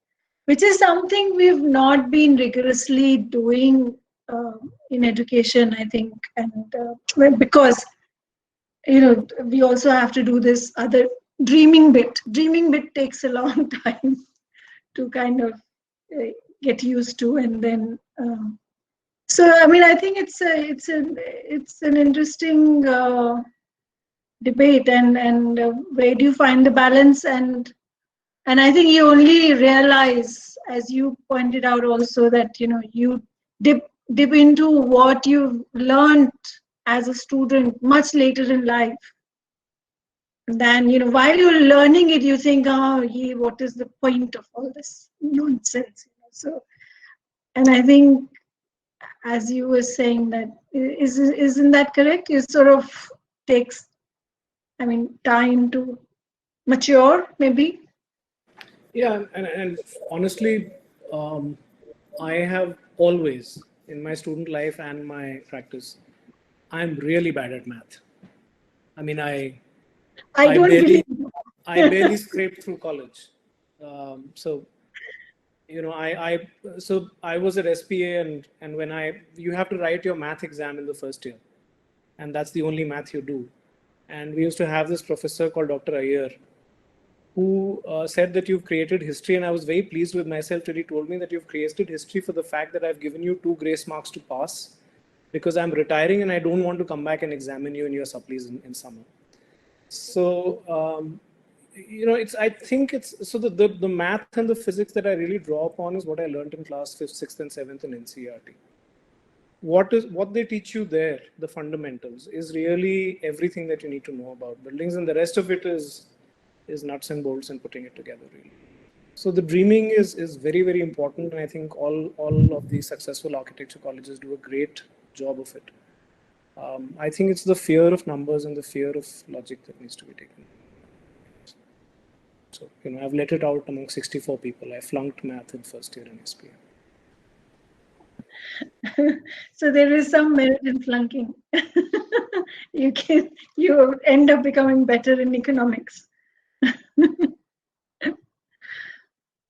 which is something we've not been rigorously doing in education, I think, and because we also have to do this other dreaming bit. Dreaming bit takes a long time to kind of get used to, and then so I think it's an interesting debate, and where do you find the balance? And I think you only realize, as you pointed out also, that you dip into what you've learned as a student much later in life. Then while you're learning it, you think, what is the point of all this nonsense? So, and I think, as you were saying, that isn't that correct? It sort of takes, time to mature, maybe. Yeah, and honestly, I have always, in my student life and my practice, I'm really bad at math. I mean, I don't barely, believe. I barely scraped through college. So, so I was at SPA, and when you have to write your math exam in the first year, and that's the only math you do. And we used to have this professor called Dr. Iyer, who said that you've created history, and I was very pleased with myself till he told me that you've created history for the fact that I've given you 2 grace marks to pass, because I'm retiring and I don't want to come back and examine you in your supplies in summer. So, I think it's so the math and the physics that I really draw upon is what I learned in class 5th, 6th, and 7th in NCERT. What they teach you there, the fundamentals, is really everything that you need to know about buildings, and the rest of it is nuts and bolts and putting it together, really. So the dreaming is very, very important, and I think all of these successful architecture colleges do a great job of it. I think it's the fear of numbers and the fear of logic that needs to be taken. So, I've let it out among 64 people. I flunked math in first year in SPA. So there is some merit in flunking. You end up becoming better in economics.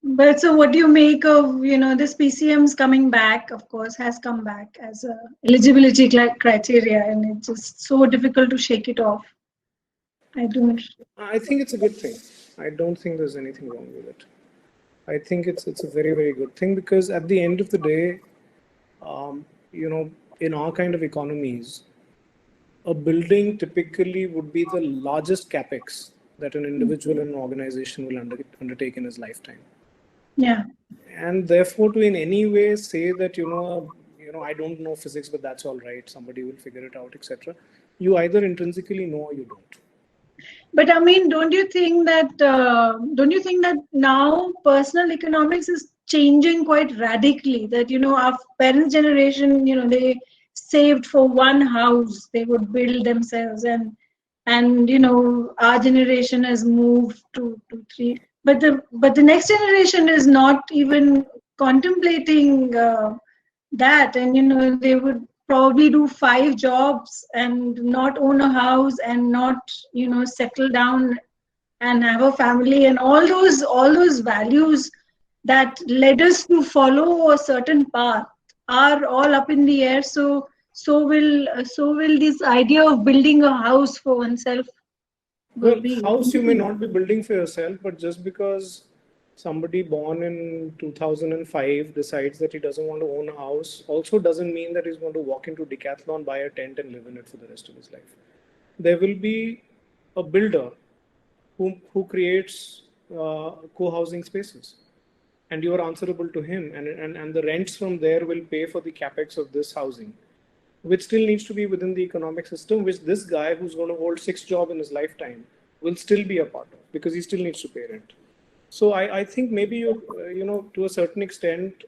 But so what do you make of, this PCM's coming back, of course, has come back as a eligibility criteria, and it's just so difficult to shake it off. I think it's a good thing. I don't think there's anything wrong with it. I think it's a very, very good thing, because at the end of the day, in our kind of economies, a building typically would be the largest capex that an individual and an organization will undertake in his lifetime. Yeah. And therefore, to in any way say that, I don't know physics, but that's all right, somebody will figure it out, etc. You either intrinsically know or you don't. But I mean, don't you think that now personal economics is changing quite radically? That, our parents' generation, they saved for one house they would build themselves, and our generation has moved to 3. But the next generation is not even contemplating that, and they would probably do 5 jobs and not own a house and not settle down and have a family, and all those values that led us to follow a certain path are all up in the air. So will this idea of building a house for oneself be. House you may not be building for yourself, but just because somebody born in 2005 decides that he doesn't want to own a house also doesn't mean that he's going to walk into Decathlon, buy a tent and live in it for the rest of his life. There will be a builder who creates co-housing spaces, and you are answerable to him, and the rents from there will pay for the capex of this housing, which still needs to be within the economic system, which this guy who's going to hold 6 jobs in his lifetime will still be a part of, because he still needs to pay rent. So I think maybe to a certain extent,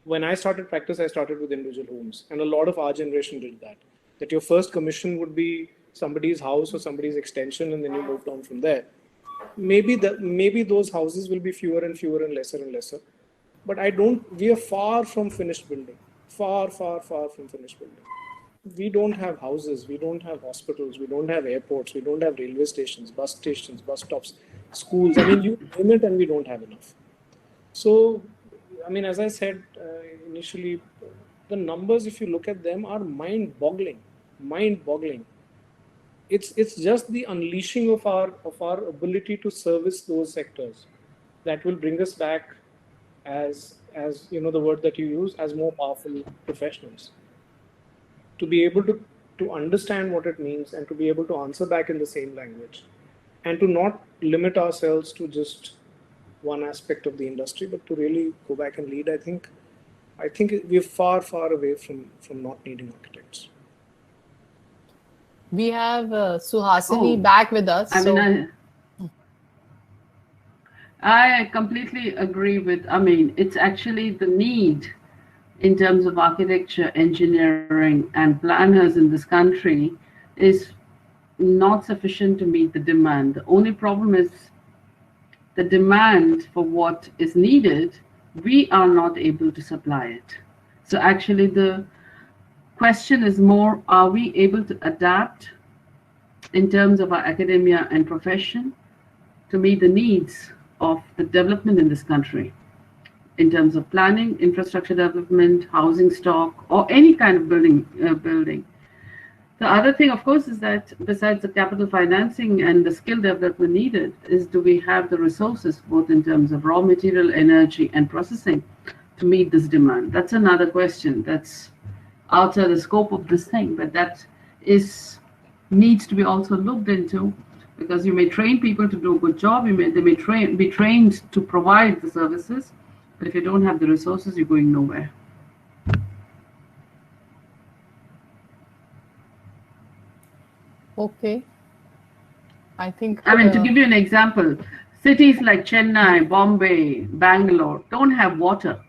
when I started practice, I started with individual homes, and a lot of our generation did that. That your first commission would be somebody's house or somebody's extension, and then you moved on from there. Maybe those houses will be fewer and fewer and lesser. But we are far from finished building. Far, far, far from finished building. We don't have houses, we don't have hospitals, we don't have airports, we don't have railway stations, bus stops, schools. I mean, you name it, and we don't have enough. So, as I said initially, the numbers, if you look at them, are mind-boggling. It's just the unleashing of our ability to service those sectors that will bring us back as the word that you use, as more powerful professionals, to be able to understand what it means and to be able to answer back in the same language, and to not limit ourselves to just one aspect of the industry, but to really go back and lead. I think we're far, far away from not needing architects. We have Suhasini back with us. I completely agree with, it's actually the need in terms of architecture, engineering, and planners in this country is not sufficient to meet the demand. The only problem is the demand for what is needed, we are not able to supply it. So actually the question is more, are we able to adapt in terms of our academia and profession to meet the needs of the development in this country in terms of planning, infrastructure development, housing stock, or any kind of building. The other thing, of course, is that besides the capital financing and the skill development needed, is do we have the resources, both in terms of raw material, energy, and processing, to meet this demand? That's another question that's outside the scope of this thing, but that needs to be also looked into, because you may train people to do a good job, they may be trained to provide the services, but if you don't have the resources, you're going nowhere. Okay. I think. I mean, to give you an example, cities like Chennai, Bombay, Bangalore don't have water.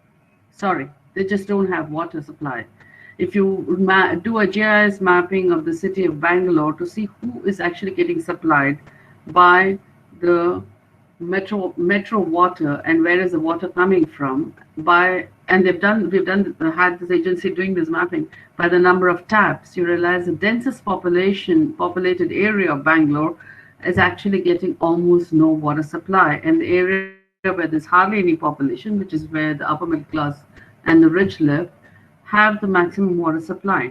Sorry, they just don't have water supply. If you do a GIS mapping of the city of Bangalore to see who is actually getting supplied by the metro water and where is the water coming from, and we've had this agency doing this mapping by the number of taps, you realize the densest populated area of Bangalore is actually getting almost no water supply, and the area where there's hardly any population, which is where the upper middle class and the rich live, have the maximum water supply.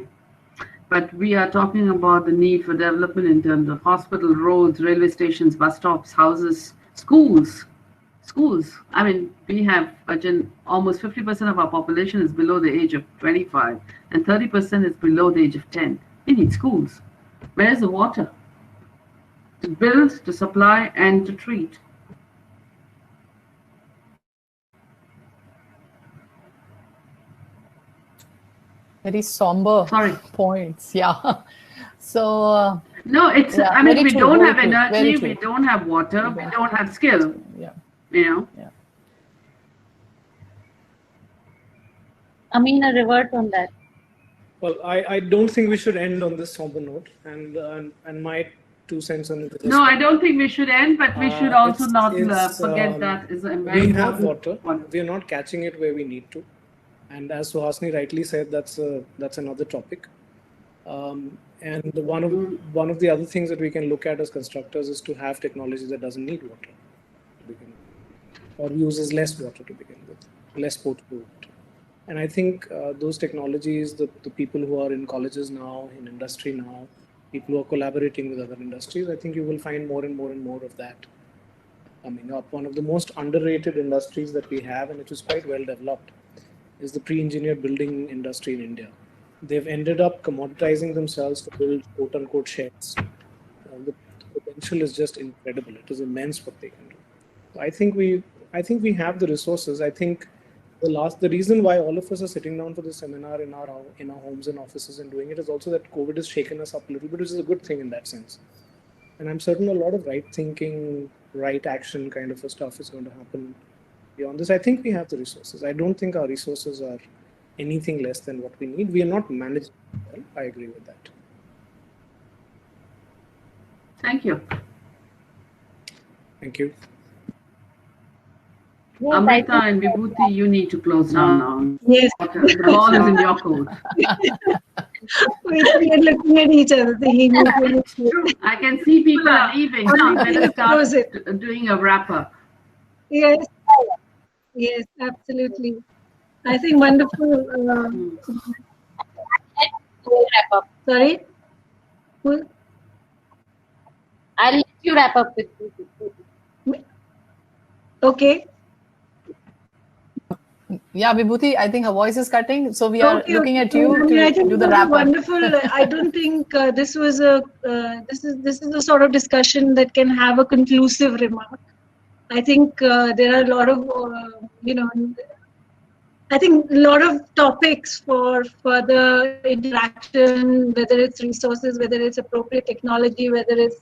But we are talking about the need for development in terms of hospital, roads, railway stations, bus stops, houses, schools. I mean, we have almost 50% of our population is below the age of 25 and 30% is below the age of 10. We need schools. Where's the water? To build, to supply, and to treat. Very somber points. Yeah. So. No, it's. Yeah, I mean, we don't have energy. We don't have water. We don't have skill. Yeah. You know. Yeah. Amina, revert on that. Well, I don't think we should end on this somber note, and my 2 cents on it. No, I don't think we should end, but we should also not forget that is a very we have water. We are not catching it where we need to, and as Suhasini rightly said, that's another topic. And one of the other things that we can look at as constructors is to have technology that doesn't need water to begin with, or uses less water to begin with, less potable water. And I think those technologies, the people who are in colleges now, in industry now, people who are collaborating with other industries, I think you will find more and more and more of that coming up. One of the most underrated industries that we have, and it is quite well developed, is the pre-engineered building industry in India. They've ended up commoditizing themselves to build quote-unquote sheds. The potential is just incredible. It is immense what they can do. So I think we have the resources. I think the reason why all of us are sitting down for this seminar in our homes and offices and doing it is also that COVID has shaken us up a little bit, which is a good thing in that sense. And I'm certain a lot of right thinking, right action kind of stuff is going to happen beyond this. I think we have the resources. I don't think our resources are anything less than what we need. We are not managing well. I agree with that. Thank you. Thank you. Yes, Amrita and Vibhuti, you need to close down now. Yes. The ball is in your court. We are looking at each other thinking. I can see people are leaving, so you better start doing a wrap-up. Yes. Yes, absolutely. I think wonderful. Wrap up. Sorry? I'll let you wrap up with you. Okay. Yeah, Vibhuti, I think her voice is cutting, so we are looking at you to do the wrap up. Wonderful. I don't think this was this is the sort of discussion that can have a conclusive remark. I think there are a lot of I think a lot of topics for further interaction, whether it's resources, whether it's appropriate technology, whether it's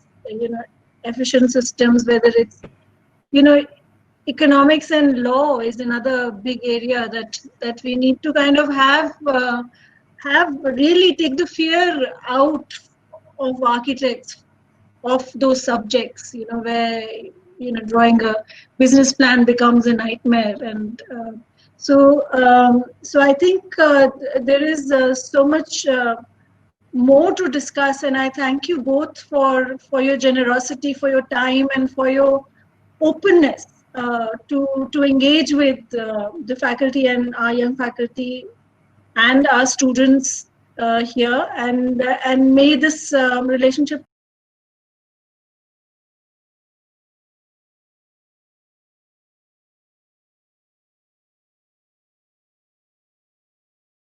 efficient systems, whether it's economics and law is another big area that we need to kind of have really take the fear out of architects of those subjects, where drawing a business plan becomes a nightmare. And so I think there is so much more to discuss, and I thank you both for your generosity, for your time, and for your openness to engage with the faculty and our young faculty and our students here, and may this relationship